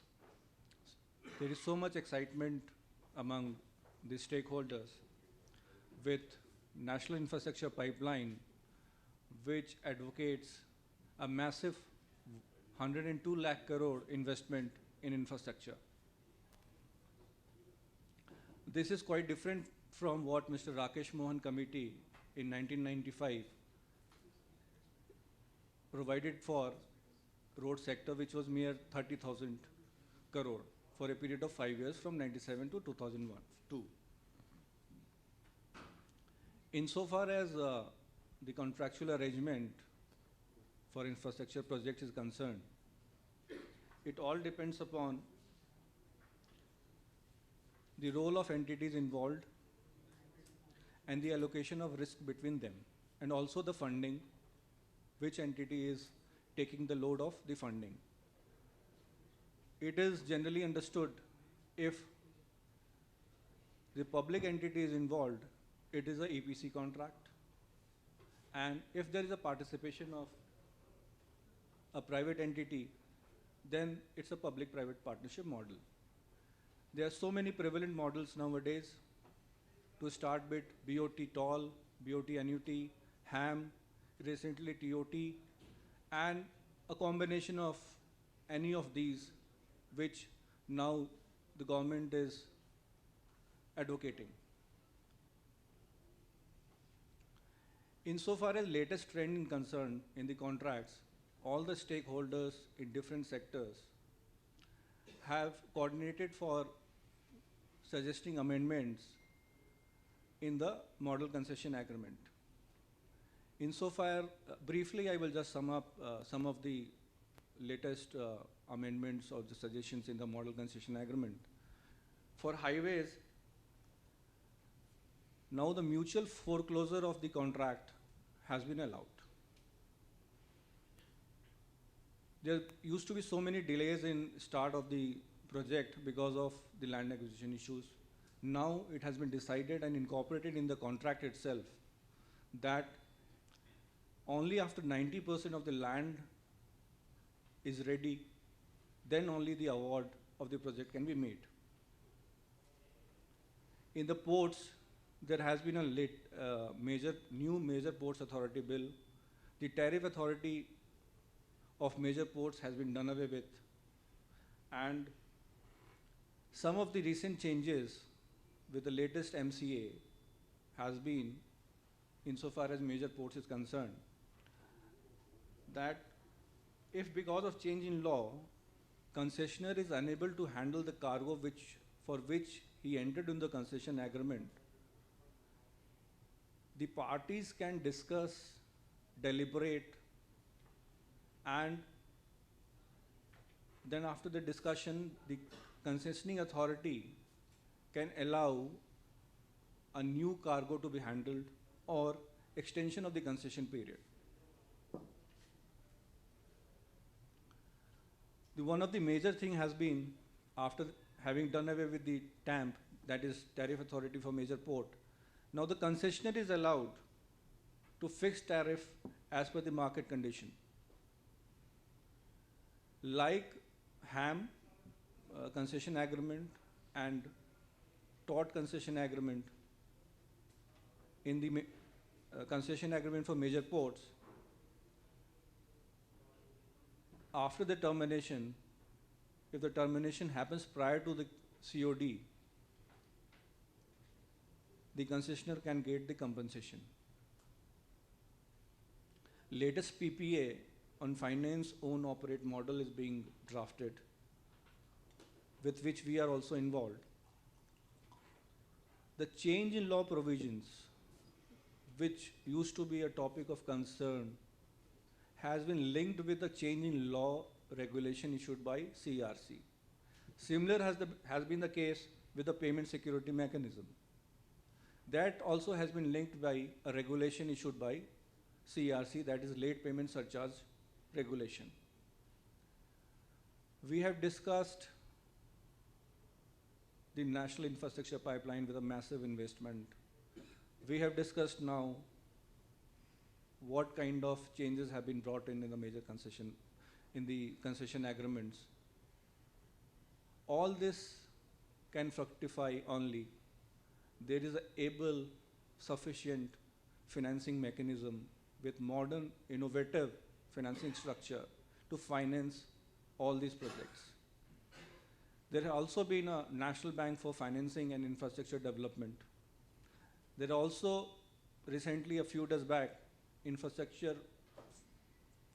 so much excitement among the stakeholders with National Infrastructure Pipeline, which advocates a massive 102 lakh crore investment in infrastructure. This is quite different from what Mr. Rakesh Mohan Committee in 1995 provided for road sector, which was mere 30,000 crore for a period of 5 years from 97 to 2002. Insofar as the contractual arrangement for infrastructure projects is concerned, it all depends upon the role of entities involved and the allocation of risk between them, and also the funding, which entity is taking the load of the funding. It is generally understood if the public entity is involved, it is a EPC contract, and if there is a participation of a private entity, then it's a public-private partnership model. There are so many prevalent models nowadays, to start with BOT toll, BOT annuity, HAM, recently TOT, and a combination of any of these, which now the government is advocating. Insofar as latest trend is concerned in the contracts, all the stakeholders in different sectors have coordinated for suggesting amendments in the model concession agreement. Insofar, briefly, I will just sum up some of the latest amendments or the suggestions in the model concession agreement. For highways, now the mutual foreclosure of the contract has been allowed. There used to be so many delays in start of the project because of the land acquisition issues. Now it has been decided and incorporated in the contract itself that only after 90% of the land is ready, then only the award of the project can be made. In the ports, there has been a new major ports authority bill. The tariff authority of major ports has been done away with, and some of the recent changes with the latest MCA has been, insofar as major ports is concerned, that if because of change in law, concessionaire is unable to handle the cargo for which he entered in the concession agreement, the parties can discuss, deliberate, and then after the discussion, the concessioning authority can allow a new cargo to be handled or extension of the concession period. One of the major thing has been, after having done away with the TAMP, that is Tariff Authority for Major Port, now the concessionaire is allowed to fix tariff as per the market condition. Like HAM concession agreement and TOT concession agreement, in the concession agreement for major ports, after the termination, if the termination happens prior to the COD, the concessionaire can get the compensation. Latest PPA on finance own operate model is being drafted, with which we are also involved. The change in law provisions, which used to be a topic of concern, has been linked with the change in law regulation issued by CERC. Similar has been the case with the payment security mechanism. That also has been linked by a regulation issued by CERC, that is late payment surcharge regulation. We have discussed the national infrastructure pipeline with a massive investment. We have discussed now what kind of changes have been brought in the major concession, in the concession agreements. All this can fructify only there is an able, sufficient financing mechanism with modern, innovative financing structure to finance all these projects. There has also been a National Bank for Financing and Infrastructure Development. There also recently, a few days back, Infrastructure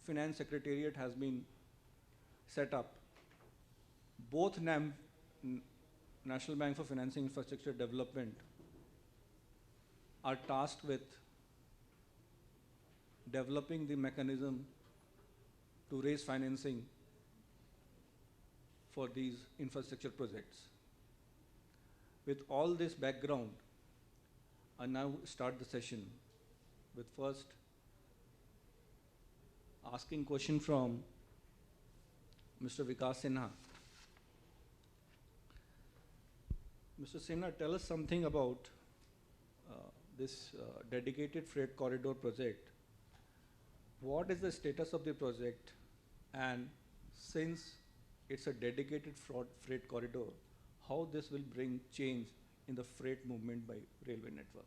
Finance Secretariat has been set up. Both National Bank for Financing Infrastructure Development are tasked with developing the mechanism to raise financing for these infrastructure projects. With all this background, I now start the session with first asking question from Mr. Vikas Sinha. Mr. Sinha, tell us something about this dedicated freight corridor project. What is the status of the project? And since it's a dedicated freight corridor, how this will bring change in the freight movement by railway network?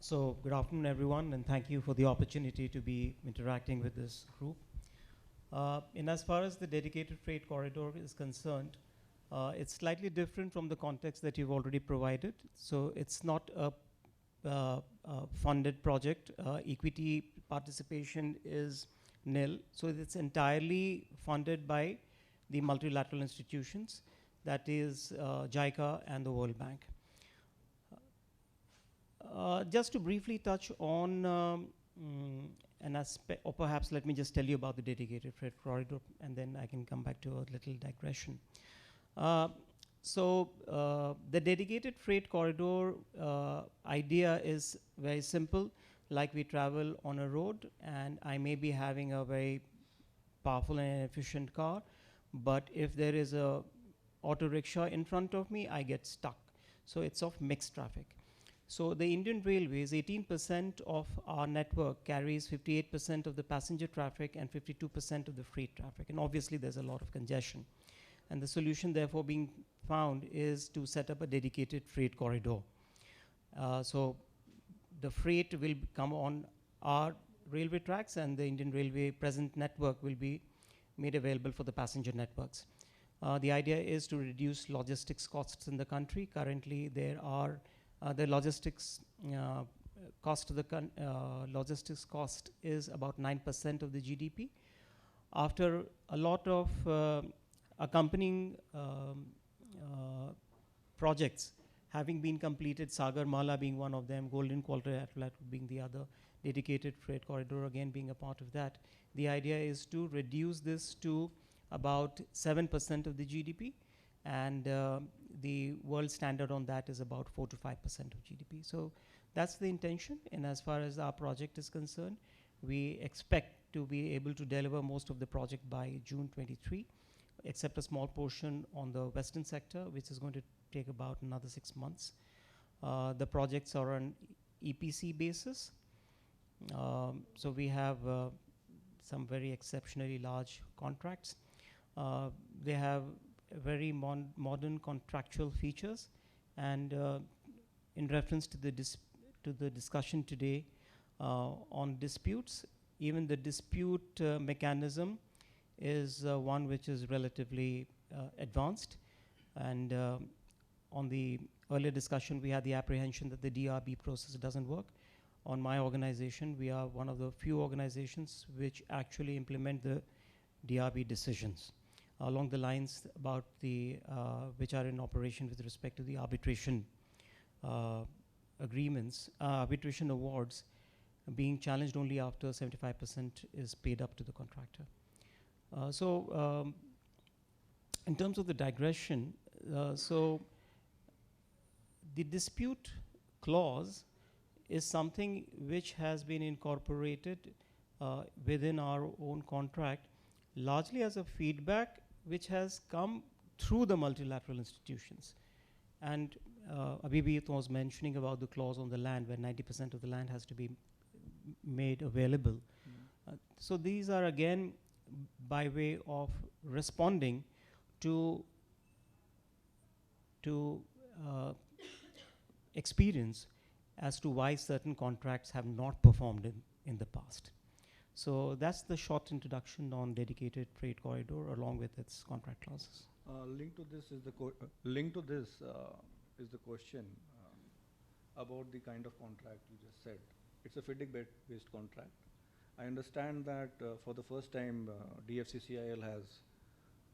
So good afternoon, everyone, and thank you for the opportunity to be interacting with this group. In as far as the dedicated freight corridor is concerned, it's slightly different from the context that you've already provided. So it's not a funded project. Equity participation is nil. So it's entirely funded by the multilateral institutions, that is JICA and the World Bank. Just to briefly touch on an aspect, or perhaps let me just tell you about the dedicated freight corridor, and then I can come back to a little digression. The dedicated freight corridor idea is very simple. Like we travel on a road, and I may be having a very powerful and efficient car, but if there is a auto rickshaw in front of me, I get stuck. So it's of mixed traffic. So the Indian Railways, 18% of our network carries 58% of the passenger traffic and 52% of the freight traffic. And obviously there's a lot of congestion. And the solution therefore being found is to set up a dedicated freight corridor. So the freight will come on our railway tracks, and the Indian Railway present network will be made available for the passenger networks. The idea is to reduce logistics costs in the country. Currently, there are the logistics cost of the logistics cost is about 9% of the GDP. After a lot of accompanying projects having been completed, Sagar Mala being one of them, Golden Quadrilateral being the other, dedicated freight corridor again being a part of that. The idea is to reduce this to about 7% of the GDP, and the world standard on that is about 4 to 5% of GDP. So that's the intention, and as far as our project is concerned, we expect to be able to deliver most of the project by June 23, except a small portion on the western sector, which is going to take about another 6 months. The projects are on EPC basis. So we have some very exceptionally large contracts. They have very modern contractual features, and in reference to the discussion today on disputes, even the dispute mechanism is one which is relatively advanced. And on the earlier discussion, we had the apprehension that the DRB process doesn't work. On my organization, we are one of the few organizations which actually implement the DRB decisions along the lines about the which are in operation with respect to the arbitration agreements, arbitration awards being challenged only after 75% is paid up to the contractor. In terms of the digression, so the dispute clause is something which has been incorporated within our own contract, largely as a feedback which has come through the multilateral institutions. And Abhimeet was mentioning about the clause on the land, where 90% of the land has to be made available. So these are again by way of responding to experience as to why certain contracts have not performed in the past. So that's the short introduction on dedicated freight corridor along with its contract clauses. Linked to this is the question about the kind of contract you just said. It's a FIDIC-based contract. I understand that for the first time, DFCCIL has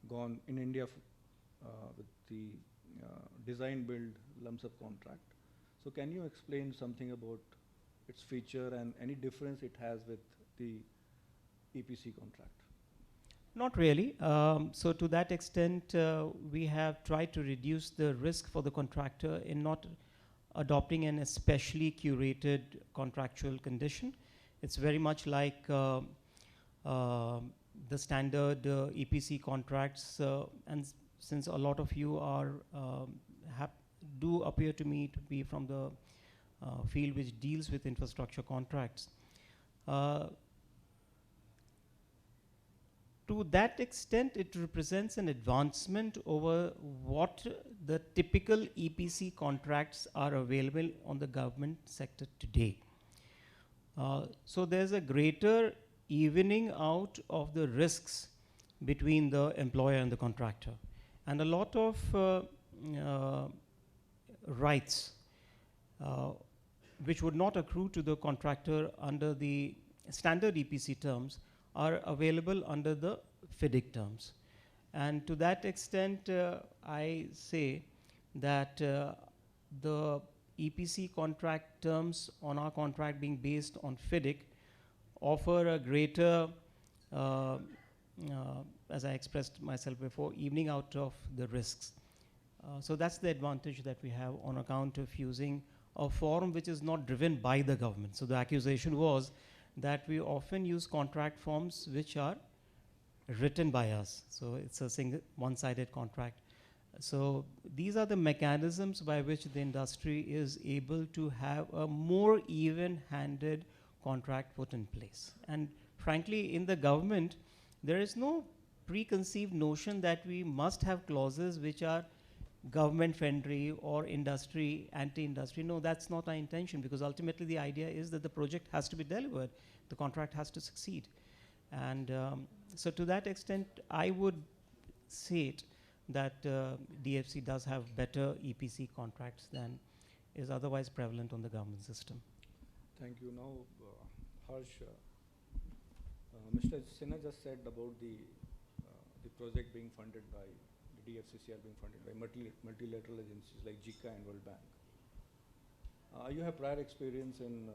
gone in India with the design-build lump sum contract. So can you explain something about its feature and any difference it has with the EPC contract? Not really. So to that extent, we have tried to reduce the risk for the contractor in not adopting an especially curated contractual condition. It's very much like the standard EPC contracts, and since a lot of you are do appear to me to be from the field which deals with infrastructure contracts. To that extent, it represents an advancement over what the typical EPC contracts are available on the government sector today. So there's a greater evening out of the risks between the employer and the contractor. And a lot of rights which would not accrue to the contractor under the standard EPC terms are available under the FIDIC terms. And to that extent, I say that the EPC contract terms on our contract being based on FIDIC offer a greater, as I expressed myself before, evening out of the risks. So that's the advantage that we have on account of using a form which is not driven by the government. So the accusation was that we often use contract forms which are written by us. So it's a single one-sided contract. So these are the mechanisms by which the industry is able to have a more even-handed contract put in place. And frankly, in the government, there is no preconceived notion that we must have clauses which are government-friendly or industry, anti-industry. No, that's not our intention, because ultimately the idea is that the project has to be delivered. The contract has to succeed. And so to that extent, I would say it that DFC does have better EPC contracts than is otherwise prevalent on the government system. Thank you. Now, Harsh, Mr. Sinha just said about the project being funded by the DFCCIL being funded by multilateral agencies like JICA and World Bank. You have prior experience in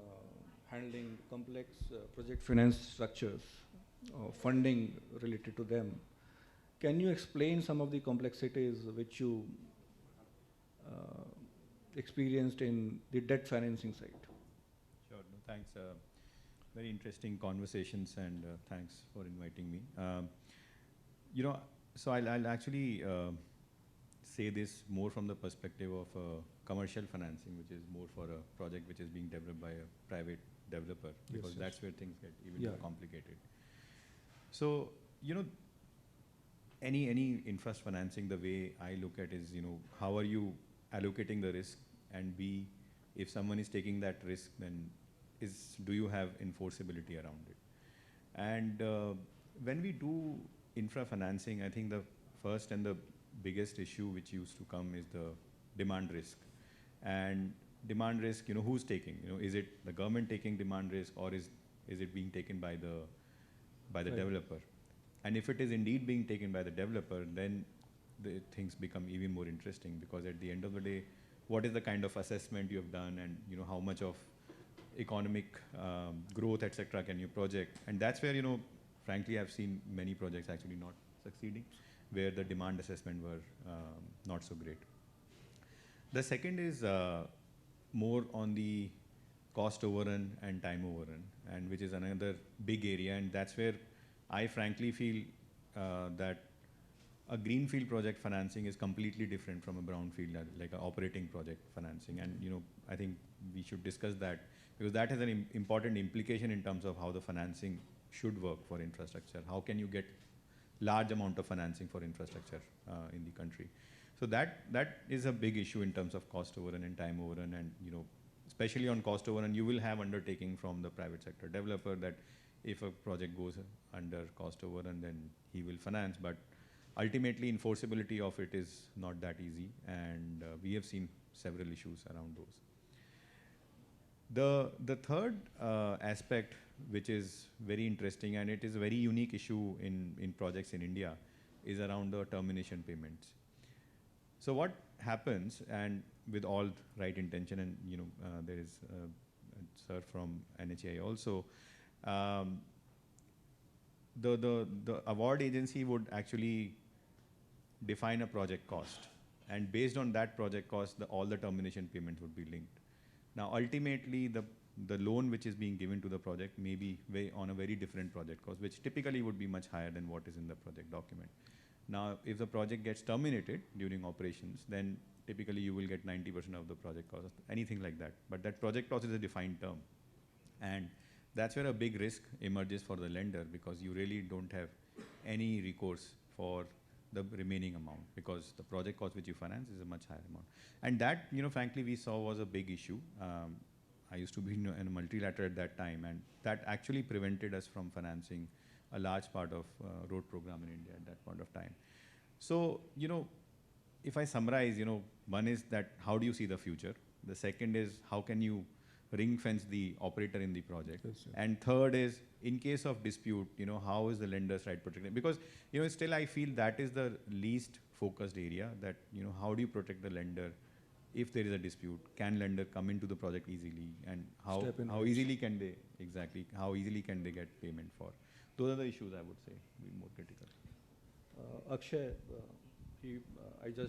handling complex project finance structures, funding related to them. Can you explain some of the complexities which you experienced in the debt financing side? Sure, no, thanks. Very interesting conversations, and thanks for inviting me. You know, so I'll actually say this more from the perspective of commercial financing, which is more for a project which is being developed by a private developer, because that's where things get even more complicated. So, you know, any infrastructure financing, the way I look at is, you know, how are you allocating the risk, and B, if someone is taking that risk, then do you have enforceability around it? And when we do infra financing, I think the first and the biggest issue which used to come is the demand risk. And demand risk, you know, who's taking? You know, is it the government taking demand risk, or is it being taken by the developer? And if it is indeed being taken by the developer, then the things become even more interesting, because at the end of the day, what is the kind of assessment you have done, and you know, how much of economic growth, etc., can you project? And that's where, you know, frankly, I've seen many projects actually not succeeding, where the demand assessment were not so great. The second is more on the cost overrun and time overrun, and which is another big area, and that's where I frankly feel that a greenfield project financing is completely different from a brownfield, like an operating project financing. And you know, I think we should discuss that, because that has an important implication in terms of how the financing should work for infrastructure. How can you get large amount of financing for infrastructure in the country? So that is a big issue in terms of cost overrun and time overrun. And you know, especially on cost overrun, you will have undertaking from the private sector developer that if a project goes under cost overrun, then he will finance. But ultimately enforceability of it is not that easy, and we have seen several issues around those. The third aspect, which is very interesting, and it is a very unique issue in projects in India, is around the termination payments. So what happens, and with all right intention, and there is a sir from NHAI also, the award agency would actually define a project cost, and based on that project cost, all the termination payments would be linked. Now, ultimately, the loan which is being given to the project may be on a very different project cost, which typically would be much higher than what is in the project document. Now, if the project gets terminated during operations, then typically you will get 90% of the project cost, anything like that. But that project cost is a defined term. And that's where a big risk emerges for the lender, because you really don't have any recourse for the remaining amount, because the project cost which you finance is a much higher amount. And that, frankly, we saw was a big issue. I used to be in a multilateral at that time, and that actually prevented us from financing a large part of road program in India at that point of time. So, if I summarize, one is that how do you see the future? The second is how can you ring fence the operator in the project? Yes, and third is, in case of dispute, how is the lender's right protected? Because, still I feel that is the least focused area, that, how do you protect the lender if there is a dispute? Can lender come into the project easily, and how easily can they, how easily can they get payment for? Those are the issues I would say be more critical. Akshay, we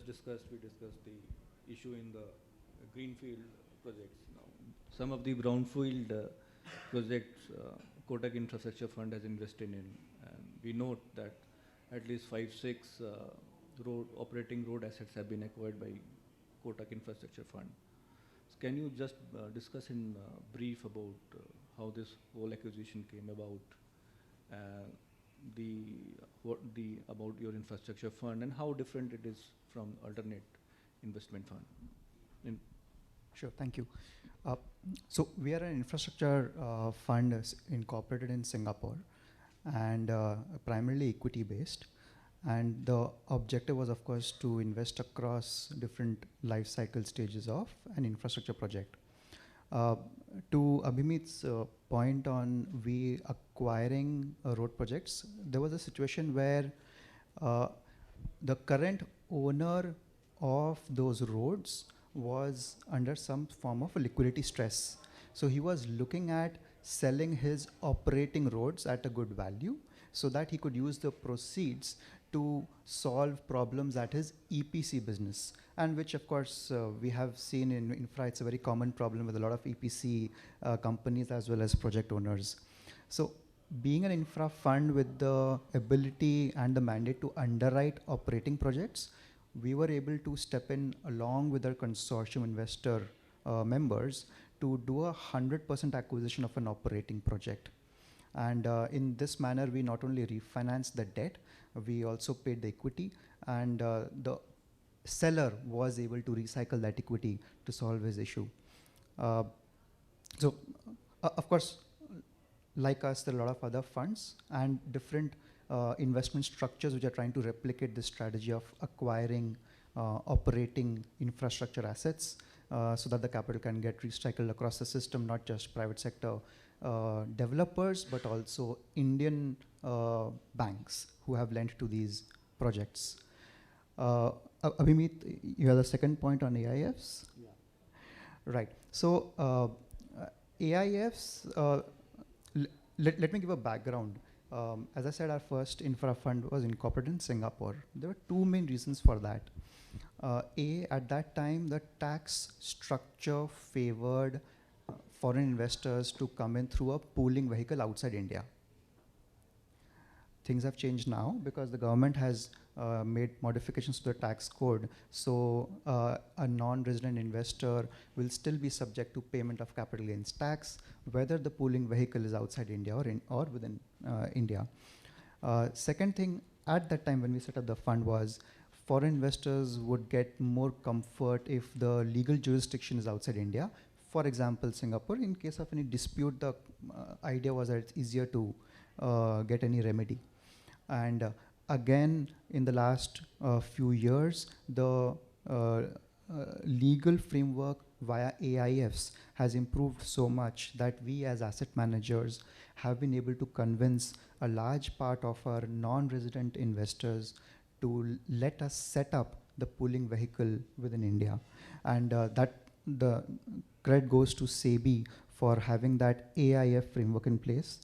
discussed the issue in the greenfield projects. Now, some of the brownfield projects Kotak Infrastructure Fund has invested in, and we note that at least 5-6 operating road assets have been acquired by Kotak Infrastructure Fund. So can you just discuss in brief about how this whole acquisition came about, about your infrastructure fund, and how different it is from alternate investment fund? Sure, thank you. So we are an infrastructure fund incorporated in Singapore, and primarily equity based. And the objective was, of course, to invest across different life cycle stages of an infrastructure project. To Abhimeet's point on we acquiring road projects, there was a situation where the current owner of those roads was under some form of a liquidity stress. So he was looking at selling his operating roads at a good value so that he could use the proceeds to solve problems at his EPC business, and which of course we have seen in infra. It's a very common problem with a lot of EPC companies as well as project owners. So being an infra fund with the ability and the mandate to underwrite operating projects, we were able to step in along with our consortium investor members to do 100% acquisition of an operating project. And in this manner, we not only refinanced the debt, we also paid the equity, and the seller was able to recycle that equity to solve his issue. So, of course, like us, there are a lot of other funds and different investment structures which are trying to replicate this strategy of acquiring operating infrastructure assets so that the capital can get recycled across the system, not just private sector developers, but also Indian banks who have lent to these projects. Abhimeet, you have the second point on AIFs? Yeah. Right. So AIFs, let me give a background. As I said, our first infra fund was incorporated in Singapore. There were two main reasons for that. At that time, the tax structure favored foreign investors to come in through a pooling vehicle outside India. Things have changed now because the government has made modifications to the tax code. So a non-resident investor will still be subject to payment of capital gains tax, whether the pooling vehicle is outside India or within India. Second thing, at that time when we set up the fund was foreign investors would get more comfort if the legal jurisdiction is outside India. For example, Singapore, in case of any dispute, the idea was that it's easier to get any remedy. And again, in the last few years, the legal framework via AIFs has improved so much that we as asset managers have been able to convince a large part of our non-resident investors to let us set up the pooling vehicle within India. And that the credit goes to SEBI for having that AIF framework in place,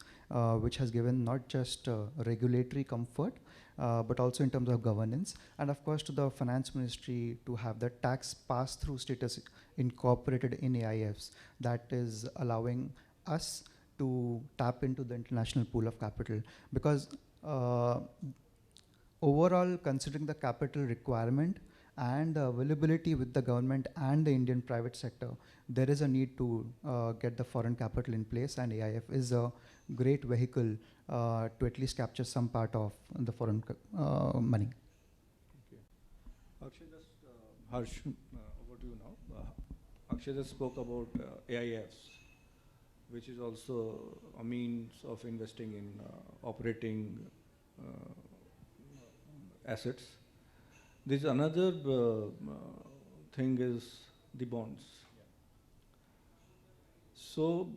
which has given not just regulatory comfort, but also in terms of governance, and of course to the finance ministry to have the tax pass-through status incorporated in AIFs that is allowing us to tap into the international pool of capital. Because overall, considering the capital requirement and the availability with the government and the Indian private sector, there is a need to get the foreign capital in place, and AIF is a great vehicle to at least capture some part of the foreign money. Okay. Akshay, just Harsh, over to you now. Akshay just spoke about AIFs, which is also a means of investing in operating assets. There's another thing is the bonds. So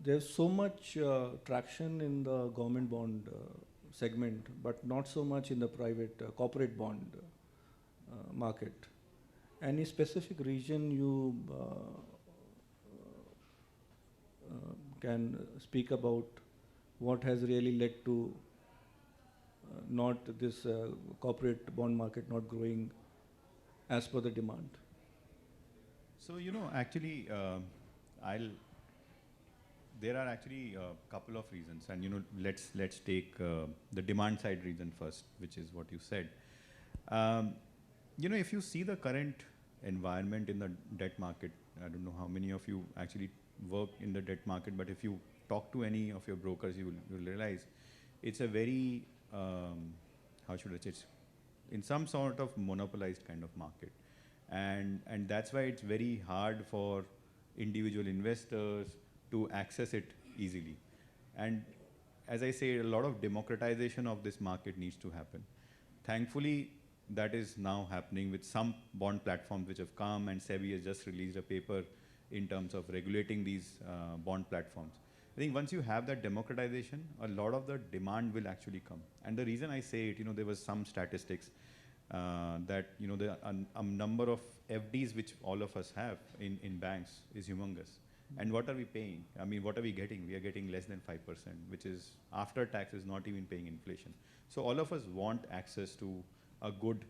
there's so much traction in the government bond segment, but not so much in the private corporate bond market. Any specific region you can speak about what has really led to not this corporate bond market not growing as per the demand? So, you know, actually, there are actually a couple of reasons, and you know, let's take the demand side reason first, which is what you said. You know, if you see the current environment in the debt market, I don't know how many of you actually work in the debt market, but if you talk to any of your brokers, you will realize it's a very, how should I say, it's in some sort of monopolized kind of market. And that's why it's very hard for individual investors to access it easily. And as I say, a lot of democratization of this market needs to happen. Thankfully, that is now happening with some bond platforms which have come, and SEBI has just released a paper in terms of regulating these bond platforms. I think once you have that democratization, a lot of the demand will actually come. And the reason I say it, you know, there was some statistics that, you know, the number of FDs which all of us have in banks is humongous. And what are we paying? I mean, what are we getting? We are getting less than 5%, which is after tax is not even paying inflation. So all of us want access to a good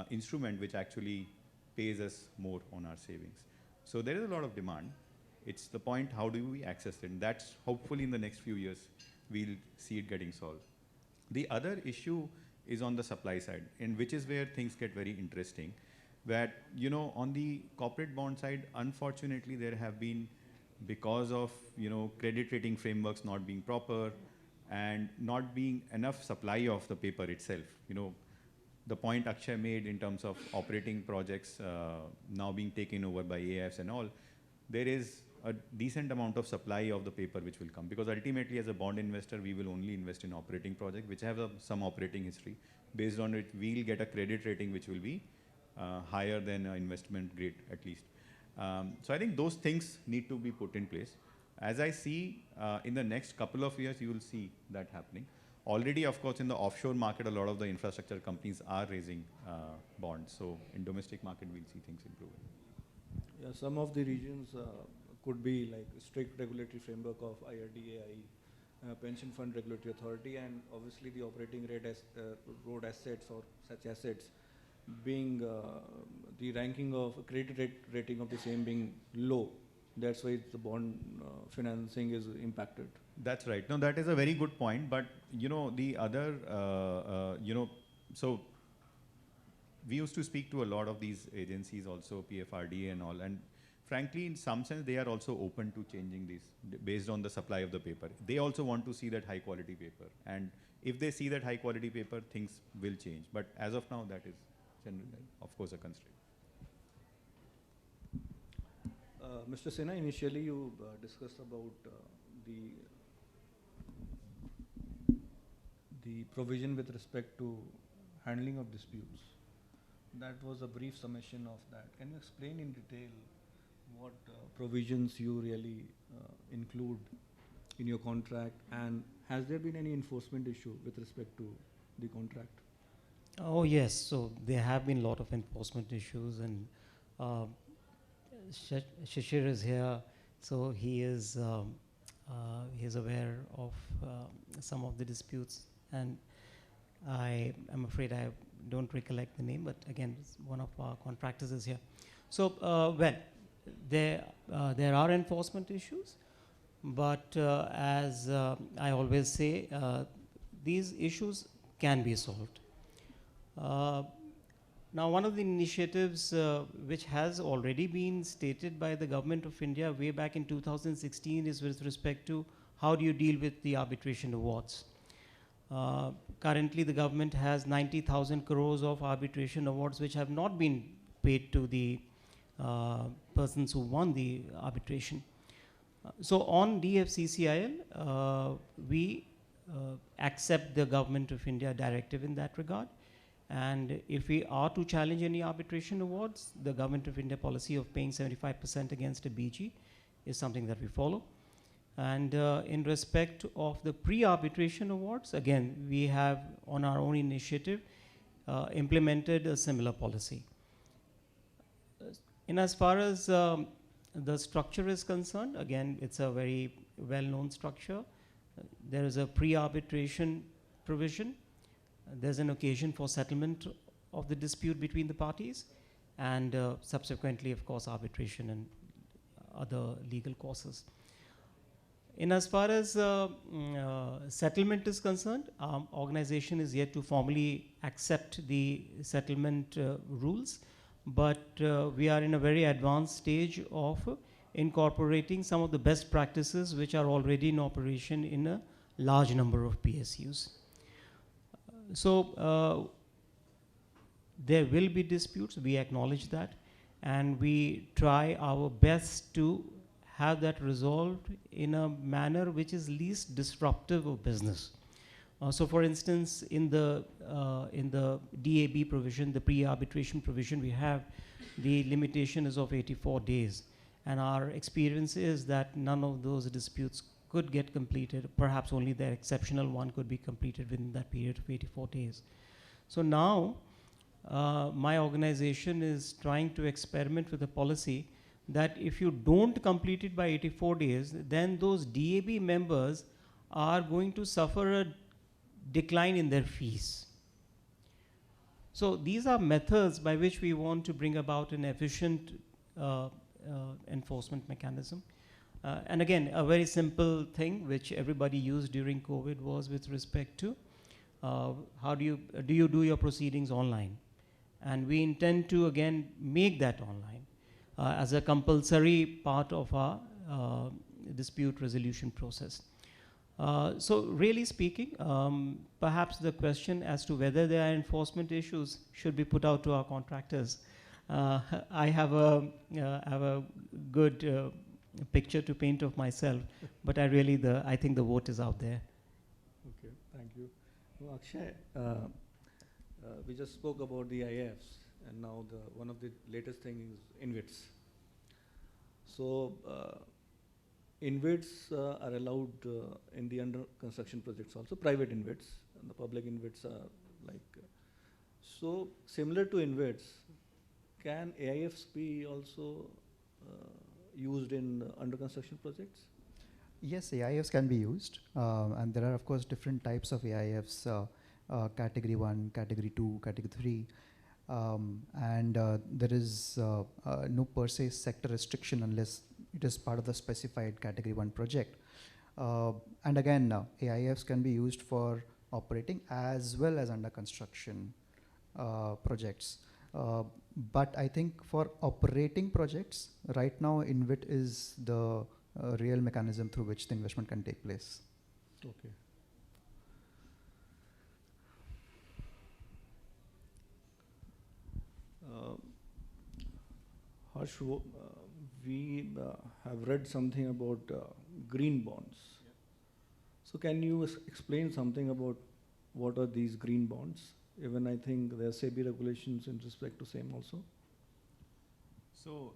instrument which actually pays us more on our savings. So there is a lot of demand. It's the point, how do we access it? And that's hopefully in the next few years, we'll see it getting solved. The other issue is on the supply side, and which is where things get very interesting. That, you know, on the corporate bond side, unfortunately, there have been, because of, you know, credit rating frameworks not being proper and not being enough supply of the paper itself. You know, the point Akshay made in terms of operating projects now being taken over by AIFs and all, there is a decent amount of supply of the paper which will come, because ultimately as a bond investor, we will only invest in operating projects which have some operating history. Based on it, we'll get a credit rating which will be higher than investment grade at least. So I think those things need to be put in place. As I see in the next couple of years, you will see that happening. Already, of course, in the offshore market, a lot of the infrastructure companies are raising bonds. So in domestic market, we'll see things improving. Yeah, some of the regions could be like strict regulatory framework of IRDAI, Pension Fund Regulatory Authority, and obviously the operating rate as road assets or such assets being the ranking of credit rating of the same being low. That's why the bond financing is impacted. That's right. No, that is a very good point. But, you know, the other, you know, so we used to speak to a lot of these agencies also, PFRDA and all. And frankly, in some sense, they are also open to changing this based on the supply of the paper. They also want to see that high quality paper. And if they see that high quality paper, things will change. But as of now, that is generally, of course, a constraint. Mr. Sinha, initially you discussed about the provision with respect to handling of disputes. That was a brief summation of that. Can you explain in detail what provisions you really include in your contract, and has there been any enforcement issue with respect to the contract? Oh yes, so there have been a lot of enforcement issues, and Shishir is here, so he is aware of some of the disputes, and I am afraid I don't recollect the name, but again, one of our contractors is here. So, well, there are enforcement issues, but as I always say, these issues can be solved. Now, one of the initiatives which has already been stated by the Government of India way back in 2016 is with respect to how do you deal with the arbitration awards. Currently, the government has 90,000 crores of arbitration awards which have not been paid to the persons who won the arbitration. So on DFCCIL, we accept the Government of India directive in that regard. And if we are to challenge any arbitration awards, the Government of India policy of paying 75% against a BG is something that we follow. And in respect of the pre-arbitration awards, again, we have on our own initiative implemented a similar policy. In as far as the structure is concerned, again, it's a very well-known structure. There is a pre-arbitration provision. There's an occasion for settlement of the dispute between the parties, and subsequently, of course, arbitration and other legal courses. In as far as settlement is concerned, our organization is yet to formally accept the settlement rules, but we are in a very advanced stage of incorporating some of the best practices which are already in operation in a large number of PSUs. So there will be disputes, we acknowledge that, and we try our best to have that resolved in a manner which is least disruptive of business. So for instance, in the DAB provision, the pre-arbitration provision we have, the limitation is of 84 days. And our experience is that none of those disputes could get completed. Perhaps only the exceptional one could be completed within that period of 84 days. So now, my organization is trying to experiment with a policy that if you don't complete it by 84 days, then those DAB members are going to suffer a decline in their fees. So these are methods by which we want to bring about an efficient enforcement mechanism. And again, a very simple thing which everybody used during COVID was with respect to how do you do your proceedings online? And we intend to again make that online as a compulsory part of our dispute resolution process. So really speaking, perhaps the question as to whether there are enforcement issues should be put out to our contractors. I have a good picture to paint of myself, but I think the vote is out there. Okay, thank you. Well, Akshay, we just spoke about the IFs, and now one of the latest thing is InvITs. So InvITs are allowed in the under construction projects also, private InvITs, and the public InvITs are like, so similar to InvITs, can AIFs be also used in under construction projects? Yes, AIFs can be used, and there are of course different types of AIFs, category 1, category 2, category 3, and there is no per se sector restriction unless it is part of the specified category 1 project. And again, AIFs can be used for operating as well as under construction projects. But I think for operating projects, right now InvIT is the real mechanism through which the investment can take place. Okay. Harsh, we have read something about green bonds. Yeah. So can you explain something about what are these green bonds? Even I think there are SEBI regulations in respect to same also. So,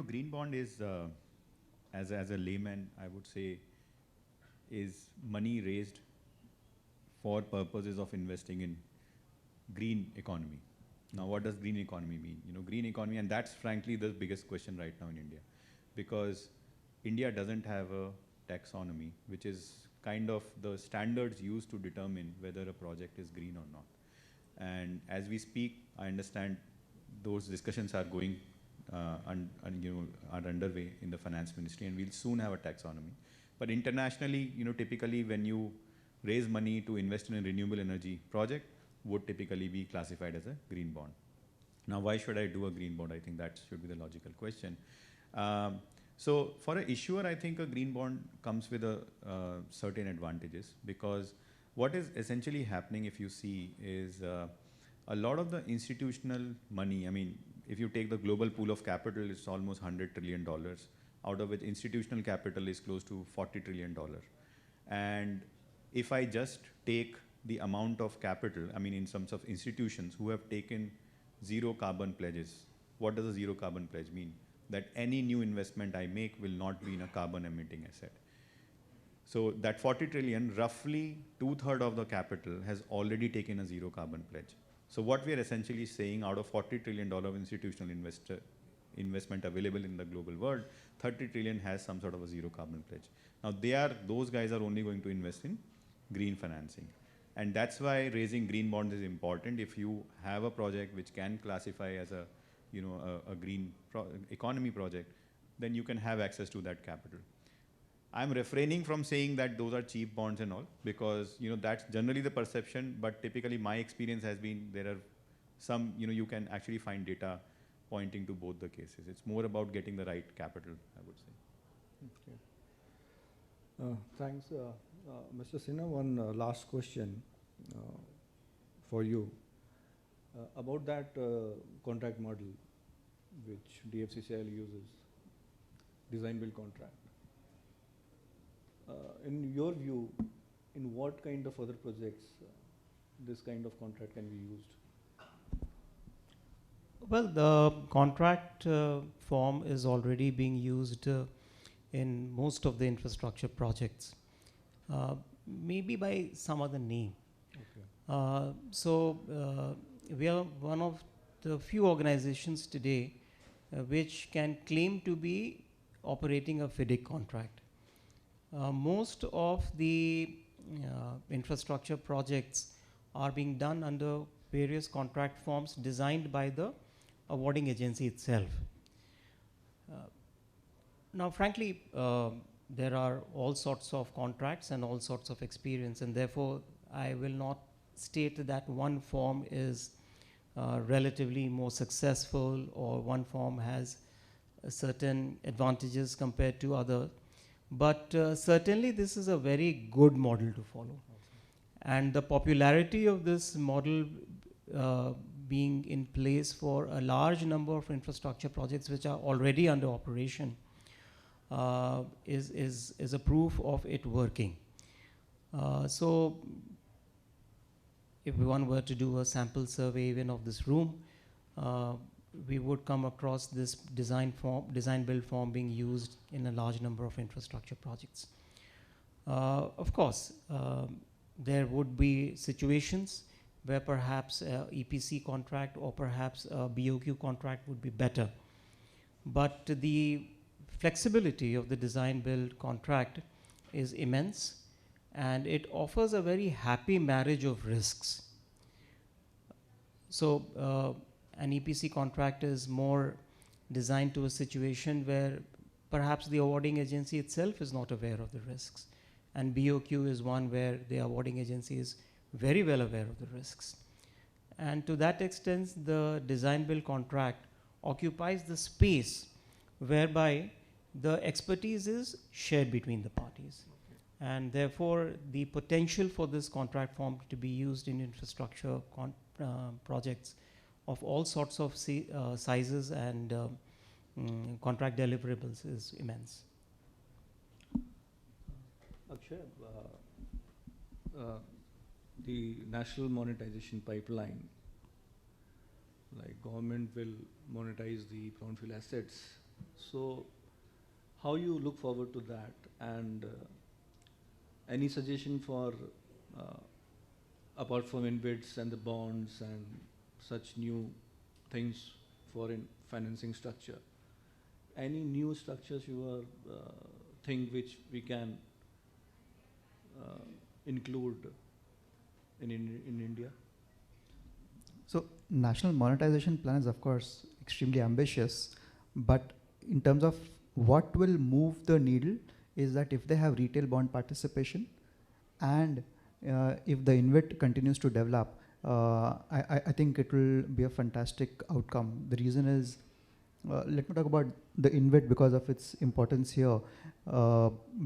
green bond is, as a layman, I would say, is money raised for purposes of investing in green economy. Now, what does green economy mean? Green economy, and that's frankly the biggest question right now in India, because India doesn't have a taxonomy, which is kind of the standards used to determine whether a project is green or not. And as we speak, I understand those discussions are going are underway in the finance ministry, and we'll soon have a taxonomy. But internationally, typically when you raise money to invest in a renewable energy project, would typically be classified as a green bond. Now, why should I do a green bond? I think that should be the logical question. So for an issuer, I think a green bond comes with certain advantages, because what is essentially happening, if you see, is a lot of the institutional money, I mean, if you take the global pool of capital, it's almost $100 trillion, out of which institutional capital is close to $40 trillion. And if I just take the amount of capital, I mean, in terms of institutions who have taken zero carbon pledges, what does a zero carbon pledge mean? That any new investment I make will not be in a carbon emitting asset. So that 40 trillion, roughly 2/3 of the capital has already taken a zero carbon pledge. So what we are essentially saying, out of $40 trillion of institutional investment available in the global world, 30 trillion has some sort of a zero carbon pledge. Now those guys are only going to invest in green financing. And that's why raising green bonds is important. If you have a project which can classify as a green economy project, then you can have access to that capital. I'm refraining from saying that those are cheap bonds and all, because that's generally the perception, but typically my experience has been there are some, you can actually find data pointing to both the cases. It's more about getting the right capital, I would say. Okay. Thanks. Mr. Sinha, one last question for you. About that contract model which DFCCIL uses, design build contract. In your view, in what kind of other projects this kind of contract can be used? Well, the contract form is already being used in most of the infrastructure projects, maybe by some other name. Okay. We are one of the few organizations today which can claim to be operating a FIDIC contract. Most of the infrastructure projects are being done under various contract forms designed by the awarding agency itself. Now, frankly, there are all sorts of contracts and all sorts of experience, and therefore I will not state that one form is relatively more successful or one form has certain advantages compared to other. But certainly this is a very good model to follow. And the popularity of this model being in place for a large number of infrastructure projects which are already under operation is a proof of it working. So if one were to do a sample survey even of this room, we would come across this design build form being used in a large number of infrastructure projects. Of course, there would be situations where perhaps a EPC contract or perhaps a BOQ contract would be better. But the flexibility of the design build contract is immense, and it offers a very happy marriage of risks. So an EPC contract is more designed to a situation where perhaps the awarding agency itself is not aware of the risks. And BOQ is one where the awarding agency is very well aware of the risks. And to that extent, the design build contract occupies the space whereby the expertise is shared between the parties. Okay. And therefore, the potential for this contract form to be used in infrastructure projects of all sorts of sizes and contract deliverables is immense. Akshay, the national monetization pipeline, like government will monetize the brownfield assets. So how you look forward to that, and any suggestion for apart from InvITs and the bonds and such new things for financing structure, any new structures you are think which we can include in India? So national monetization plan is of course extremely ambitious, but in terms of what will move the needle is that if they have retail bond participation and if the InvIT continues to develop, I think it will be a fantastic outcome. The reason is, let me talk about the InvIT because of its importance here.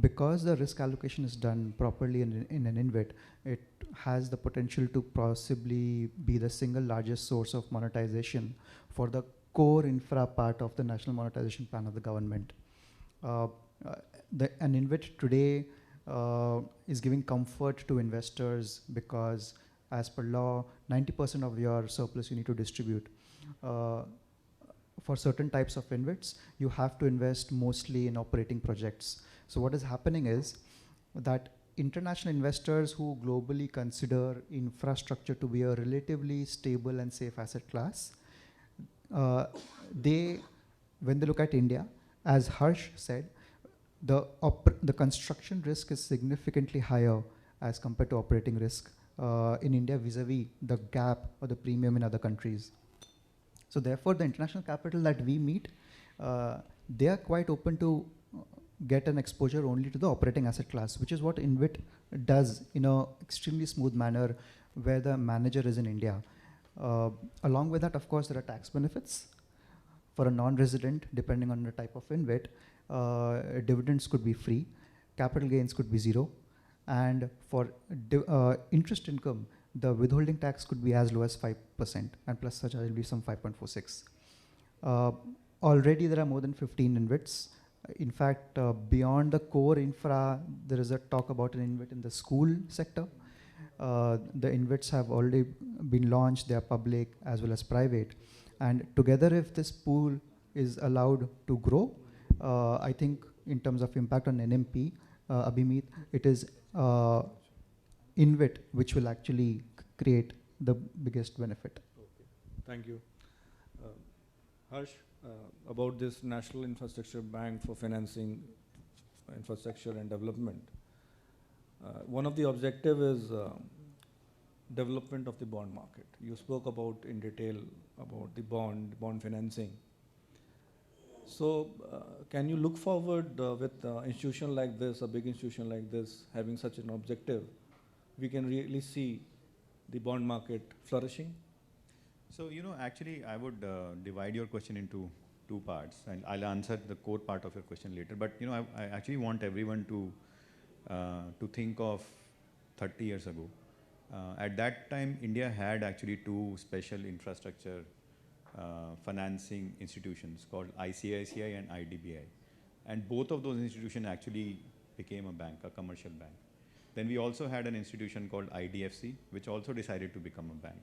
Because the risk allocation is done properly in an InvIT, it has the potential to possibly be the single largest source of monetization for the core infra part of the national monetization plan of the government. An InvIT today is giving comfort to investors because as per law, 90% of your surplus you need to distribute. For certain types of InvITs, you have to invest mostly in operating projects. So what is happening is that international investors who globally consider infrastructure to be a relatively stable and safe asset class, when they look at India, as Harsh said, the construction risk is significantly higher as compared to operating risk in India vis-a-vis the gap or the premium in other countries. So therefore, the international capital that we meet, they are quite open to get an exposure only to the operating asset class, which is what InvIT does in an extremely smooth manner where the manager is in India. Along with that, of course, there are tax benefits. For a non-resident, depending on the type of InvIT, dividends could be free, capital gains could be zero, and for interest income, the withholding tax could be as low as 5%, and plus such will be some 5.46. Already there are more than 15 InvITs. In fact, beyond the core infra, there is a talk about an InvIT in the school sector. The InvITs have already been launched, they are public as well as private. And together, if this pool is allowed to grow, I think in terms of impact on NMP, Abhimeet, it is InvIT which will actually create the biggest benefit. Okay. Thank you. Harsh, about this National Infrastructure Bank for financing infrastructure and development, one of the objectives is development of the bond market. You spoke about in detail about the bond financing. So can you look forward with an institution like this, a big institution like this, having such an objective, we can really see the bond market flourishing? So, actually, I would divide your question into two parts, and I'll answer the core part of your question later. But, I actually want everyone to think of 30 years ago. At that time, India had actually two special infrastructure financing institutions called ICICI and IDBI. And both of those institutions actually became a bank, a commercial bank. Then we also had an institution called IDFC, which also decided to become a bank.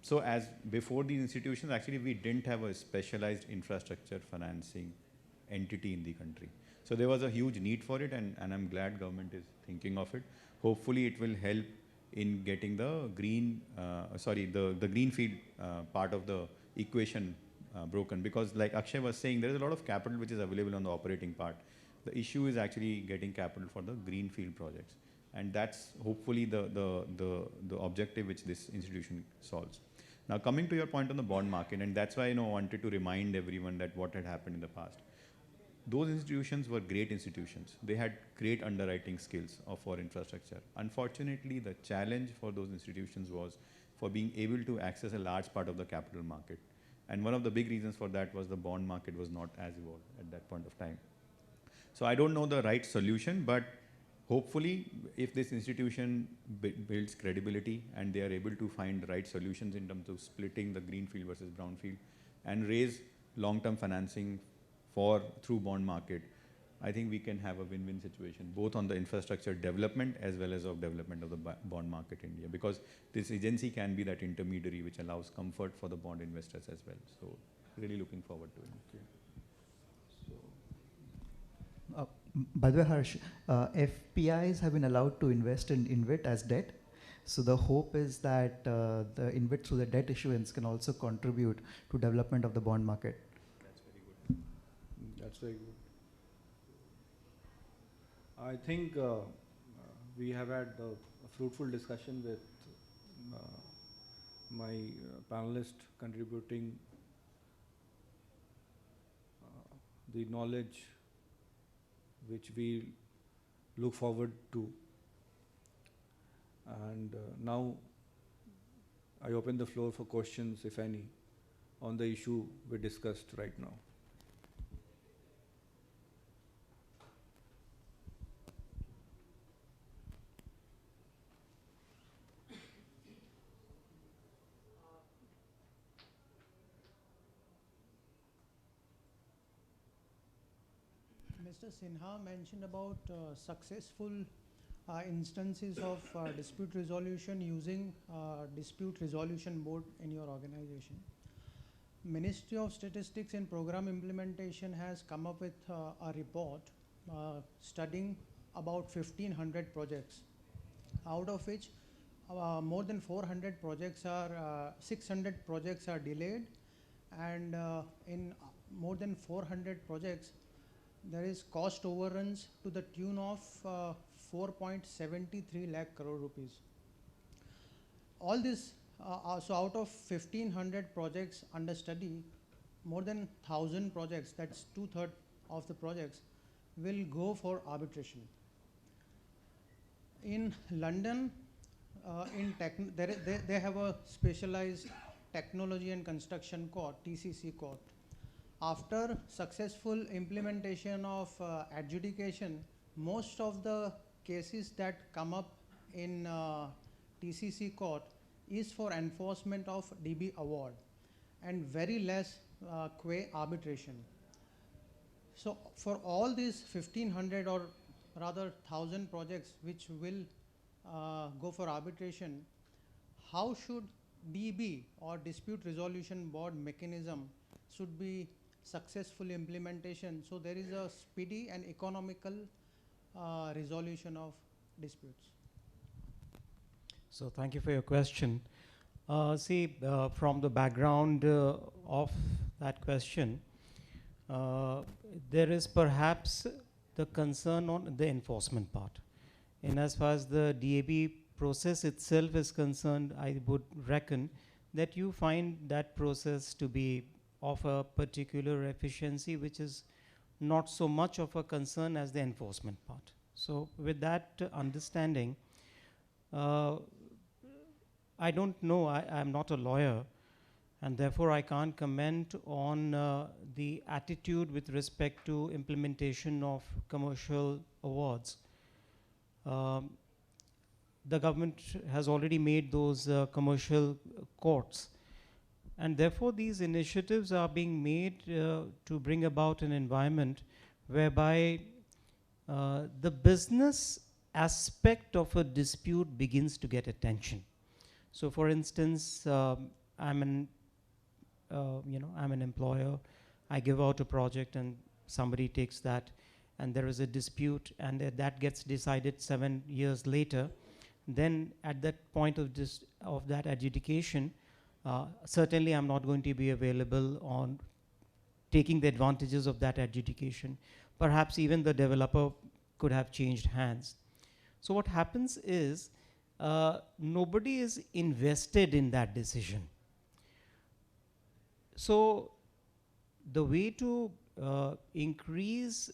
So as before these institutions, actually we didn't have a specialized infrastructure financing entity in the country. So there was a huge need for it, and I'm glad government is thinking of it. Hopefully it will help in getting the the greenfield part of the equation broken, because like Akshay was saying, there is a lot of capital which is available on the operating part. The issue is actually getting capital for the greenfield projects, and that's hopefully the objective which this institution solves. Now coming to your point on the bond market, and that's why I wanted to remind everyone that what had happened in the past. Those institutions were great institutions. They had great underwriting skills for infrastructure. Unfortunately, the challenge for those institutions was for being able to access a large part of the capital market. And one of the big reasons for that was the bond market was not as evolved at that point of time. So I don't know the right solution, but hopefully if this institution builds credibility and they are able to find the right solutions in terms of splitting the greenfield versus brownfield and raise long-term financing through bond market, I think we can have a win-win situation, both on the infrastructure development as well as of development of the bond market in India, because this agency can be that intermediary which allows comfort for the bond investors as well. So really looking forward to it. By the way, Harsh, FPIs have been allowed to invest in InvIT as debt. So the hope is that the InvIT through the debt issuance can also contribute to development of the bond market. That's very good. That's very good. I think we have had a fruitful discussion with my panelists contributing the knowledge which we look forward to. And now I open the floor for questions, if any, on the issue we discussed right now. Mr. Sinha mentioned about successful instances of dispute resolution using dispute resolution board in your organization. Ministry of Statistics and Program Implementation has come up with a report studying about 1,500 projects, out of which more than 400 projects are, 600 projects are delayed, and in more than 400 projects, there is cost overruns to the tune of 4.73 lakh crore rupees. All this, so out of 1,500 projects under study, more than 1,000 projects, that's 2/3 of the projects, will go for arbitration. In London, they have a specialized technology and construction court, TCC court. After successful implementation of adjudication, most of the cases that come up in TCC court is for enforcement of DB award and very less qua arbitration. So for all these 1,500 or rather 1,000 projects which will go for arbitration, how should DB or dispute resolution board mechanism should be successful implementation so there is a speedy and economical resolution of disputes? So thank you for your question. From the background of that question, there is perhaps the concern on the enforcement part. And as far as the DAB process itself is concerned, I would reckon that you find that process to be of a particular efficiency which is not so much of a concern as the enforcement part. So with that understanding, I don't know, I'm not a lawyer, and therefore I can't comment on the attitude with respect to implementation of commercial awards. The government has already made those commercial courts, and therefore these initiatives are being made to bring about an environment whereby the business aspect of a dispute begins to get attention. So for instance, I'm an employer, I give out a project and somebody takes that and there is a dispute and that gets decided 7 years later. Then at that point of that adjudication, certainly I'm not going to be available on taking the advantages of that adjudication. Perhaps even the developer could have changed hands. So what happens is nobody is invested in that decision. So the way to increase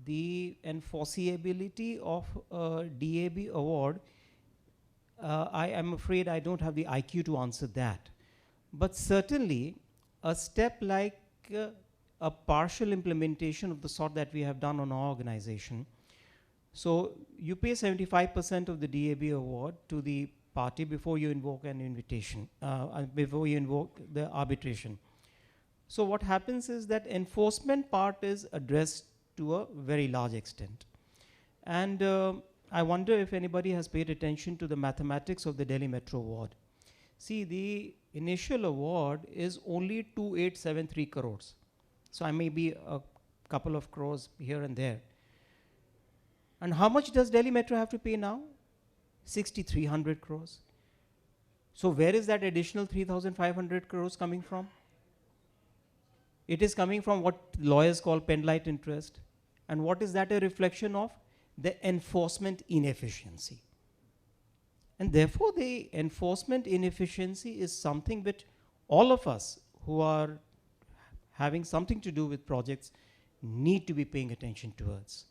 the enforceability of a DAB award, I am afraid I don't have the IQ to answer that. But certainly a step like a partial implementation of the sort that we have done on our organization. So you pay 75% of the DAB award to the party before you invoke an invitation, before you invoke the arbitration. So what happens is that enforcement part is addressed to a very large extent. And I wonder if anybody has paid attention to the mathematics of the Delhi Metro award. See, the initial award is only 2873 crores. So I may be a couple of crores here and there. And how much does Delhi Metro have to pay now? 6,300 crores. So where is that additional 3,500 crores coming from? It is coming from what lawyers call penlight interest. And what is that a reflection of? The enforcement inefficiency. And therefore, the enforcement inefficiency is something that all of us who are having something to do with projects need to be paying attention towards.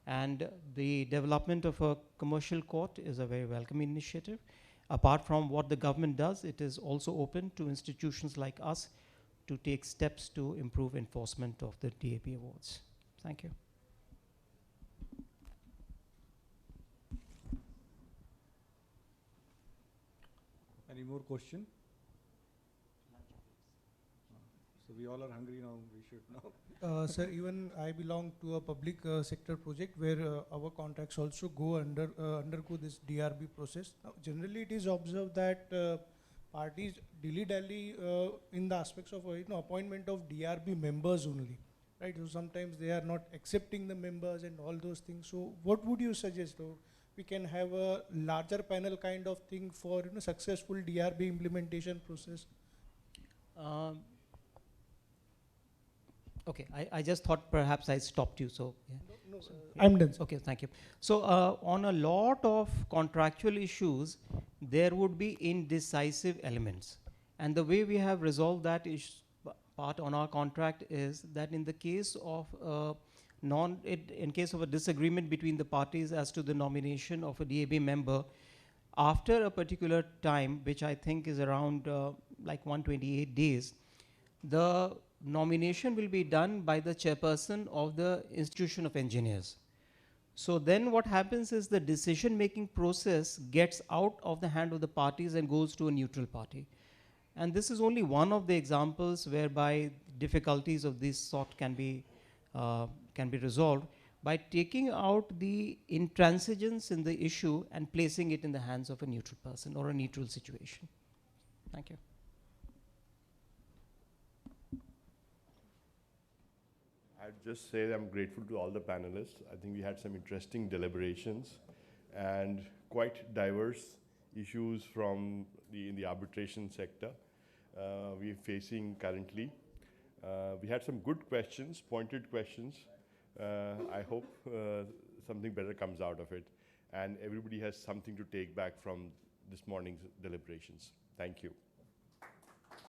And the development of a commercial court is a very welcome initiative. Apart from what the government does, it is also open to institutions like us to take steps to improve enforcement of the DAP awards. Thank you. Any more question? So we all are hungry now, we should know. Sir, even I belong to a public sector project where our contracts also go undergo this DRB process. Now, generally it is observed that parties dilly-dally in the aspects of appointment of DRB members only, right? So sometimes they are not accepting the members and all those things. So what would you suggest? We can have a larger panel kind of thing for successful DRB implementation process. Okay, I just thought perhaps I stopped you, so yeah. No, I'm done. Okay, thank you. So on a lot of contractual issues, there would be indecisive elements. And the way we have resolved that part on our contract is that in the case of in case of a disagreement between the parties as to the nomination of a DAB member, after a particular time, which I think is around like 128 days, the nomination will be done by the chairperson of the Institution of Engineers. So then what happens is the decision-making process gets out of the hand of the parties and goes to a neutral party. And this is only one of the examples whereby difficulties of this sort can be resolved by taking out the intransigence in the issue and placing it in the hands of a neutral person or a neutral situation. Thank you. I'd just say that I'm grateful to all the panelists. I think we had some interesting deliberations and quite diverse issues from in the arbitration sector we're facing currently. We had some good questions, pointed questions. I hope something better comes out of it, and everybody has something to take back from this morning's deliberations. Thank you.